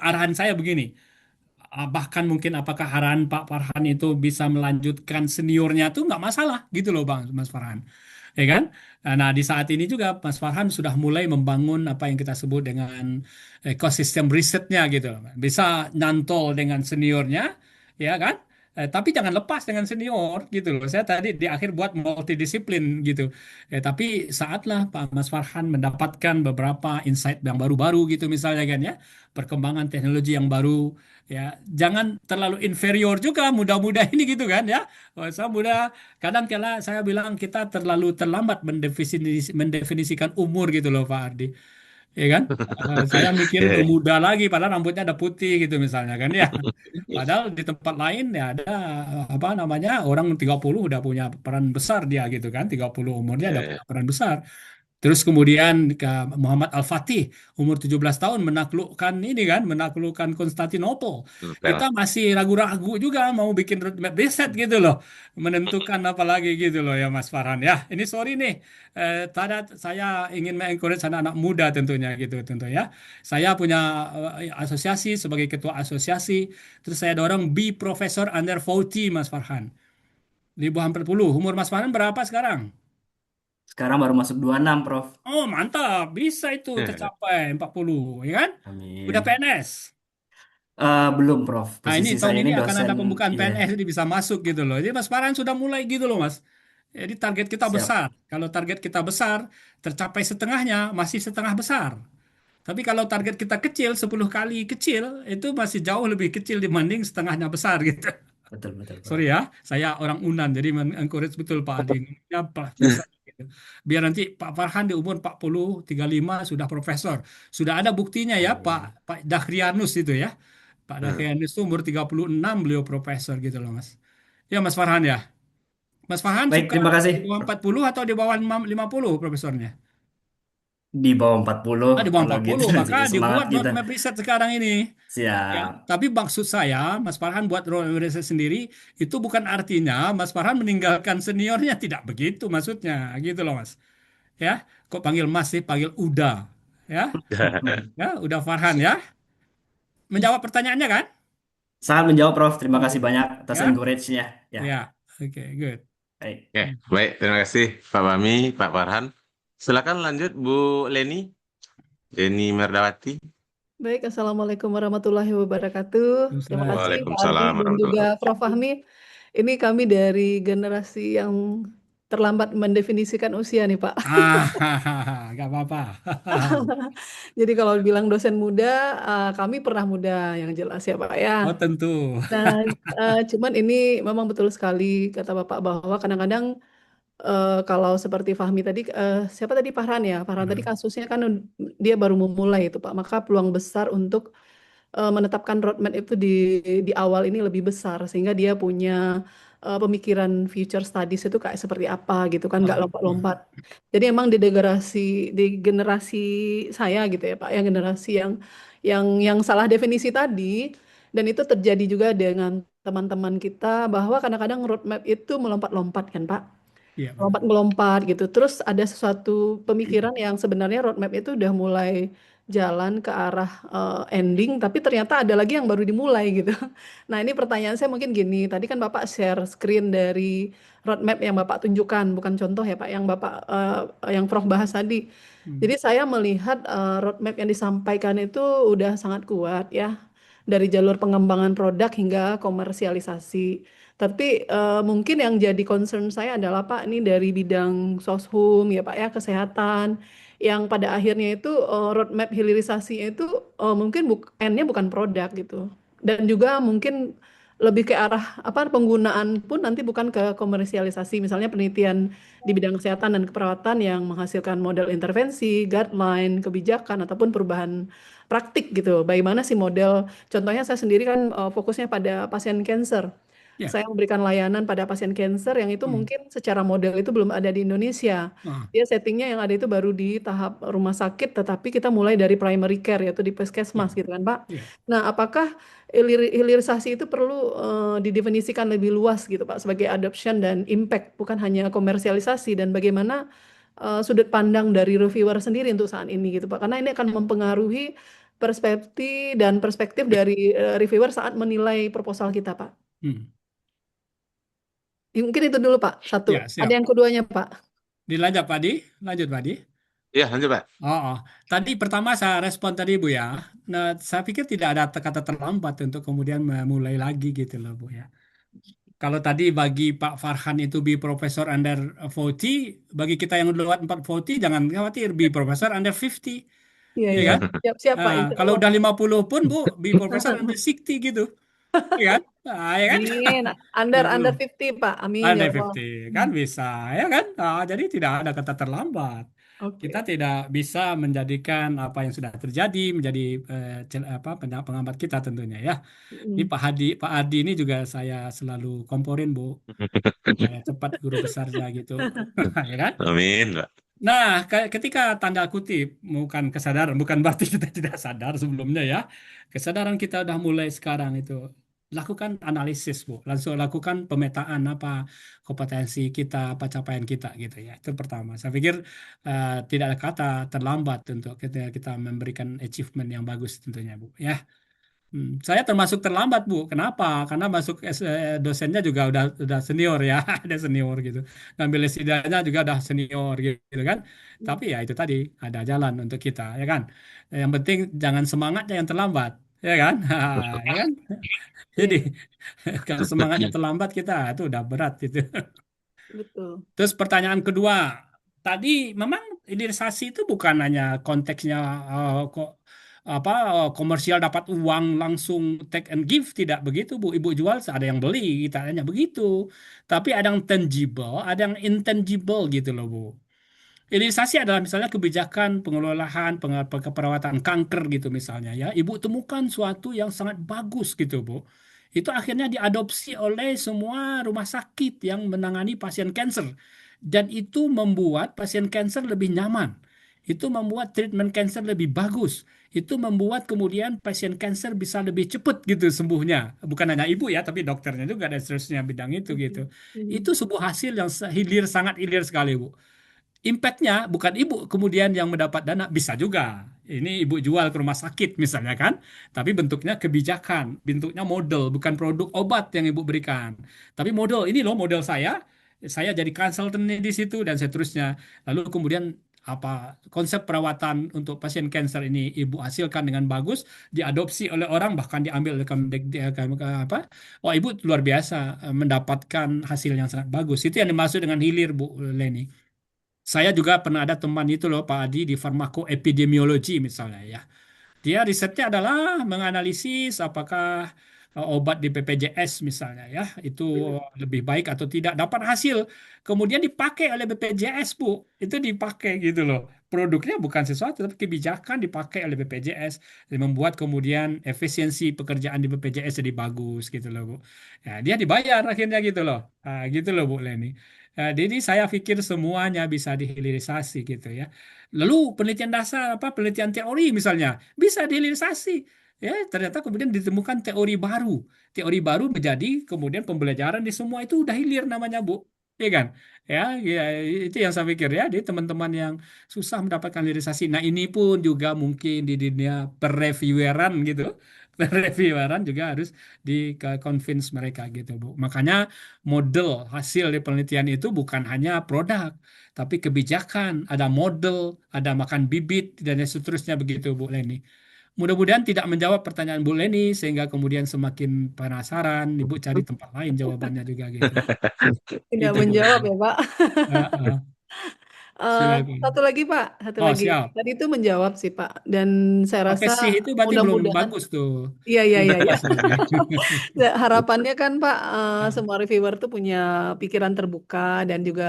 arahan saya begini. Bahkan mungkin apakah arahan Pak Farhan itu bisa melanjutkan seniornya tuh nggak masalah gitu loh Bang Mas Farhan, ya kan? Nah, di saat ini juga Mas Farhan sudah mulai membangun apa yang kita sebut dengan ekosistem risetnya gitu. Bisa nyantol dengan seniornya, ya kan? Tapi jangan lepas dengan senior gitu loh. Saya tadi di akhir buat multidisiplin gitu. Tapi saatlah Pak Mas Farhan mendapatkan beberapa insight yang baru-baru gitu misalnya kan ya, perkembangan teknologi yang baru, ya jangan terlalu inferior juga muda-muda ini gitu kan ya. Saya muda, kadang kala saya bilang kita terlalu terlambat mendefinisikan umur gitu loh Pak Ardi, ya kan? Saya mikir Ya, belum ya. muda lagi, padahal rambutnya ada putih gitu misalnya kan ya. Padahal di tempat lain ya ada apa namanya orang 30 udah punya peran besar dia gitu kan, 30 umurnya Ya, udah ya. punya peran besar. Terus kemudian ke Muhammad Al-Fatih umur 17 tahun menaklukkan ini kan, menaklukkan Konstantinopel. Kita Novel. masih ragu-ragu juga mau bikin roadmap riset gitu loh, menentukan apa lagi gitu loh ya Mas Farhan ya. Ini sorry nih, saya ingin mengencourage anak-anak muda tentunya gitu tentu ya. Saya punya asosiasi sebagai ketua asosiasi, terus saya dorong be professor under 40 Mas Farhan. Di bawah 40. Umur Mas Farhan berapa sekarang? Sekarang baru masuk 26, Prof. Oh, mantap. Bisa itu Ya. tercapai 40, ya kan? Udah Amin. PNS. Belum, Prof. Nah, ini Posisi tahun saya ini ini akan dosen ada pembukaan ini ya. PNS, jadi bisa masuk gitu loh. Jadi Mas Farhan sudah mulai gitu loh, Mas. Jadi target kita Siap. besar. Kalau target kita besar, tercapai setengahnya, masih setengah besar. Tapi kalau target kita kecil, 10 kali kecil, itu masih jauh lebih kecil dibanding setengahnya besar gitu. Betul, betul, Sorry Prof. ya, saya orang Unan, jadi encourage betul Pak Adi. Ya, Pak, besar, gitu. Biar nanti Pak Farhan di umur 40, 35 sudah profesor. Sudah ada buktinya ya Pak Amin. Pak Dahrianus itu ya. Pak Hmm. Dahrianus itu umur 36 beliau profesor gitu loh Mas. Ya Mas Farhan ya. Mas Farhan Baik, suka terima kasih, di bawah Prof. 40 atau di bawah 50 profesornya? Di bawah 40 Ah, di bawah kalau gitu 40, maka semangat dibuat kita. roadmap riset sekarang ini. Ya, Siap. tapi maksud saya, Mas Farhan buat roadmap riset sendiri, itu bukan artinya Mas Farhan meninggalkan seniornya, tidak begitu maksudnya, gitu loh Mas. Ya, kok panggil Mas sih, panggil Uda. Ya, ya, Uda Farhan ya. Menjawab pertanyaannya kan? Sangat menjawab, Prof. Terima kasih Oke, banyak atas ya, encourage-nya. Ya, ya, oke, good. baik. Oke, baik. Terima kasih Pak Fahmi, Pak Farhan. Silakan lanjut Bu Leni, Leni Merdawati. Baik, Assalamualaikum warahmatullahi wabarakatuh. Terima Waalaikumsalam. kasih Pak Ardi Waalaikumsalam dan juga warahmatullahi Prof. Fahmi. Ini kami dari generasi yang terlambat mendefinisikan usia nih Pak. Gak apa-apa. Jadi kalau bilang dosen muda, kami pernah muda yang jelas ya Pak ya. Oh tentu. Nah, cuman ini memang betul sekali kata Bapak bahwa kadang-kadang kalau seperti Fahmi tadi, siapa tadi Farhan ya? Farhan tadi kasusnya kan dia baru memulai itu Pak. Maka peluang besar untuk menetapkan roadmap itu di awal ini lebih besar sehingga dia punya pemikiran future studies itu kayak seperti apa gitu kan nggak lompat-lompat. Jadi emang di generasi saya gitu ya Pak, yang generasi yang salah definisi tadi dan itu terjadi juga dengan teman-teman kita bahwa kadang-kadang roadmap itu melompat-lompat kan Pak. Iya benar. Melompat-melompat gitu. Terus ada sesuatu pemikiran yang sebenarnya roadmap itu udah mulai jalan ke arah ending, tapi ternyata ada lagi yang baru dimulai gitu. Nah ini pertanyaan saya mungkin gini, tadi kan Bapak share screen dari roadmap yang Bapak tunjukkan, bukan contoh ya Pak, yang Prof bahas tadi. Jadi saya melihat roadmap yang disampaikan itu udah sangat kuat ya, dari jalur pengembangan produk hingga komersialisasi. Tapi mungkin yang jadi concern saya adalah Pak, ini dari bidang soshum ya Pak ya, kesehatan, yang pada akhirnya itu roadmap hilirisasinya itu mungkin endnya bukan produk gitu. Dan juga mungkin lebih ke arah apa penggunaan pun nanti bukan ke komersialisasi, misalnya penelitian di bidang kesehatan dan keperawatan yang menghasilkan model intervensi, guideline, kebijakan ataupun perubahan praktik gitu. Bagaimana sih model? Contohnya saya sendiri kan fokusnya pada pasien cancer. Ya. Saya memberikan layanan pada pasien cancer yang itu mungkin secara model itu belum ada di Indonesia. Ah, Dia settingnya yang ada itu baru di tahap rumah sakit, tetapi kita mulai dari primary care yaitu di puskesmas ya, gitu kan Pak. ya. Nah, apakah hilirisasi itu perlu didefinisikan lebih luas gitu Pak sebagai adoption dan impact, bukan hanya komersialisasi, dan bagaimana sudut pandang dari reviewer sendiri untuk saat ini gitu Pak, karena ini akan mempengaruhi perspektif dari reviewer saat menilai proposal kita Pak. Hmm. Mungkin itu dulu Pak, satu. Ya, Ada siap. yang keduanya Pak. Dilanjut Pak Adi, lanjut Pak Adi. Ya, lanjut Pak. Oh. Tadi pertama saya respon tadi Bu ya. Nah, saya pikir tidak ada kata terlambat untuk kemudian memulai lagi gitu loh Bu ya. Kalau tadi bagi Pak Farhan itu be professor under 40, bagi kita yang lewat 40, jangan khawatir, be professor under 50. Iya, Ya iya. kan? Siap-siap Pak, Nah, insya kalau Allah. udah 50 pun Bu, be professor under 60 gitu. Ya kan? Nah, ya kan? Amin. Under Gitu. under 50 Pak. Amin ya Under Allah. 50 kan bisa, ya kan? Nah, jadi tidak ada kata terlambat. Kita Oke. tidak bisa menjadikan apa yang sudah terjadi menjadi pengamat kita tentunya ya. Ini Mm. Pak Adi ini juga saya selalu komporin Bu, supaya cepat guru besarnya gitu, ya kan? Amin, Pak. Nah, ketika tanda kutip bukan kesadaran, bukan berarti kita tidak sadar sebelumnya ya. Kesadaran kita udah mulai sekarang itu. Lakukan analisis, Bu. Langsung lakukan pemetaan apa kompetensi kita, apa capaian kita gitu ya. Itu pertama. Saya pikir tidak ada kata terlambat untuk kita memberikan achievement yang bagus tentunya, Bu. Ya. Saya termasuk terlambat, Bu. Kenapa? Karena masuk dosennya juga udah senior ya, ada senior gitu. Ngambil S3-nya juga udah senior gitu kan. Tapi ya itu tadi ada jalan untuk kita, ya kan. Yang penting jangan semangatnya yang terlambat, ya kan? Ya kan? Jadi Iya, kalau semangatnya terlambat kita itu udah berat itu. betul. Terus pertanyaan kedua, tadi memang hilirisasi itu bukan hanya konteksnya kok apa komersial dapat uang langsung take and give, tidak begitu Bu. Ibu jual ada yang beli, kita hanya begitu. Tapi ada yang tangible, ada yang intangible gitu loh Bu. Hilirisasi adalah misalnya kebijakan pengelolaan keperawatan kanker gitu misalnya ya. Ibu temukan suatu yang sangat bagus gitu Bu. Itu akhirnya diadopsi oleh semua rumah sakit yang menangani pasien kanker. Dan itu membuat pasien kanker lebih nyaman. Itu membuat treatment kanker lebih bagus. Itu membuat kemudian pasien kanker bisa lebih cepat gitu sembuhnya. Bukan hanya ibu ya, tapi dokternya juga dan seterusnya bidang itu gitu. Mhm. Itu sebuah hasil yang hilir, sangat hilir sekali Bu. Impactnya bukan ibu kemudian yang mendapat dana, bisa juga. Ini ibu jual ke rumah sakit misalnya kan, tapi bentuknya kebijakan, bentuknya model, bukan produk obat yang ibu berikan. Tapi model, ini loh model saya jadi konsultan di situ dan seterusnya. Lalu kemudian apa konsep perawatan untuk pasien kanker ini ibu hasilkan dengan bagus, diadopsi oleh orang bahkan diambil oleh apa? Wah ibu luar biasa mendapatkan hasil yang sangat bagus. Itu yang dimaksud dengan hilir Bu Leni. Saya juga pernah ada teman itu loh Pak Adi di farmakoepidemiologi misalnya ya. Dia risetnya adalah menganalisis apakah obat di BPJS misalnya ya itu lebih baik atau tidak, dapat hasil kemudian dipakai oleh BPJS Bu. Itu dipakai gitu loh. Produknya bukan sesuatu tapi kebijakan dipakai oleh BPJS dan membuat kemudian efisiensi pekerjaan di BPJS jadi bagus gitu loh Bu. Ya, dia dibayar akhirnya gitu loh. Gitu loh Bu Leni. Jadi saya pikir semuanya bisa dihilirisasi gitu ya. Lalu penelitian dasar apa penelitian teori misalnya bisa dihilirisasi. Ya, ternyata kemudian ditemukan teori baru. Teori baru menjadi kemudian pembelajaran di semua itu udah hilir namanya, Bu. Iya kan? Ya, ya, itu yang saya pikir ya. Di teman-teman yang susah mendapatkan hilirisasi. Nah, ini pun juga mungkin di dunia perrevieweran gitu. Perrevieweran juga harus di convince mereka gitu, Bu. Makanya model hasil dari penelitian itu bukan hanya produk, tapi kebijakan, ada model, ada makan bibit dan seterusnya begitu Bu Leni. mudah-mudahan tidak menjawab pertanyaan Bu Leni sehingga kemudian semakin penasaran, Ibu cari tempat lain jawabannya juga gitu. Tidak Itu Bu menjawab Leni. ya, Pak. Silakan. Satu lagi, Pak. Satu Oh, lagi. siap. Tadi itu menjawab sih, Pak. Dan saya Pakai rasa sih itu berarti belum mudah-mudahan, bagus tuh. iya, iya, Belum iya, iya. puas berarti. Ya, harapannya kan Pak, Ah, semua reviewer tuh punya pikiran terbuka dan juga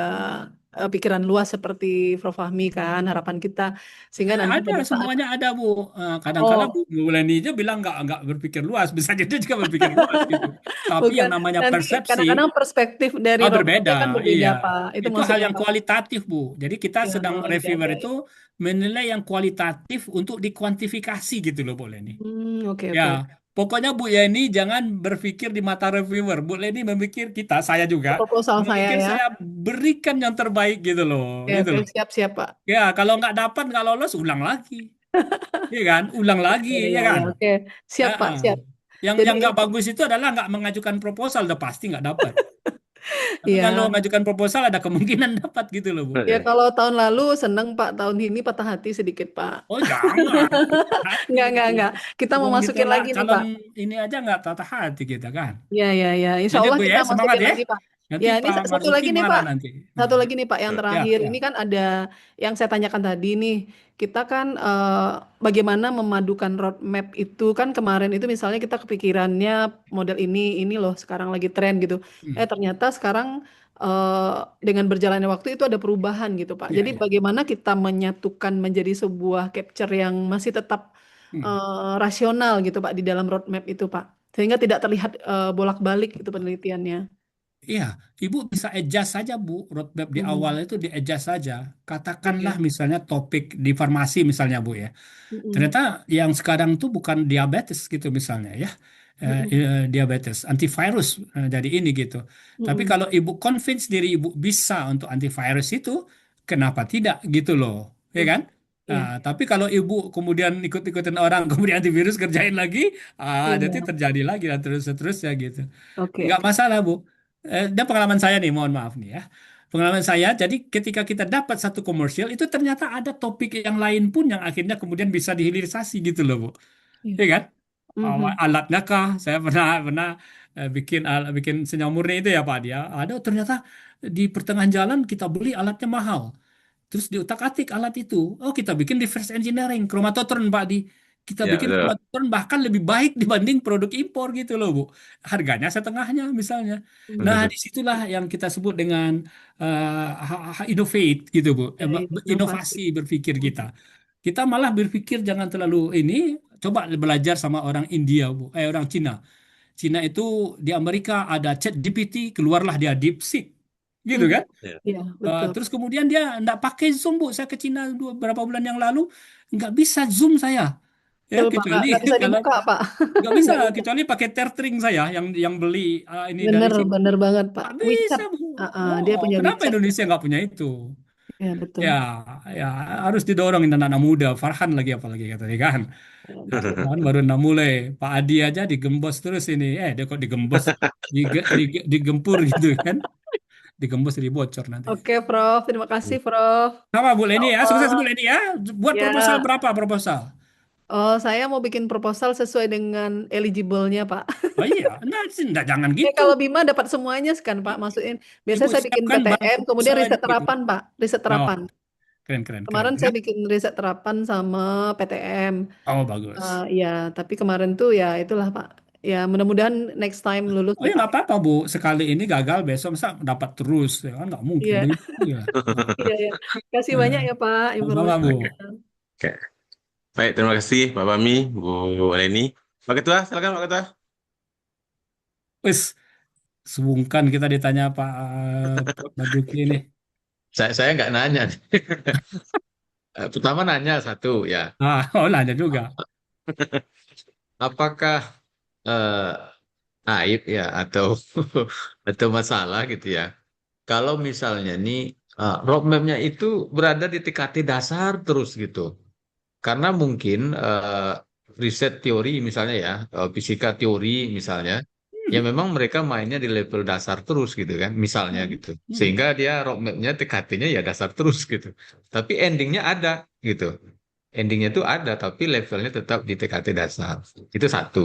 pikiran luas seperti Prof. Fahmi kan, harapan kita. Sehingga nanti ada, pada saat, semuanya ada Bu. Kadang-kadang oh, Bu Leni aja bilang nggak berpikir luas, bisa jadi juga berpikir luas gitu. Tapi yang bukan, namanya nanti persepsi kadang-kadang perspektif dari berbeda, roadmapnya kan berbeda iya. Pak. Itu Itu hal maksudnya yang Pak. kualitatif Bu. Jadi kita Ya, sedang oke, reviewer oke. itu menilai yang kualitatif untuk dikuantifikasi gitu loh Bu Leni. Oke, Ya, oke. pokoknya Bu Yeni jangan berpikir di mata reviewer. Bu Leni memikir kita, saya juga Proposal saya memikir ya. saya berikan yang terbaik gitu loh, Oke, gitu oke, loh. siap-siap Pak. Ya, kalau nggak dapat, nggak lolos, ulang lagi, ya kan? Ulang lagi, Ya, ya ya, ya, kan? oke. Siap Pak, Ah. siap. Yang Jadi, yang nggak bagus itu adalah nggak mengajukan proposal, udah pasti nggak dapat. Tapi kalau ya. mengajukan proposal ada kemungkinan dapat gitu loh, Bu. Ya kalau tahun lalu seneng Pak, tahun ini patah hati sedikit Pak. Oh jangan, hati itu. Enggak. Kita mau Wong kita masukin lah lagi nih calon Pak. ini aja nggak patah hati kita kan. Ya. Insya Lanjut Allah Bu ya, kita semangat masukin ya. lagi Pak. Nanti Ya, ini Pak satu Marzuki lagi nih marah Pak. nanti. Satu Nah, lagi nih Pak, yang ya, terakhir. ya. Ini kan ada yang saya tanyakan tadi nih. Kita kan bagaimana memadukan roadmap itu kan kemarin itu misalnya kita kepikirannya model ini loh sekarang lagi tren gitu. Hmm. Ternyata sekarang eh, dengan berjalannya waktu itu ada perubahan gitu Pak. Ya, Jadi ya. bagaimana kita menyatukan menjadi sebuah capture yang masih tetap Hmm. rasional gitu Pak di dalam roadmap itu Pak. Sehingga tidak terlihat bolak-balik itu penelitiannya. Iya, Ibu bisa adjust saja Bu, roadmap di awal Mhm. itu di adjust saja. Katakanlah Oke. misalnya topik di farmasi misalnya Bu ya. Mm-mm. Ternyata yang sekarang tuh bukan diabetes gitu misalnya ya. Mm-mm. Diabetes, antivirus jadi ini gitu. Tapi Mm-mm. kalau Ibu convince diri Ibu bisa untuk antivirus itu, kenapa tidak gitu loh, ya Oke. kan? Iya, Tapi kalau Ibu kemudian ikut-ikutin orang, kemudian antivirus kerjain lagi, nanti iya. terjadi lagi dan terus-terusnya gitu. Nggak Oke. masalah, Bu. Dan pengalaman saya nih, mohon maaf nih ya. Pengalaman saya, jadi ketika kita dapat satu komersial, itu ternyata ada topik yang lain pun yang akhirnya kemudian bisa dihilirisasi gitu loh, Bu. Iya. Iya kan? Mhm. Alatnya kah? Saya pernah bikin senyawa murni itu ya Pak dia. Ada ternyata di pertengahan jalan kita beli alatnya mahal. Terus diutak-atik alat itu. Oh, kita bikin reverse engineering, kromatotron Pak di. Kita Ya, bikin betul. kromatotron bahkan lebih baik dibanding produk impor gitu loh, Bu. Harganya setengahnya misalnya. Nah, Mhm. disitulah yang kita sebut dengan innovate gitu, Bu. Ya, ya, inovasi. Inovasi berpikir kita. Mhm. Kita malah berpikir jangan terlalu ini, coba belajar sama orang India, Bu. Orang Cina. Cina itu di Amerika ada ChatGPT, keluarlah dia DeepSeek. Gitu Mhm. kan? Ya. Iya, betul. Terus kemudian dia nggak pakai Zoom Bu. Saya ke Cina beberapa bulan yang lalu nggak bisa Zoom saya, ya Betul, Pak. kecuali Nggak bisa kalau dibuka, Pak. nggak bisa Nggak bisa. kecuali pakai tethering saya yang beli ini dari Bener, sini bener banget, Pak. nggak WeChat. bisa Bu. Dia Oh, punya kenapa WeChat. Indonesia nggak punya itu? Ya, betul. Ya, ya harus didorongin anak-anak muda. Farhan lagi apalagi kata dia kan. Ya, Nah, betul. Farhan baru enam mulai. Pak Adi aja digembos terus ini. Dia kok digembos, digempur gitu kan? Digembos jadi bocor nanti. Oke, Prof. Terima kasih, Prof. Sama Bu Ya Leni ya, sukses Allah. Bu Leni ya. Buat proposal Ya. berapa proposal? Oh, saya mau bikin proposal sesuai dengan eligible-nya, Pak. Oh iya, enggak, jangan gitu. Kalau Bima dapat semuanya kan, Pak. Masukin. Ibu Biasanya saya bikin siapkan bahan PTM, kemudian proposal aja riset gitu. terapan, Pak. Riset Oh, terapan. keren, keren, keren. Kemarin Ya. saya bikin riset terapan sama PTM. Oh, bagus. Ya, tapi kemarin tuh ya itulah Pak. Ya, mudah-mudahan next time lulus Oh deh ya Pak. nggak apa-apa Bu. Sekali ini gagal, besok masa dapat terus. Ya kan nggak mungkin Iya, begitu ya. Nah, iya, iya. Kasih banyak ya Pak sama Bu. informasinya. Oke. Baik, terima kasih Pak Fahmi, Bu Leni. Pak Ketua, silakan Pak Ketua. Wis, sungkan kita ditanya Pak Baduki ini. Saya nggak nanya. Pertama nanya satu ya, Oh nanya juga. apakah aib ya atau atau masalah gitu ya? Kalau misalnya nih roadmap-nya itu berada di TKT dasar terus gitu. Karena mungkin riset teori misalnya ya, fisika teori misalnya, ya Hmm, memang mereka mainnya di level dasar terus gitu kan, misalnya hmm, gitu. hmm. Sehingga dia roadmap-nya TKT-nya ya dasar terus gitu. Tapi endingnya ada gitu. endingnya itu ada, tapi levelnya tetap di TKT dasar. Itu satu.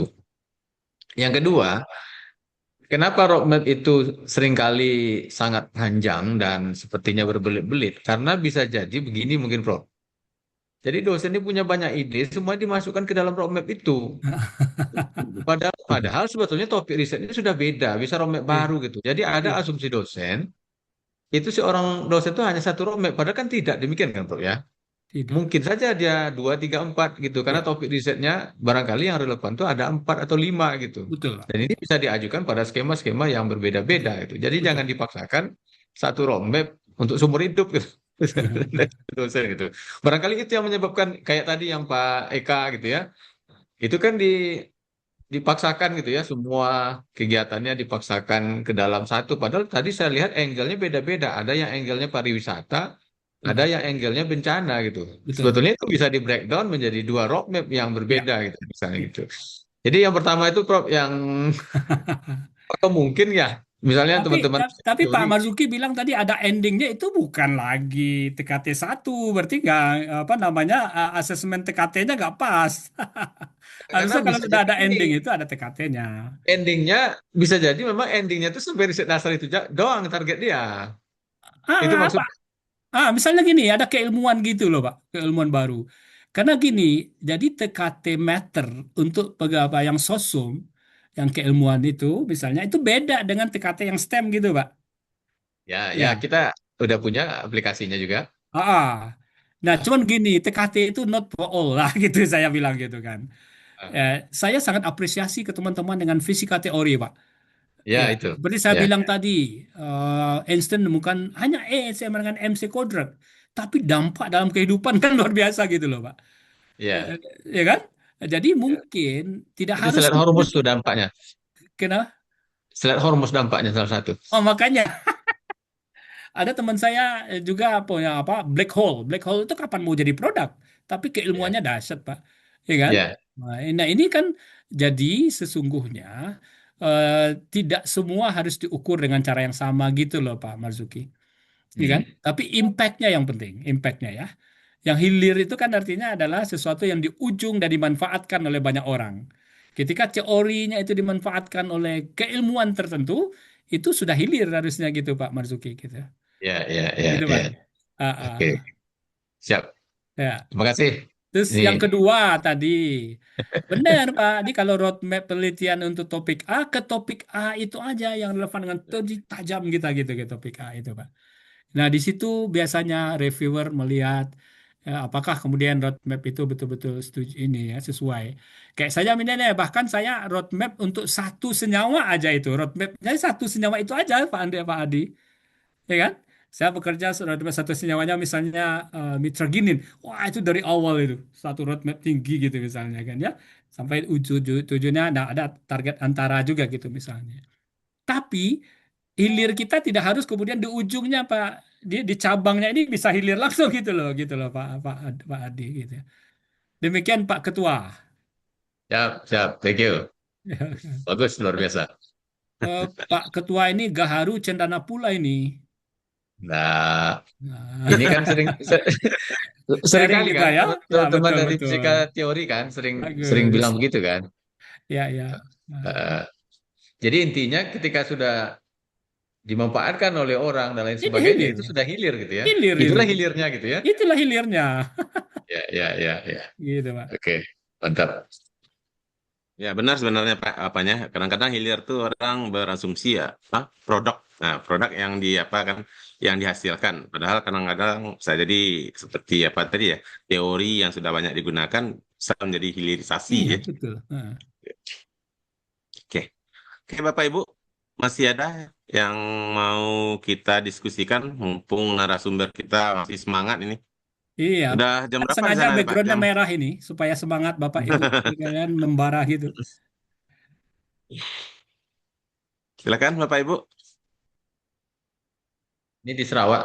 Yang kedua, kenapa roadmap itu seringkali sangat panjang dan sepertinya berbelit-belit? Karena bisa jadi begini mungkin, Prof. Jadi dosen ini punya banyak ide, semua dimasukkan ke dalam roadmap itu. Padahal sebetulnya topik risetnya sudah beda, bisa roadmap Iya, baru gitu. Jadi ada iya, asumsi dosen, itu seorang dosen itu hanya satu roadmap, padahal kan tidak demikian kan, Prof ya. tidak. Mungkin saja dia dua, tiga, empat gitu, karena Ya, topik risetnya barangkali yang relevan itu ada empat atau lima gitu. betul, Pak. Dan ini bisa diajukan pada skema-skema yang berbeda-beda Betul, gitu. Jadi jangan betul. dipaksakan satu roadmap untuk seumur hidup gitu. Dosen gitu. Barangkali itu yang menyebabkan kayak tadi yang Pak Eka gitu ya. Itu kan dipaksakan gitu ya, semua kegiatannya dipaksakan ke dalam satu. Padahal tadi saya lihat angle-nya beda-beda. Ada yang angle-nya pariwisata, ada Betul, yang angle-nya bencana gitu. betul. Sebetulnya itu bisa di breakdown menjadi dua roadmap yang Ya, berbeda gitu, misalnya ya. gitu. Jadi yang pertama itu Prof, yang atau mungkin ya, misalnya Tapi, teman-teman tapi Pak teori, Marzuki bilang tadi ada endingnya itu bukan lagi TKT satu, berarti nggak apa namanya asesmen TKT-nya nggak pas. karena Harusnya kalau bisa sudah jadi ada ini ending itu ada TKT-nya. endingnya bisa jadi memang endingnya itu sampai riset dasar itu doang target dia. Itu Apa? maksud. Misalnya gini, ada keilmuan gitu loh, Pak, keilmuan baru. Karena gini, jadi TKT meter untuk pegawai yang sosum, yang keilmuan itu, misalnya itu beda dengan TKT yang STEM gitu, Pak. Ya, ya Ya, kita udah punya aplikasinya juga. ah. Nah, Ah, cuman gini, TKT itu not for all lah, gitu saya bilang gitu kan. ah. Saya sangat apresiasi ke teman-teman dengan fisika teori, Pak. Ya Ya, itu. seperti saya Ya, bilang tadi, Einstein menemukan hanya E sama dengan MC kuadrat, tapi dampak dalam kehidupan kan luar biasa gitu loh, Pak. Eh, ya. Ya kan? Jadi Ya. mungkin tidak Itu harus selat kemudian Hormuz tuh dampaknya. kena. Selat Hormuz dampaknya salah satu. Oh, makanya ada teman saya juga punya apa black hole. Black hole itu kapan mau jadi produk? Tapi Ya, keilmuannya dahsyat, Pak. Ya kan? ya. Nah, ini kan jadi sesungguhnya eh, tidak semua harus diukur dengan cara yang sama gitu loh, Pak Marzuki. Ya kan? Hmm. Tapi impactnya yang penting, impactnya ya. Yang hilir itu kan artinya adalah sesuatu yang di ujung dan dimanfaatkan oleh banyak orang. Ketika teorinya itu dimanfaatkan oleh keilmuan tertentu, itu sudah hilir harusnya gitu Pak Marzuki gitu. Ya, ya, ya, Gitu Pak. ya. Ah, Oke, ah, siap. ya. Terima kasih. Terus Ini yang kedua tadi, benar Pak, ini kalau roadmap penelitian untuk topik A ke topik A itu aja yang relevan dengan tajam kita gitu ke topik A itu Pak. Nah, di situ biasanya reviewer melihat apakah kemudian roadmap itu betul-betul setuju ini ya sesuai. Kayak saya misalnya bahkan saya roadmap untuk satu senyawa aja itu roadmapnya satu senyawa itu aja Pak Andi Pak Adi, ya kan? Saya bekerja roadmap satu senyawanya misalnya mitraginin, wah itu dari awal itu satu roadmap tinggi gitu misalnya kan ya sampai tujuannya ada target antara juga gitu misalnya. Tapi hilir kita tidak harus kemudian di ujungnya Pak, di cabangnya ini bisa hilir langsung gitu loh Pak Adi gitu ya. Demikian Pak Ketua. siap, siap. Thank you. Bagus, luar biasa. Pak Ketua ini Gaharu Cendana pula ini. Nah, Nah, ini kan sering sharing kali kita kan ya, ya teman-teman betul dari betul, fisika teori kan sering sering bagus, bilang begitu kan. ya ya. Nah, Eh, jadi intinya ketika sudah dimanfaatkan oleh orang dan lain ini sebagainya hilir, itu sudah hilir gitu ya. hilir Itulah itu, hilirnya gitu ya. itulah hilirnya, Ya, ya, ya, ya. gitu Pak. Oke, mantap. Ya benar sebenarnya Pak apanya. Kadang-kadang hilir tuh orang berasumsi ya, produk. Nah, produk yang di apa kan yang dihasilkan. Padahal kadang-kadang bisa jadi seperti apa tadi ya, teori yang sudah banyak digunakan bisa menjadi hilirisasi Iya ya. betul. Nah. Oke. Oke Bapak Ibu, masih ada yang mau kita diskusikan mumpung narasumber kita masih semangat ini. Iya, Udah jam berapa di sengaja sana nih Pak? backgroundnya Jam. merah ini supaya semangat Bapak Ibu kalian membara gitu. Silakan Bapak Ibu. Ini di Sarawak,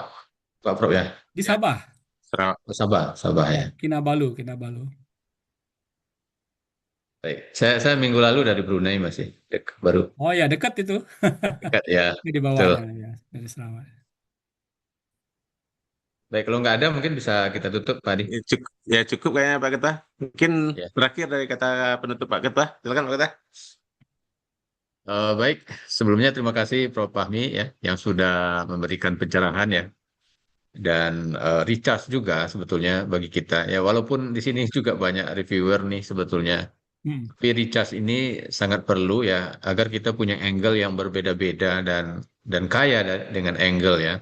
Pak Prof ya. Di Ya, Sabah, Sarawak. Oh, Sabah, Sabah ya, ya. Kinabalu, Kinabalu. Baik. Saya minggu lalu dari Brunei masih baru Oh ya dekat itu, dekat ya. di Betul. bawahnya ya dari Sarawak. Baik, kalau nggak ada mungkin bisa kita tutup, Pak Adi. Ya cukup kayaknya Pak Ketua. Mungkin Ya. terakhir dari kata penutup Pak Ketua. Silakan Pak Ketua. Baik, sebelumnya terima kasih Prof. Fahmi ya yang sudah memberikan pencerahan ya dan recharge juga sebetulnya bagi kita ya walaupun di sini juga banyak reviewer nih sebetulnya. Hmm. Tapi recharge ini sangat perlu ya agar kita punya angle yang berbeda-beda dan kaya dengan angle ya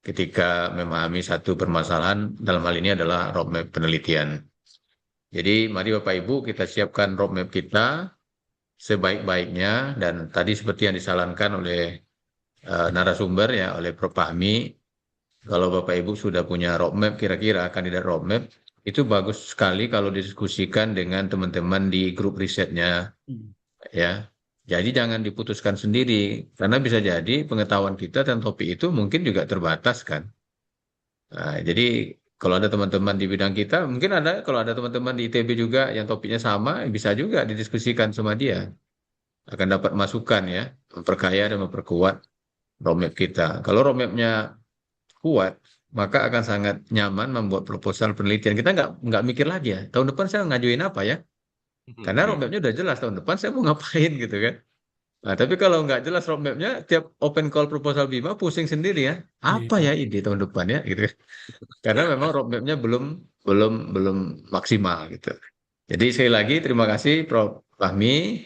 ketika memahami satu permasalahan dalam hal ini adalah roadmap penelitian. Jadi mari Bapak Ibu kita siapkan roadmap kita sebaik-baiknya dan tadi seperti yang disarankan oleh narasumber ya oleh Prof. Fahmi, kalau Bapak Ibu sudah punya roadmap kira-kira kandidat roadmap itu bagus sekali kalau didiskusikan dengan teman-teman di grup risetnya ya. Jadi jangan diputuskan sendiri karena bisa jadi pengetahuan kita dan topik itu mungkin juga terbatas kan. Nah, jadi kalau ada teman-teman di bidang kita, mungkin ada kalau ada teman-teman di ITB juga yang topiknya sama, bisa juga didiskusikan sama dia. Akan dapat masukan ya, memperkaya dan memperkuat roadmap kita. Kalau roadmapnya kuat, maka akan sangat nyaman membuat proposal penelitian. Kita nggak mikir lagi ya, tahun depan saya ngajuin apa ya? Karena roadmapnya udah jelas tahun depan saya mau ngapain gitu kan. Nah, tapi kalau nggak jelas roadmapnya, tiap open call proposal Bima pusing sendiri ya. Apa ya ide tahun depan ya gitu kan. Karena memang roadmapnya belum belum belum maksimal gitu. Jadi sekali lagi terima kasih Prof. Fahmi.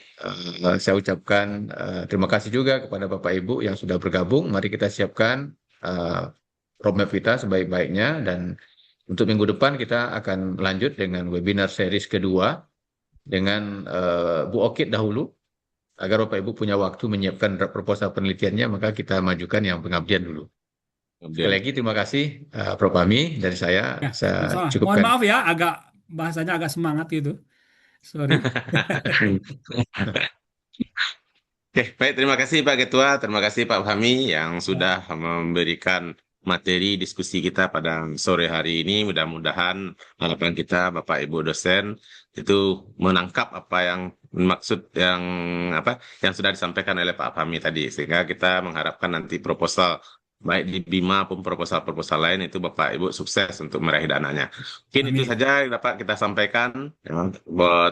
Saya ucapkan terima kasih juga kepada Bapak Ibu yang sudah bergabung. Mari kita siapkan eh, roadmap kita sebaik-baiknya dan untuk minggu depan kita akan lanjut dengan webinar series kedua dengan Bu Okit dahulu agar Bapak Ibu punya waktu menyiapkan proposal penelitiannya maka kita majukan yang pengabdian dulu. Sekali lagi terima kasih Prof. Fahmi dari saya Ya, sama-sama. Mohon cukupkan. maaf ya, bahasanya agak semangat gitu. Sorry. Oke, baik. Terima kasih Pak Ketua, terima kasih Pak Fahmi yang sudah memberikan materi diskusi kita pada sore hari ini. Mudah-mudahan harapan kita Bapak Ibu dosen itu menangkap apa yang maksud yang sudah disampaikan oleh Pak Fahmi tadi, sehingga kita mengharapkan nanti proposal baik di Bima maupun proposal-proposal lain itu Bapak Ibu sukses untuk meraih dananya. Mungkin itu Amin. saja yang dapat kita sampaikan.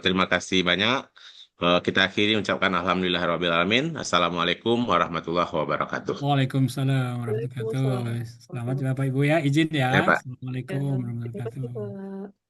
Terima kasih banyak. Kita akhiri ucapkan alhamdulillahirrahmanirrahim. Assalamualaikum warahmatullahi wabarakatuh. Waalaikumsalam warahmatullahi wabarakatuh. Waalaikumsalam. Selamat Bapak Ibu ya, izin ya. Ya Pak. Assalamualaikum Ya, warahmatullahi terima kasih wabarakatuh. Pak.